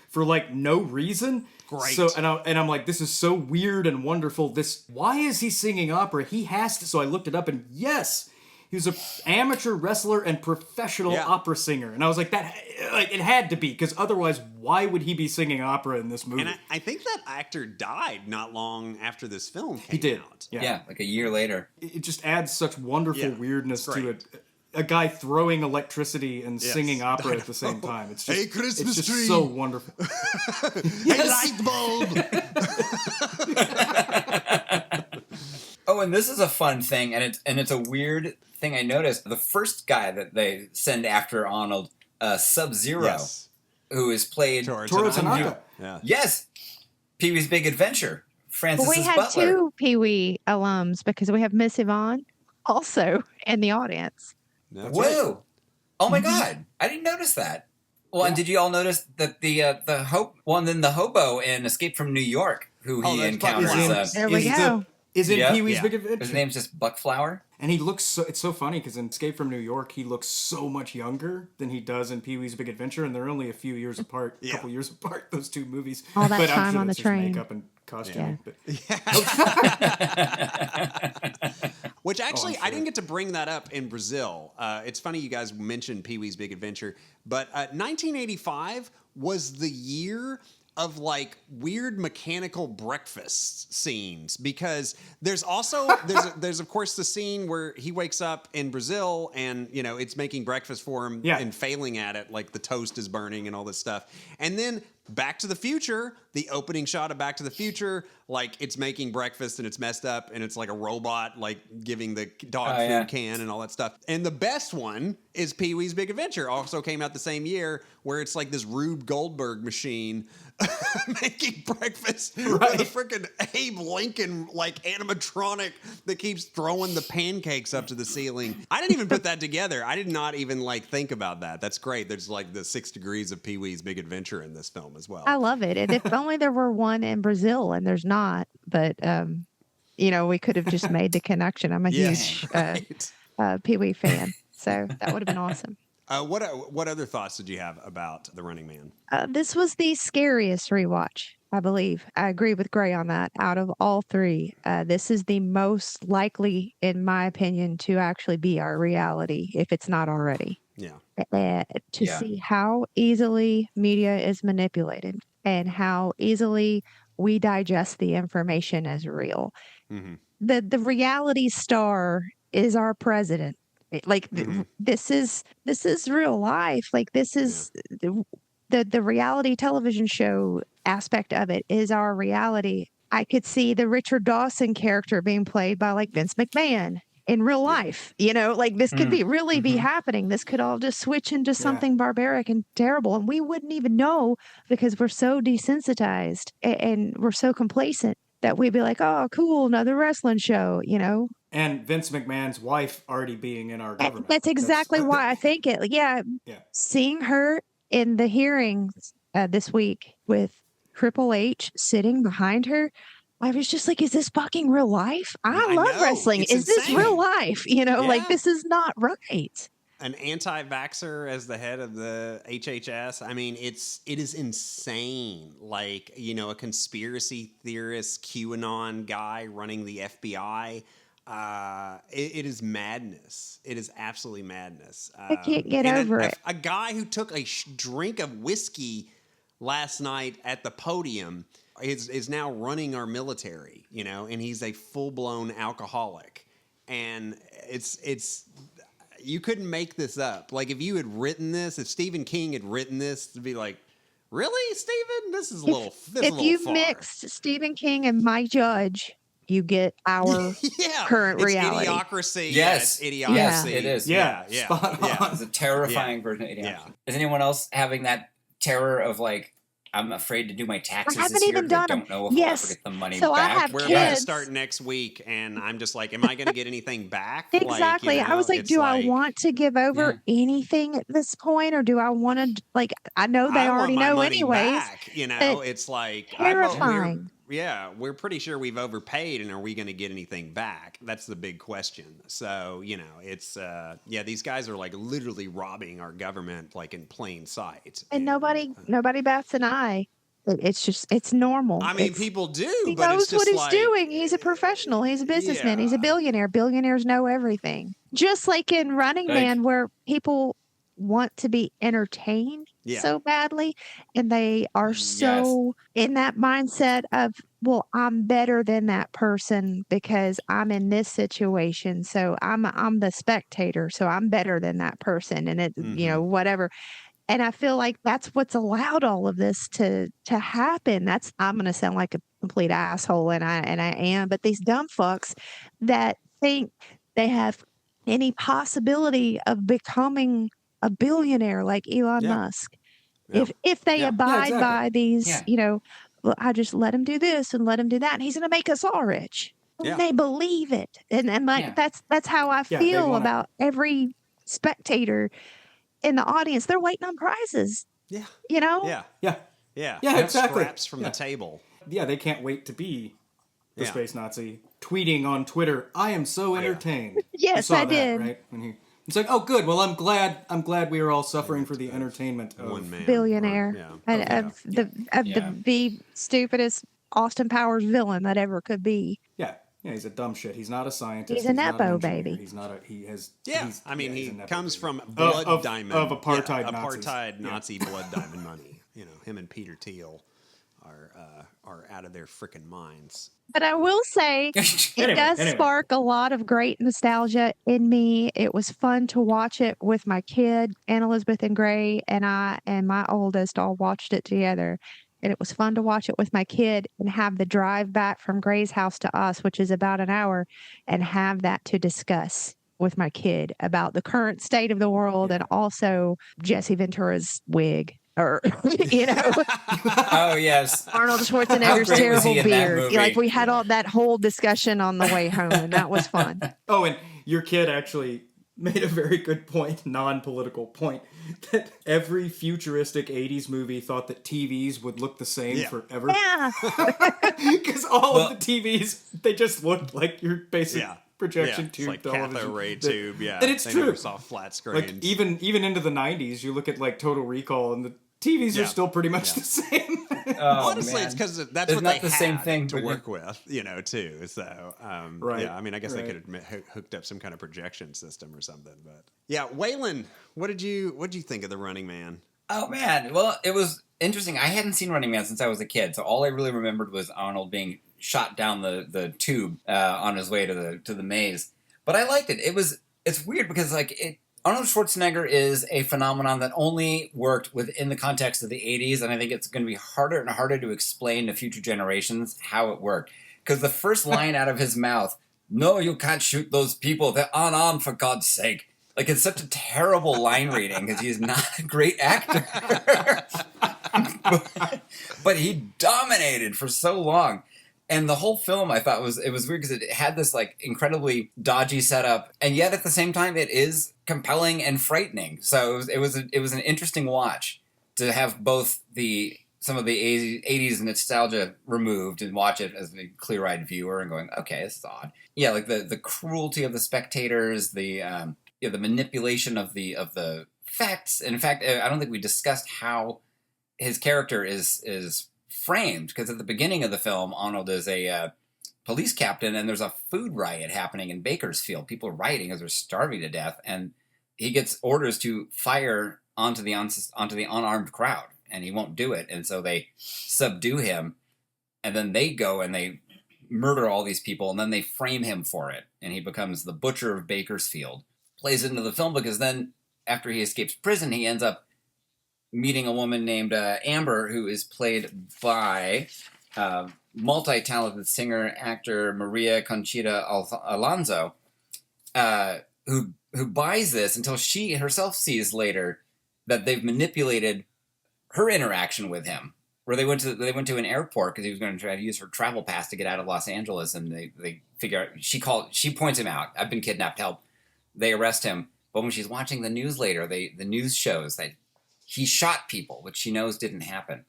for like no reason. Great. So and I'm like, this is so weird and wonderful. Why is he singing opera? He has to. So I looked it up, and yes, he was an amateur wrestler and professional opera singer. And I was like, it had to be, because otherwise, why would he be singing opera in this movie? And I think that actor died not long after this film came he did. out. Yeah, like a year later. It just adds such wonderful weirdness to it. A guy throwing electricity and singing opera at the same time. It's just, hey, Christmas it's just tree. so wonderful. Hey, light bulb. Oh, and this is a fun thing, and it's a weird thing I noticed. The first guy that they send after Arnold, Sub-Zero. Yes. who is played Toru Tanaka. Yeah. Yes, Pee-wee's Big Adventure. Francis's Well, we had butler. 2 Pee-wee alums because we have Miss Yvonne also in the audience. That's Whoa! right. Oh my God, I didn't notice that. Well, and did you all notice that the hobo in Escape from New York, who he encounters? There we go. Is in Pee-wee's Big Adventure. His name's just Buckflower. And he looks so, it's so funny because in Escape from New York, he looks so much younger than he does in Pee-wee's Big Adventure, and they're only a few years apart, a couple years apart, those 2 movies. All that but time I'm sure on the that's train. His makeup and costume. Which actually, I didn't get to bring that up in Brazil. It's funny you guys mentioned Pee-wee's Big Adventure, but 1985 was the year of like weird mechanical breakfast scenes, because there's also there's of course the scene where he wakes up in Brazil and it's making breakfast for him and failing at it, like the toast is burning and all this stuff. And then Back to the Future, the opening shot of Back to the Future, like it's making breakfast and it's messed up and it's like a robot like giving the dog food can and all that stuff. And the best one is Pee-wee's Big Adventure, also came out the same year, where it's like this Rube Goldberg machine making breakfast with a freaking Abe Lincoln like animatronic that keeps throwing the pancakes up to the ceiling. I didn't even put that together. I did not even like think about that. That's great. There's like the 6 degrees of Pee-wee's Big Adventure in this film as well. I love it. And if only there were one in Brazil, and there's not, but we could have just made the connection. I'm a huge Pee-wee fan, so that would have been awesome. What other thoughts did you have about The Running Man? This was the scariest rewatch, I believe. I agree with Gray on that. Out of all 3, this is the most likely, in my opinion, to actually be our reality, if it's not already. Yeah. To see how easily media is manipulated and how easily we digest the information as real. Mm-hmm. The reality star is our president. Like this is real life. Like this is the reality television show aspect of it is our reality. I could see the Richard Dawson character being played by like Vince McMahon in real life. Like this could be happening. This could all just switch into something barbaric and terrible, and we wouldn't even know because we're so desensitized and we're so complacent that we'd be like, oh, cool, another wrestling show, And Vince McMahon's wife already being in our government. That's exactly why I think it. Seeing her in the hearings this week with Triple H sitting behind her, I was just like, is this fucking real life? I love wrestling. Is this real life? Like this is not right. An anti-vaxxer as the head of the HHS. I mean, it is insane. Like, a conspiracy theorist, QAnon guy running the FBI. It is madness. It is absolutely madness. I can't get over it. A guy who took a drink of whiskey last night at the podium is now running our military, and he's a full-blown alcoholic. And it's you couldn't make this up. Like, if you had written this, if Stephen King had written this, to be like, really, Stephen? This is a little far. If you've mixed Stephen King and Mike Judge, you get our current reality. Idiocracy. Yes. It's Idiocracy. Yes, it is. Yeah. It's a terrifying version of Idiocracy. Yeah. Is anyone else having that terror of like, I'm afraid to do my taxes this year because I don't know if I'll ever get the money back? We're about to start next week, and I'm just like, am I going to get anything back? Exactly. I was like, do I want to give over anything at this point, or do I want to, like, I know they already know anyways. Back, it's like terrifying. We're pretty sure we've overpaid, and are we going to get anything back? That's the big question. So, it's, these guys are like literally robbing our government like in plain sight. And nobody bats an eye. It's normal. I mean, people do, he but knows it's just what he's doing. He's a professional. He's a businessman. He's a billionaire. Billionaires know everything. Just like in Running Man, where people want to be entertained so badly, and they are so in that mindset of, well, I'm better than that person because I'm in this situation, so I'm the spectator, so I'm better than that person, and it whatever. And I feel like that's what's allowed all of this to happen. I'm going to sound like a complete asshole, and I am, but these dumb fucks that think they have any possibility of becoming a billionaire like Elon Musk, If they abide exactly. by these, Yeah. well, I just let him do this and let him do that, and he's going to make us all rich. Yeah. And they believe it, and like Yeah. that's how I Yeah, they feel wanna- about every spectator in the audience. They're waiting on prizes. Yeah. Yeah. Yeah. Yeah. Yeah. Yeah, exactly. Scraps from the table. Yeah, they can't wait to be the Yeah. space Nazi. Tweeting on Twitter, I am so entertained. Yes, You saw I that, did. Right? It's like, oh, good. Well, I'm glad we are all suffering for the entertainment of One man. Billionaire. Of Yeah. the stupidest Austin Powers villain that ever could be. Yeah, he's a dumb shit. He's not a scientist. He's a not an Nepo engineer. baby. He's not a. He has. Yeah, he's- I mean, he's he a Nepo comes baby. from blood of diamond. of apartheid yeah, Nazis. apartheid Yeah. Nazi blood diamond money. Him and Peter Thiel are out of their freaking minds. But I will say, it Anyway, does spark a lot of great nostalgia in me. It was fun to watch it with my kid, Anne Elizabeth and Gray, and I and my oldest all watched it together. And it was fun to watch it with my kid and have the drive back from Gray's house to us, which is about an hour, and have that to discuss with my kid about the current state of the world and also Jesse Ventura's wig. Or, Oh, yes. Arnold How Schwarzenegger's great was terrible he in that beard. movie? Like we had all that whole discussion on the way home, and that was fun. Oh, and your kid actually made a very good point, non-political point, that every futuristic 80s movie thought that TVs would look the same forever. Yeah. Because all of the TVs, they just looked like your basic projection It's tube like television. cathode ray tube. Yeah, And it's they true. never saw flat screens. Like even into the 90s, you look at like Total Recall, and the TVs are still pretty much the same. Honestly, it's because that's It's what not they the had same thing, to but work with, too. So, Right, yeah, I mean, I guess they could have hooked up some kind of projection system or something. But yeah, Waylon, what did you think of The Running Man? Oh, man. Well, it was interesting. I hadn't seen Running Man since I was a kid, so all I really remembered was Arnold being shot down the tube on his way to the maze. But I liked it. It's weird because Arnold Schwarzenegger is a phenomenon that only worked within the context of the 80s, and I think it's going to be harder and harder to explain to future generations how it worked. Because the first line out of his mouth, "No, you can't shoot those people. They're unarmed, for God's sake." Like, it's such a terrible line reading because he's not a great actor. but he dominated for so long. And the whole film, I thought, it was weird because it had this incredibly dodgy setup, and yet at the same time, it is compelling and frightening. So it was an interesting watch to have both some of the 80s nostalgia removed and watch it as a clear-eyed viewer and going, okay, this is odd. Yeah, like the cruelty of the spectators, the manipulation of the facts. And in fact, I don't think we discussed how his character is framed, because at the beginning of the film, Arnold is a police captain, and there's a food riot happening in Bakersfield. People are rioting as they're starving to death, and he gets orders to fire onto the unarmed crowd, and he won't do it, and so they subdue him, and then they go and they murder all these people, and then they frame him for it, and he becomes the butcher of Bakersfield. Plays into the film because then, after he escapes prison, he ends up meeting a woman named Amber, who is played by multi-talented singer-actor Maria Conchita Alonso, who buys this until she herself sees later that they've manipulated her interaction with him. Where they went to an airport because he was going to try to use her travel pass to get out of Los Angeles, and they figure out, she points him out. I've been kidnapped, help. They arrest him, but when she's watching the news later, the news shows that he shot people, which she knows didn't happen.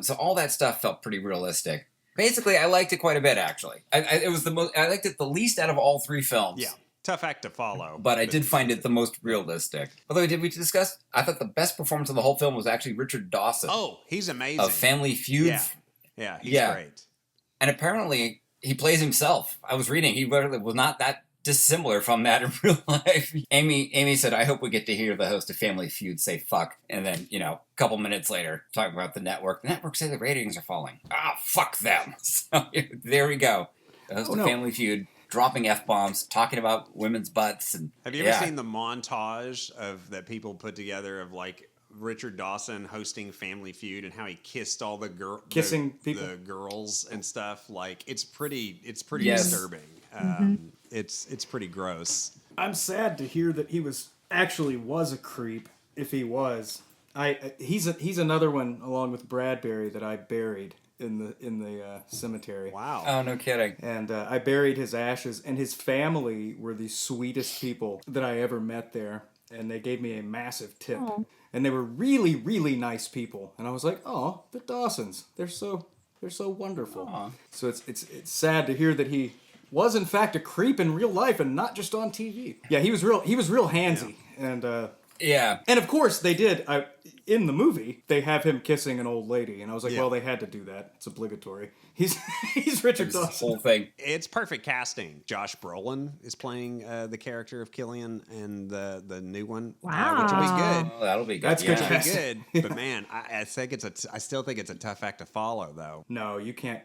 So all that stuff felt pretty realistic. Basically, I liked it quite a bit, actually. I liked it the least out of all three films. Yeah, tough act to follow. But I did find it the most realistic. Although, did we discuss? I thought the best performance of the whole film was actually Richard Dawson. Oh, he's amazing. Of Family Feud. Yeah, he's great. And apparently, he plays himself. I was reading, he was not that dissimilar from that in real life. Amy said, "I hope we get to hear the host of Family Feud say fuck." And then, a couple minutes later, talking about the network. The network say the ratings are falling. Ah, fuck them. So there we go. The host of Family Feud dropping F-bombs, talking about women's butts. And have you ever seen the montage that people put together of Richard Dawson hosting Family Feud and how he kissed all the girls and stuff? It's pretty disturbing. It's pretty gross. I'm sad to hear that he was a creep, if he was. He's another one along with Bradbury that I buried in the cemetery. Wow. Oh, no kidding. And I buried his ashes, and his family were the sweetest people that I ever met there. And they gave me a massive tip. Aw. And they were really, really nice people. And I was like, oh, the Dawsons, they're so wonderful. Aww. So it's sad to hear that he was in fact a creep in real life and not just on TV. Yeah, he was real handsy. Yeah. And of course they did. In the movie, they have him kissing an old lady, and I was like, well, they had to do that. It's obligatory. He's Richard Dawson. Whole thing. It's perfect casting. Josh Brolin is playing the character of Killian, and the new one, Wow. which will be good. Oh, that'll be good. That's good It'll casting. be good. But man, I still think it's a tough act to follow, though. No, you can't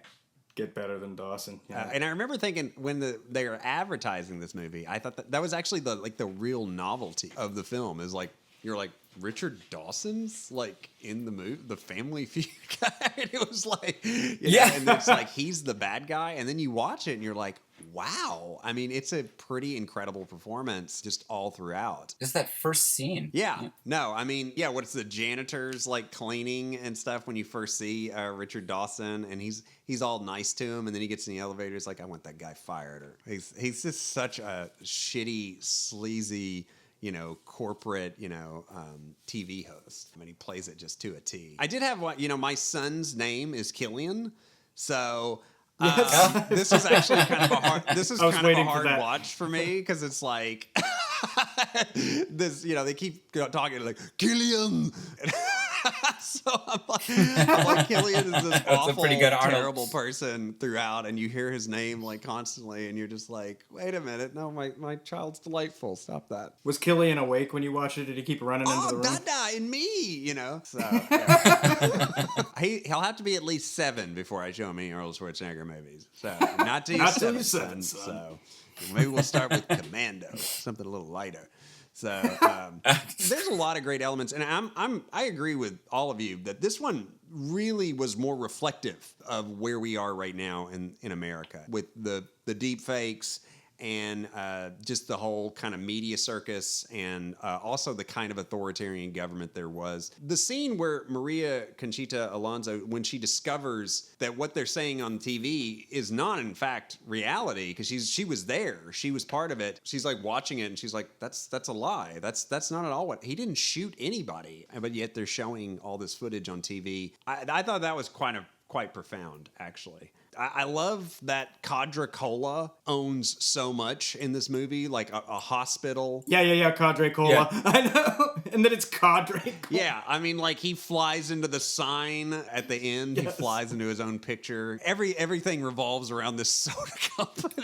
get better than Dawson. Yeah. And I remember thinking when they were advertising this movie, I thought that was actually the real novelty of the film. Is like, you're like, Richard Dawson's like in the movie, the Family Feud guy. And it was like, and it's like he's the bad guy, and then you watch it and you're like, wow. I mean, it's a pretty incredible performance just all throughout. Just that first scene. Yeah. No, I mean, what's the janitors like cleaning and stuff when you first see Richard Dawson, and he's all nice to him, and then he gets in the elevator, he's like, I want that guy fired. Or he's just such a shitty, sleazy, corporate, TV host. I mean, he plays it just to a T. I did have one, my son's name is Killian, so this is actually kind of a hard watch for me, because it's like this, they keep talking like Gilliam. So I'm like, Gilliam is this awful, terrible person throughout, and you hear his name like constantly, and you're just like, wait a minute, no, my child's delightful. Stop that. Was Killian awake when you watched it? Did he keep running into the room? Dada in me, So yeah. He'll have to be at least 7 before I show him any Arnold Schwarzenegger movies. So not till you're 7, son. So maybe we'll start with Commando, something a little lighter. So there's a lot of great elements, and I agree with all of you that this one really was more reflective of where we are right now in America, with the deep fakes and just the whole kind of media circus, and also the kind of authoritarian government there was. The scene where Maria Conchita Alonso, when she discovers that what they're saying on TV is not in fact reality, because she was there, she was part of it. She's like watching it, and she's like, that's a lie. That's not at all what he didn't shoot anybody, but yet they're showing all this footage on TV. I thought that was quite profound, actually. I love that Cadre Cola owns so much in this movie, like a hospital. Yeah, Cadre Cola. Yeah. I know. And then it's Cadre Cola. Yeah, I mean, like, he flies into the sign at the end. Yes. He flies into his own picture. Everything revolves around this soda company.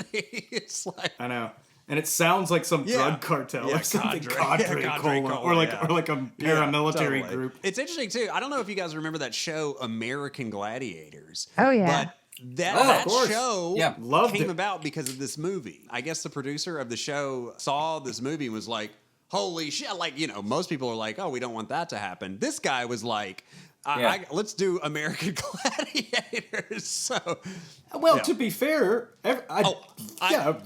It's like, I know. And it sounds like some drug cartel or something. Cadre Cola. Or like a paramilitary group. It's interesting, too. I don't know if you guys remember that show, American Gladiators. Oh, yeah. But that show came it. about because of this movie. I guess the producer of the show saw this movie and was like, holy shit. Like, most people are like, oh, we don't want that to happen. This guy was like, let's do American Gladiators. So, to be fair, I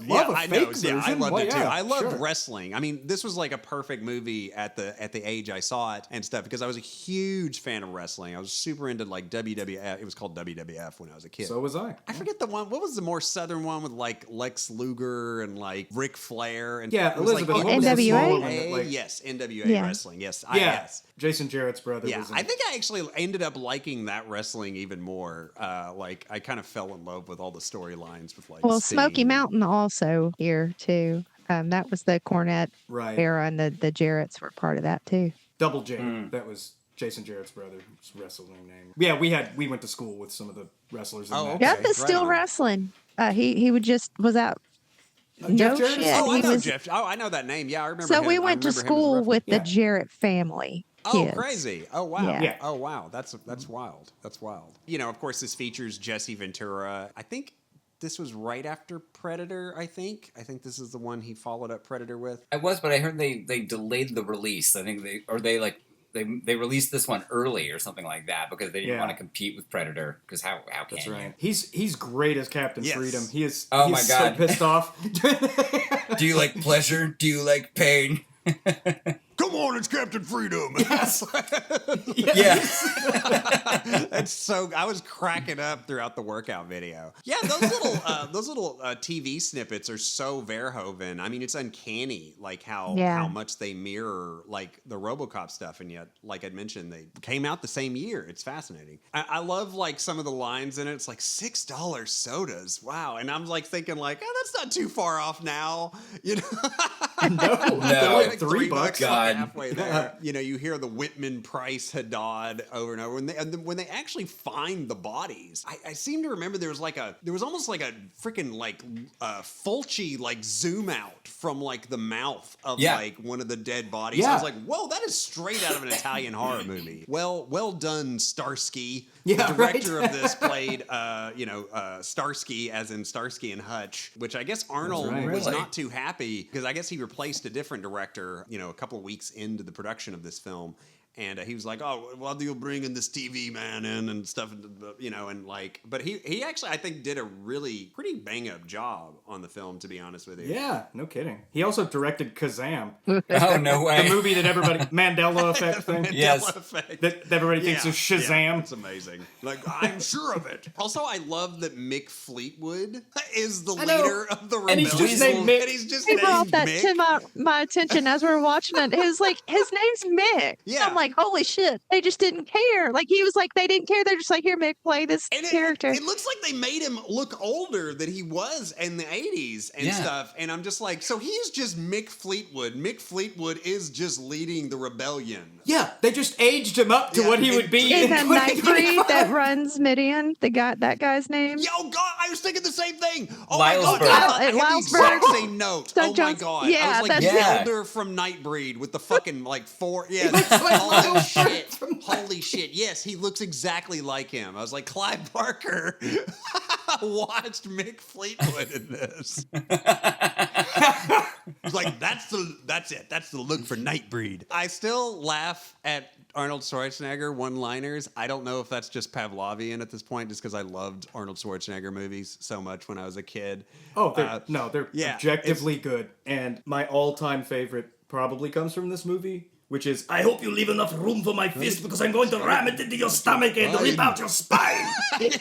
love a fake version. I loved it too. I loved wrestling. I mean, this was like a perfect movie at the age I saw it and stuff, because I was a huge fan of wrestling. I was super into like WWF. It was called WWF when I was a kid. So was I. I forget the one. What was the more southern one with like Lex Luger and like Ric Flair and Elizabeth. Like, NWA. Yes, NWA wrestling. Yes, yes. Jason Jarrett's brother. Yeah, I think I actually ended up liking that wrestling even more. Like, I kind of fell in love with all the storylines with like. Well, Sting. Smoky Mountain also here too. That was the Cornette era, and the Jarretts were part of that too. Double J. That was Jason Jarrett's brother's wrestling name. Yeah, we went to school with some of the wrestlers. Jeff is still wrestling. He was out. Jeff Shit. I know Jeff. Oh, I know that name. Yeah, I remember. So we went to school with the Jarrett family. Kids. Oh, crazy. Oh, wow. Yeah. Oh, wow. That's wild. That's wild. Of course, this features Jesse Ventura. I think this was right after Predator, I think this is the one he followed up Predator with. I was, but I heard they delayed the release. I think they released this one early or something like that because they didn't want to compete with Predator. Because how can That's you? right. He's great as Captain Freedom. He is. Oh my God. So pissed off. Do you like pleasure? Do you like pain? Come on it's Captain Freedom. Yes. That's so. I was cracking up throughout the workout video. Yeah, those little TV snippets are so Verhoeven. I mean, it's uncanny, like how much they mirror like the RoboCop stuff, and yet, like I'd mentioned, they came out the same year. It's fascinating. I love like some of the lines in it. It's like $6 sodas. Wow, and I'm like thinking like, oh, that's not too far off now. You know, no, like $3. God, halfway there. You know, you hear the Whitman Price Haddad over and over. When they actually find the bodies, I seem to remember there was almost like a freaking like Fulci like zoom out from like the mouth of like one of the dead bodies. I was like, whoa, that is straight out of an Italian horror movie. Well done, Starsky. The director of this played Starsky, as in Starsky and Hutch, which I guess Arnold was not too happy because I guess he replaced a different director, a couple of weeks into the production of this film. And he was like, oh, well, you'll bring in this TV man in and stuff, and like, but he actually, I think, did a really pretty bang up job on the film, to be honest with you. Yeah, no kidding. He also directed Kazam. Oh, no way. The movie that everybody, Mandela Effect thing. Mandela Effect. That everybody thinks is Shazam. Yeah, it's amazing. Like, I'm sure of it. Also, I love that Mick Fleetwood is the leader of the rebellion. And he's just named Mick. And he's just He named brought that Mick. to my attention as we were watching it. His name's Mick. Yeah. I'm like, holy shit. They just didn't care. Like, he was like, they didn't care. They're just like, here, Mick, play this character. It looks like they made him look older than he was in the 80s and stuff. And I'm just like, so he's just Mick Fleetwood. Mick Fleetwood is just leading the rebellion. Yeah, they just aged him up to what he would be In in that Nightbreed that runs Midian, that guy's name. Yo, God, I was thinking the same thing. Oh Lylesburg. my God, I had the Lylesburg. exact same note. Doug Oh my Jones. God. Yeah, I was like that's Zelda from Nightbreed with the fucking like four. Yeah, holy shit. Holy shit. Yes, he looks exactly like him. I was like, Clyde Barker watched Mick Fleetwood in this. He's like, that's it. That's the look for Nightbreed. I still laugh at Arnold Schwarzenegger one-liners. I don't know if that's just Pavlovian at this point, just because I loved Arnold Schwarzenegger movies so much when I was a kid. Oh, they're objectively good. And my all-time favorite probably comes from this movie, which is, I hope you leave enough room for my fist because I'm going to ram it into your stomach and rip out your spine.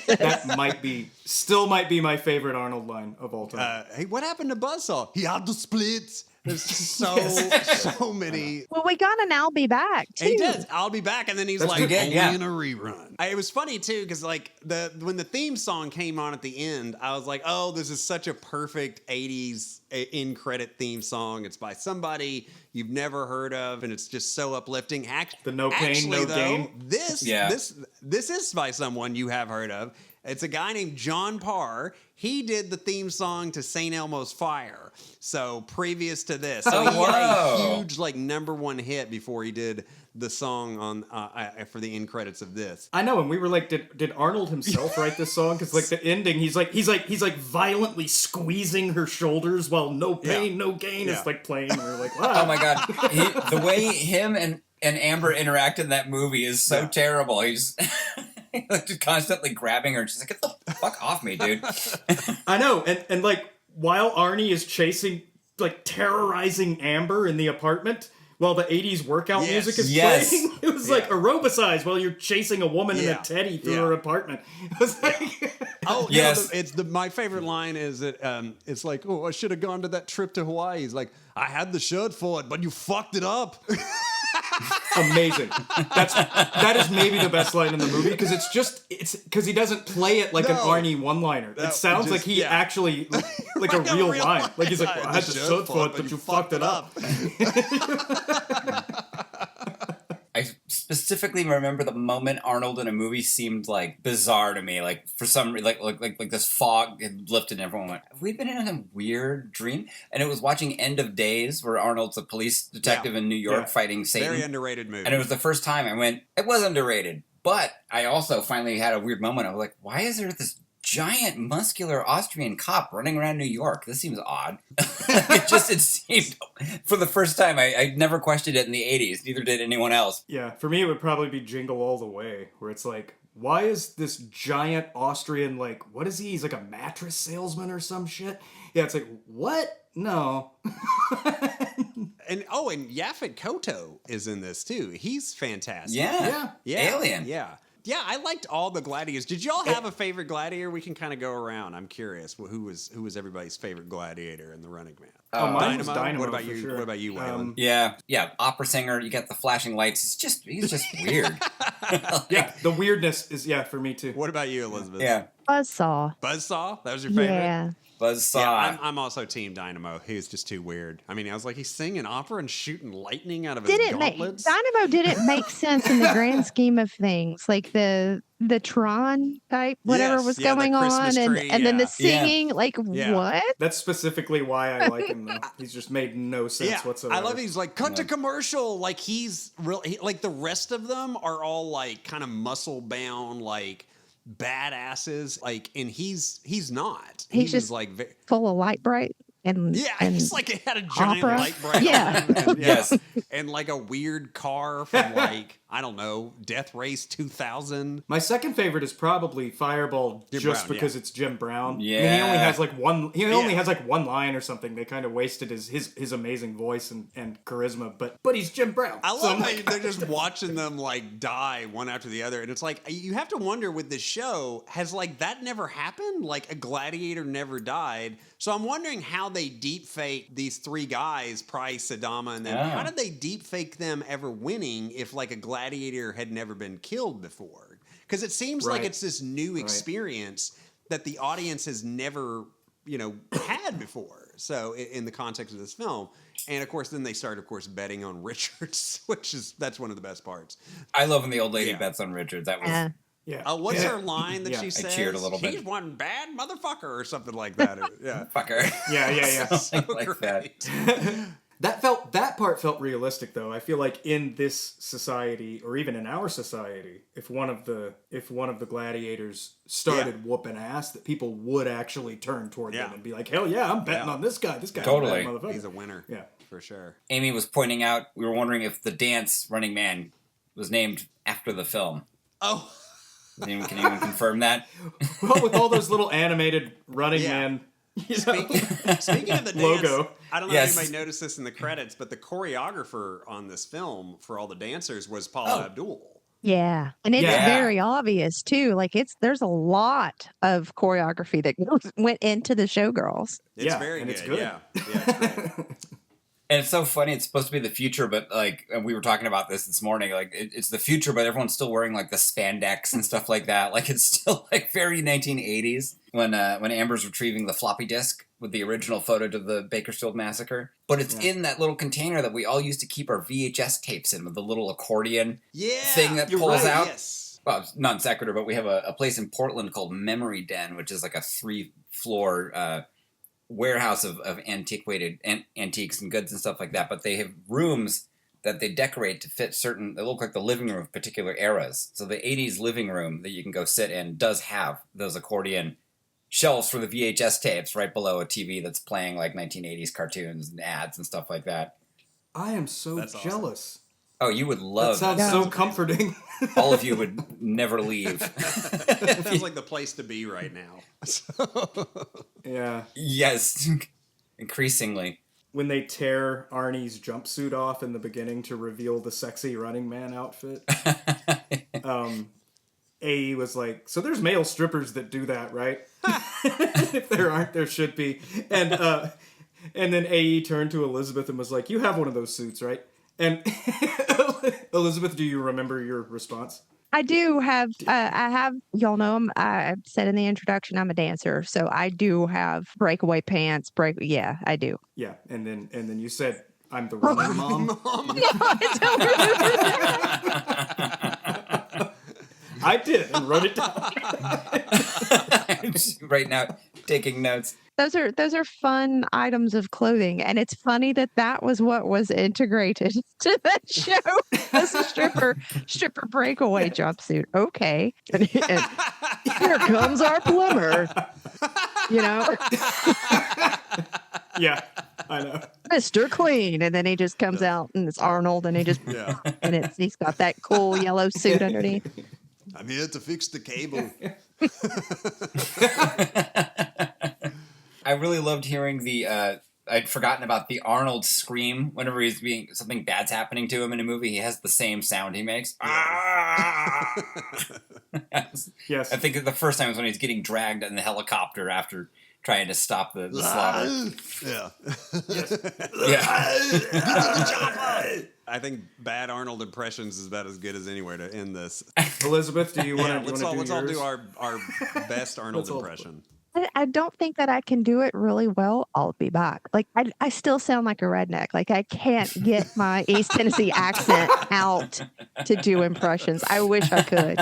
That still might be my favorite Arnold line of all time. Hey, what happened to Buzzsaw? He had the splits. There's so many. Well, we got an I'll be back, too. He does. I'll be back. And then he's like, only in a rerun. It was funny, too, because like when the theme song came on at the end, I was like, oh, this is such a perfect 80s in-credit theme song. It's by somebody you've never heard of, and it's just so uplifting. The No Pain, No Gain. This is by someone you have heard of. It's a guy named John Parr. He did the theme song to St. Elmo's Fire. So previous to this, so he had a huge like #1 hit before he did the song on for the end credits of this. I know, and we were like, did Arnold himself write this song? Because like the ending, he's like violently squeezing her shoulders while No Pain, No Gain is like playing. And we're like, wow. Oh my God, the way him and Amber interact in that movie is so terrible. He's just constantly grabbing her. She's like, get the fuck off me, dude. I know, and like while Arnie is chasing, like terrorizing Amber in the apartment while the 80s workout music is playing, it was like aerobicize while you're chasing a woman in a teddy through her apartment. It was like, oh yes, my favorite line is that it's like, oh, I should have gone to that trip to Hawaii. He's like, I had the shirt for it, but you fucked it up. Amazing. That is maybe the best line in the movie because it's because he doesn't play it like an Arnie one-liner. It sounds like he actually like a real line. Like he's like, well, I had the shirt for it, but you fucked it up. I specifically remember the moment Arnold in a movie seemed like bizarre to me. Like for some like this fog had lifted and everyone went, have we been in a weird dream? And it was watching End of Days where Arnold's a police detective in New York fighting Satan. Very underrated movie. And it was the first time I went, it was underrated. But I also finally had a weird moment. I was like, why is there this giant muscular Austrian cop running around New York? This seems odd. it seemed, for the first time, I never questioned it in the 80s. Neither did anyone else. Yeah, for me it would probably be Jingle All the Way, where it's like, why is this giant Austrian, like, what is he? He's like a mattress salesman or some shit? Yeah, it's like, what? No. And Yaphet Kotto is in this too. He's fantastic. Yeah. Alien. Yeah, I liked all the gladiators. Did y'all have a favorite gladiator? We can kind of go around. I'm curious. Who was everybody's favorite gladiator in The Running Man? Mine was Dynamo. What about for you? Sure. What about you, Waylon? Yeah. Opera singer. You got the flashing lights. He's just weird. Yeah, the weirdness is for me too. What about you, Elizabeth? Yeah. Buzzsaw. Buzzsaw? That was your favorite? Yeah. Buzzsaw. Yeah, I'm also Team Dynamo. He was just too weird. I mean, I was like, he's singing opera and shooting lightning out of his gauntlets. Dynamo didn't make sense in the grand scheme of things. Like the Tron type, whatever was going on, tree, and then the singing, what? That's specifically why I like him, though. He's just made no sense whatsoever. I love he's like, cut to commercial. Like, he's really, like, the rest of them are all, like, kind of muscle-bound, like, badasses. Like, and he's not. He's just like full of light bright. And he's like, it had a giant opera. light bright on, and, and like a weird car from like, I don't know, Death Race 2000. My second favorite is probably Fireball, because it's Jim Brown. Yeah. I mean, he only has like one. He only has like one line or something. They kind of wasted his amazing voice and charisma, but he's Jim Brown. I love how they're just watching them like die one after the other, and it's like you have to wonder with this show, has like that never happened? Like a gladiator never died. So I'm wondering how they deep fake these three guys, Price, Adama, and then how did they deep fake them ever winning if like a gladiator had never been killed before? Because it seems like it's this new experience that the audience has never, had before. So in the context of this film. And of course, then they start, betting on Richards, that's one of the best parts. I love when the old lady bets on Richards. That was... Yeah. What's her line that she says? I cheered a little bit. He's one bad motherfucker or something like that. Yeah. Fucker. Yeah. So like great. That part felt realistic though. I feel like in this society, or even in our society, if one of the gladiators started whooping ass, that people would actually turn toward them and be like, "Hell yeah, I'm betting on this guy. This guy's totally. a bad motherfucker. He's a winner." Yeah, for sure. Amy was pointing out, we were wondering if the dance Running Man was named after the film. Oh. Can you even confirm that? Well, with all those little animated Running Man speaking of the logo. Dance, I don't know if anybody noticed this in the credits, but the choreographer on this film for all the dancers was Paula Abdul. Yeah. And it's very obvious too. Like there's a lot of choreography that went into the Showgirls. It's very good. It's good. Yeah, it's great. And it's so funny. It's supposed to be the future, but like, and we were talking about this morning. Like, it's the future, but everyone's still wearing like the spandex and stuff like that. Like, it's still like very 1980s when Amber's retrieving the floppy disk with the original photo to the Bakersfield massacre. But it's in that little container that we all used to keep our VHS tapes in, with the little accordion thing that pulls out. Yes. Well, it's non sequitur, but we have a place in Portland called Memory Den, which is like a 3-floor warehouse of antiquated antiques and goods and stuff like that, but they have rooms that they decorate to fit they look like the living room of particular eras. So the 80s living room that you can go sit in does have those accordion shelves for the VHS tapes right below a TV that's playing like 1980s cartoons and ads and stuff like that. I am so jealous. Awesome. Oh, you would love that. Sounds so comforting. All of you would never leave. It feels like the place to be right now. Yeah. Yes. Increasingly. When they tear Arnie's jumpsuit off in the beginning to reveal the sexy Running Man outfit, AE was like, so there's male strippers that do that, right? If there aren't, there should be. And then AE turned to Elizabeth and was like, you have one of those suits, right? And Elizabeth, do you remember your response? I do have, y'all know, I said in the introduction, I'm a dancer. So I do have breakaway pants, yeah, I do. Yeah. And then you said, I'm the running mom. No, I don't remember. I did and wrote it down. I'm just right now taking notes. Those are fun items of clothing, and it's funny that was what was integrated to that show as a stripper breakaway jumpsuit. Okay, and here comes our plumber. Yeah, I know, Mr. Clean, and then he just comes out, and it's Arnold, and and he's got that cool yellow suit underneath. I'm here to fix the cable. I really loved hearing the I'd forgotten about the Arnold scream whenever something bad's happening to him in a movie. He has the same sound he makes. Yes. I think the first time was when he's getting dragged in the helicopter after trying to stop the slaughter. Yeah. Yeah. I think bad Arnold impressions is about as good as anywhere to end this. Elizabeth, do you want to let's all do our best Arnold Let's all- impression. I don't think that I can do it really well. I'll be back. Like I still sound like a redneck. Like I can't get my East Tennessee accent out to do impressions. I wish I could.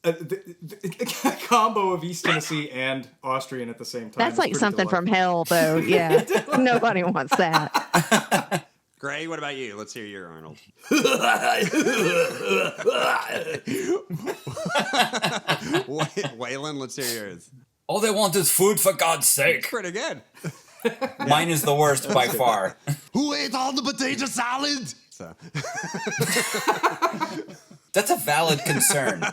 The combo of East Tennessee and Austrian at the same time. That's is like pretty something from delightful. hell, though. Yeah, nobody wants that. Gray, what about you? Let's hear your Arnold. Waylon, let's hear yours. All they want is food, for God's sake. Pretty good. Mine is the worst by far. Who ate all the potato salad? So. That's a valid concern.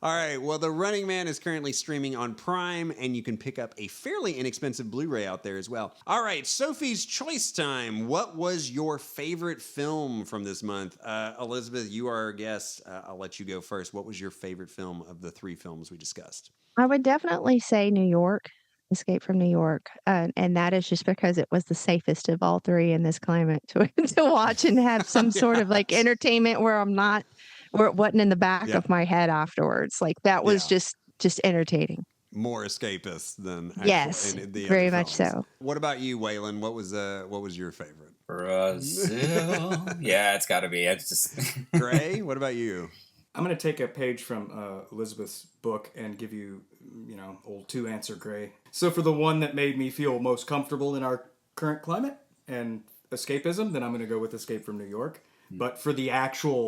All right, well, The Running Man is currently streaming on Prime, and you can pick up a fairly inexpensive Blu-ray out there as well. All right, Sophie's Choice time. What was your favorite film from this month? Elizabeth, you are our guest. I'll let you go first. What was your favorite film of the 3 films we discussed? I would definitely say New York, Escape from New York. And that is just because it was the safest of all 3 in this climate to watch and have some sort of like entertainment where it wasn't in the back of my head afterwards. Like that was just entertaining. More escapist than yes, the very other much films. so. What about you, Waylon? What was your favorite? Brazil. Yeah, it's got to be. It's just Gray. What about you? I'm going to take a page from Elizabeth's book and give you, old 2-answer Gray. So for the one that made me feel most comfortable in our current climate and escapism, then I'm going to go with Escape from New York. But for the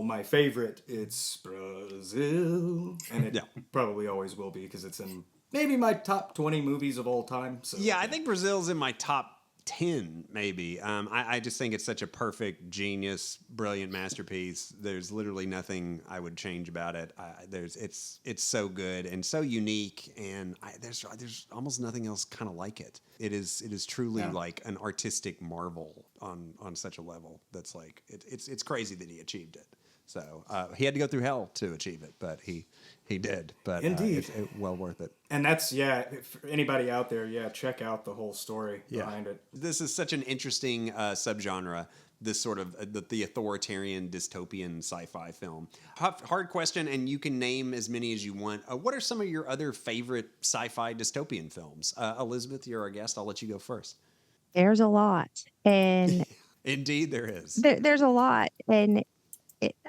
my favorite, it's Brazil. And it probably always will be because it's in maybe my top 20 movies of all time. So yeah, I think Brazil's in my top 10, maybe. I just think it's such a perfect, genius, brilliant masterpiece. There's literally nothing I would change about it. It's so good and so unique, and there's almost nothing else kind of like it. It is truly like an artistic marvel on such a level that's like it's crazy that he achieved it. So he had to go through hell to achieve it, but he did. But indeed, it's well worth it. And that's for anybody out there, check out the whole story behind it. This is such an interesting subgenre. This sort of the authoritarian dystopian sci-fi film. Hard question, and you can name as many as you want. What are some of your other favorite sci-fi dystopian films? Elizabeth, you're our guest. I'll let you go first. There's a lot, and indeed there is. There's a lot, and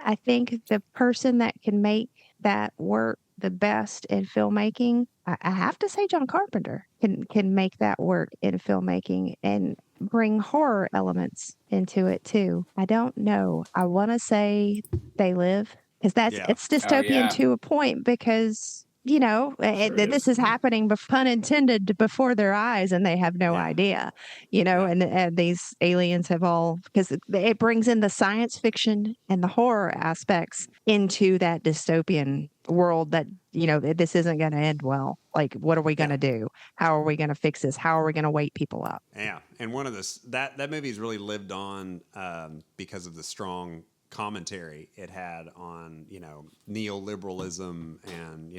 I think the person that can make that work the best in filmmaking, I have to say John Carpenter can make that work in filmmaking and bring horror elements into it too. I don't know. I want to say They Live because it's dystopian to a point because this is happening, pun intended, before their eyes, and they have no idea, and these aliens have all, because it brings in the science fiction and the horror aspects into that dystopian world that, this isn't going to end well. Like, what are we going to do? How are we going to fix this? How are we going to wake people up? Yeah. And one of that movie's really lived on because of the strong commentary it had on neoliberalism and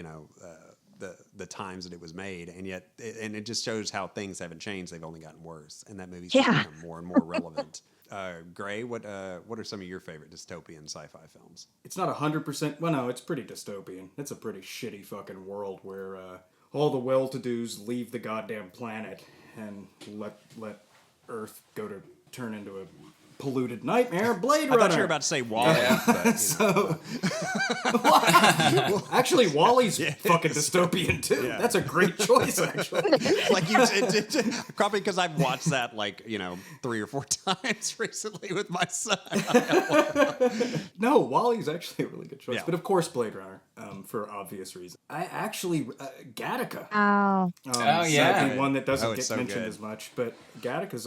the times that it was made, and yet it just shows how things haven't changed. They've only gotten worse, and that movie's just become more and more relevant. Gray, what are some of your favorite dystopian sci-fi films? It's not 100%. Well, no, it's pretty dystopian. It's a pretty shitty fucking world where all the well-to-dos leave the goddamn planet and let Earth turn into a polluted nightmare. Blade Runner. I thought you were about to say Wall-E. But, actually, Wall-E's fucking dystopian too. Yeah. That's a great choice, actually. Like probably because I've watched that 3 or 4 times recently with my son. No, Wall-E's actually a really good choice. Yeah. But of course, Blade Runner, for obvious reasons. I actually Gattaca. Yeah, one that doesn't get mentioned as much, but Gattaca's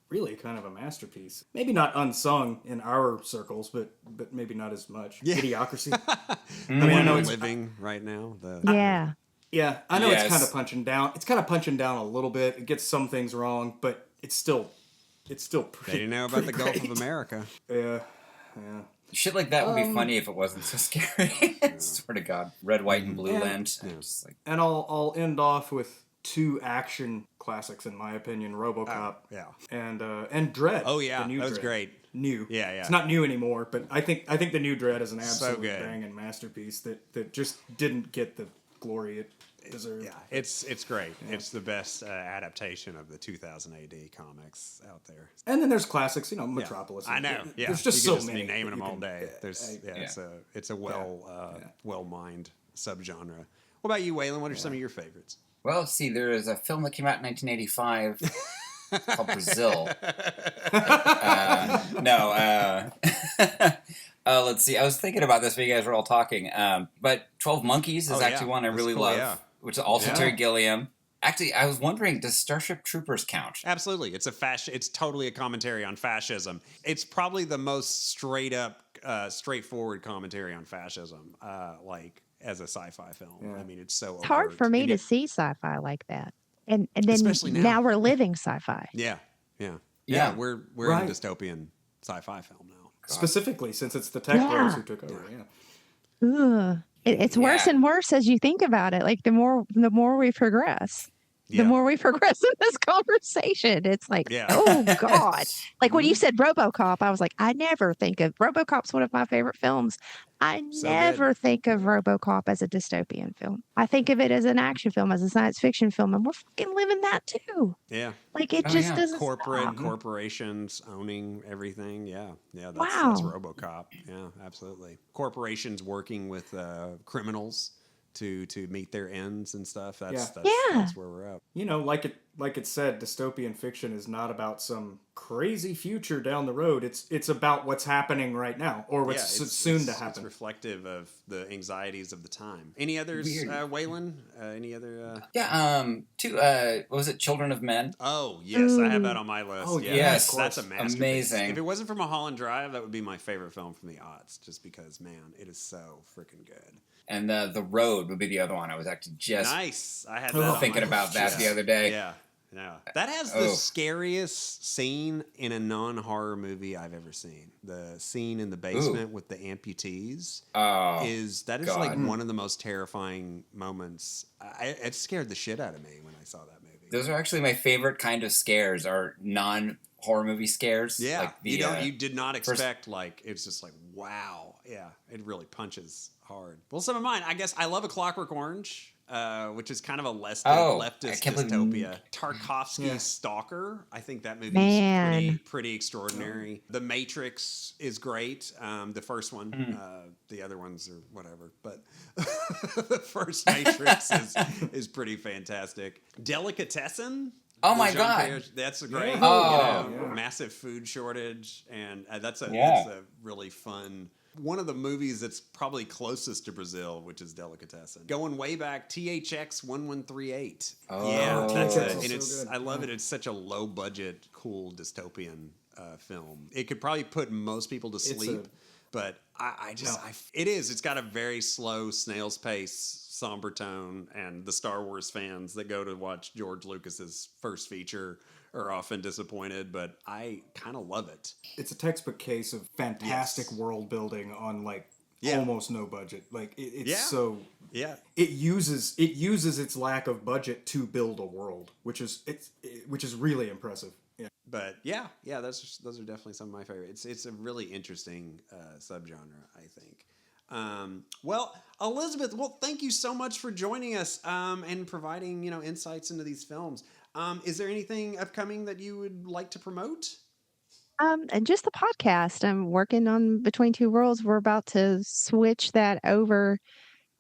really kind of a masterpiece. Maybe not unsung in our circles, but maybe not as much. Idiocracy. I know it's living right now. Yeah, I know Yes. it's kind of punching down. It's kind of punching down a little bit. It gets some things wrong, but it's still pretty. They didn't know about the Gulf great. of America. Yeah. Shit like that would be funny if it wasn't so scary. Swear to God. Red, white, and blue lens. Just like, And I'll end off with two action classics, in my opinion: RoboCop, and Dredd. Oh yeah, the new that was Dredd. great. New, yeah. It's not new anymore, but I think the new Dredd is an So absolute good. banging masterpiece that just didn't get the glory it deserved. Yeah, it's great. Yeah. It's the best adaptation of the 2000 AD comics out there. And then there's classics, Metropolis. I know. Yeah, There's just you so could many. Be naming them that you all can- day. There's it's a well-mined subgenre. What about you, Waylon? What are some of your favorites? well, see, there is a film that came out in 1985 called Brazil. Let's see. I was thinking about this when you guys were all talking. But 12 Monkeys is actually one I really love, which is also Terry Gilliam. Actually, I was wondering, does Starship Troopers count? Absolutely. It's totally a commentary on fascism. It's probably the most straightforward commentary on fascism, as a sci-fi film. Yeah. I mean, it's so It's hard for me to see sci-fi like that. And then especially now we're living sci-fi. Yeah. We're right. in a dystopian sci-fi film now. Specifically, since it's the tech bros who took over. Ugh. It's worse and worse as you think about it. Like the more we progress, the more we progress in this conversation. It's like, oh God. Like when you said RoboCop, I was like, I never think of RoboCop's one of my favorite films. I never think of RoboCop as a dystopian film. I think of it as an action film, as a science fiction film, and we're fucking living that too. Yeah. Like it just doesn't stop. Corporations owning everything. Yeah. That's RoboCop. Yeah, absolutely. Corporations working with criminals to meet their ends and stuff. That's where we're at. Like it said, dystopian fiction is not about some crazy future down the road. It's about what's happening right now, or what's soon to happen. It's reflective of the anxieties of the time. Any others, Waylon? Any other? What was it? Children of Men. Oh yes, I have that on my list. Oh yes, that's a masterpiece. Amazing. If it wasn't for Mulholland Drive, that would be my favorite film from the aughts. Just because, man, it is so freaking good. And The Road would be the other one. I was actually just nice. I had that thinking about that the other day. Yeah. That has the scariest scene in a non-horror movie I've ever seen. The scene in the basement with the amputees is like one of the most terrifying moments. It scared the shit out of me when I saw that movie. Those are actually my favorite kind of scares, are non-horror movie scares. Yeah, like you did not expect it's just like, wow. Yeah, it really punches hard. Well, some of mine, I guess I love A Clockwork Orange. Which is kind of a leftist dystopia. Tarkovsky's Stalker. I think that movie is pretty extraordinary. The Matrix is great. The first one. The other ones are whatever. But the first Matrix is pretty fantastic. Delicatessen. Oh my God. That's a great. Massive food shortage, and that's a really fun. One of the movies that's probably closest to Brazil, which is Delicatessen. Going way back, THX 1138. That's it. And I love it. It's such a low budget, cool dystopian film. It could probably put most people to sleep, but it is. It's got a very slow, snail's pace, somber tone, and the Star Wars fans that go to watch George Lucas's first feature are often disappointed, but I kind of love it. It's a textbook case of fantastic world building on almost no budget. Like it's it uses its lack of budget to build a world, which is really impressive. Yeah. But those are definitely some of my favorites. It's a really interesting subgenre, I think. Well, Elizabeth, thank you so much for joining us and providing insights into these films. Is there anything upcoming that you would like to promote? And just the podcast. I'm working on Between Two Worlds. We're about to switch that over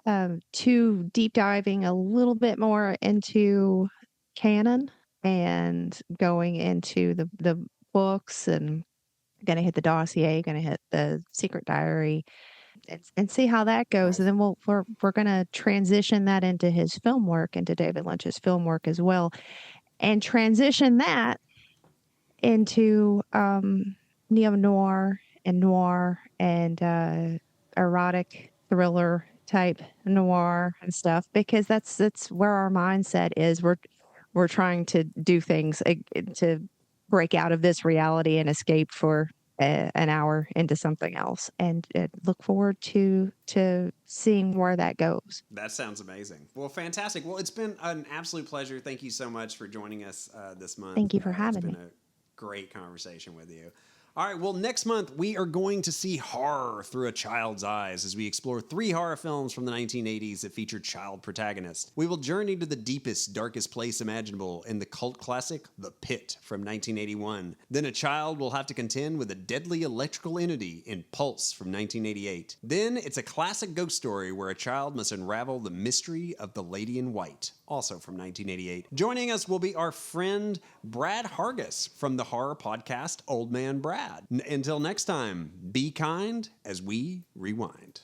to deep diving a little bit more into canon and going into the books, and going to hit the dossier, going to hit the secret diary, and see how that goes. And then we're going to transition that into his film work, into David Lynch's film work as well, and transition that into neo-noir and noir and erotic thriller type noir and stuff, because that's where our mindset is. We're trying to do things to break out of this reality and escape for an hour into something else, and look forward to seeing where that goes. That sounds amazing. Well, fantastic. Well, it's been an absolute pleasure. Thank you so much for joining us this month. Thank you for having me. It's been a great conversation with you. All right, well, next month we are going to see horror through a child's eyes as we explore 3 horror films from the 1980s that feature child protagonists. We will journey to the deepest, darkest place imaginable in the cult classic The Pit from 1981. Then a child will have to contend with a deadly electrical entity in Pulse from 1988. Then it's a classic ghost story where a child must unravel the mystery of the Lady in White, also from 1988. Joining us will be our friend Brad Hargis from the horror podcast Old Man Brad. Until next time, be kind as we rewind.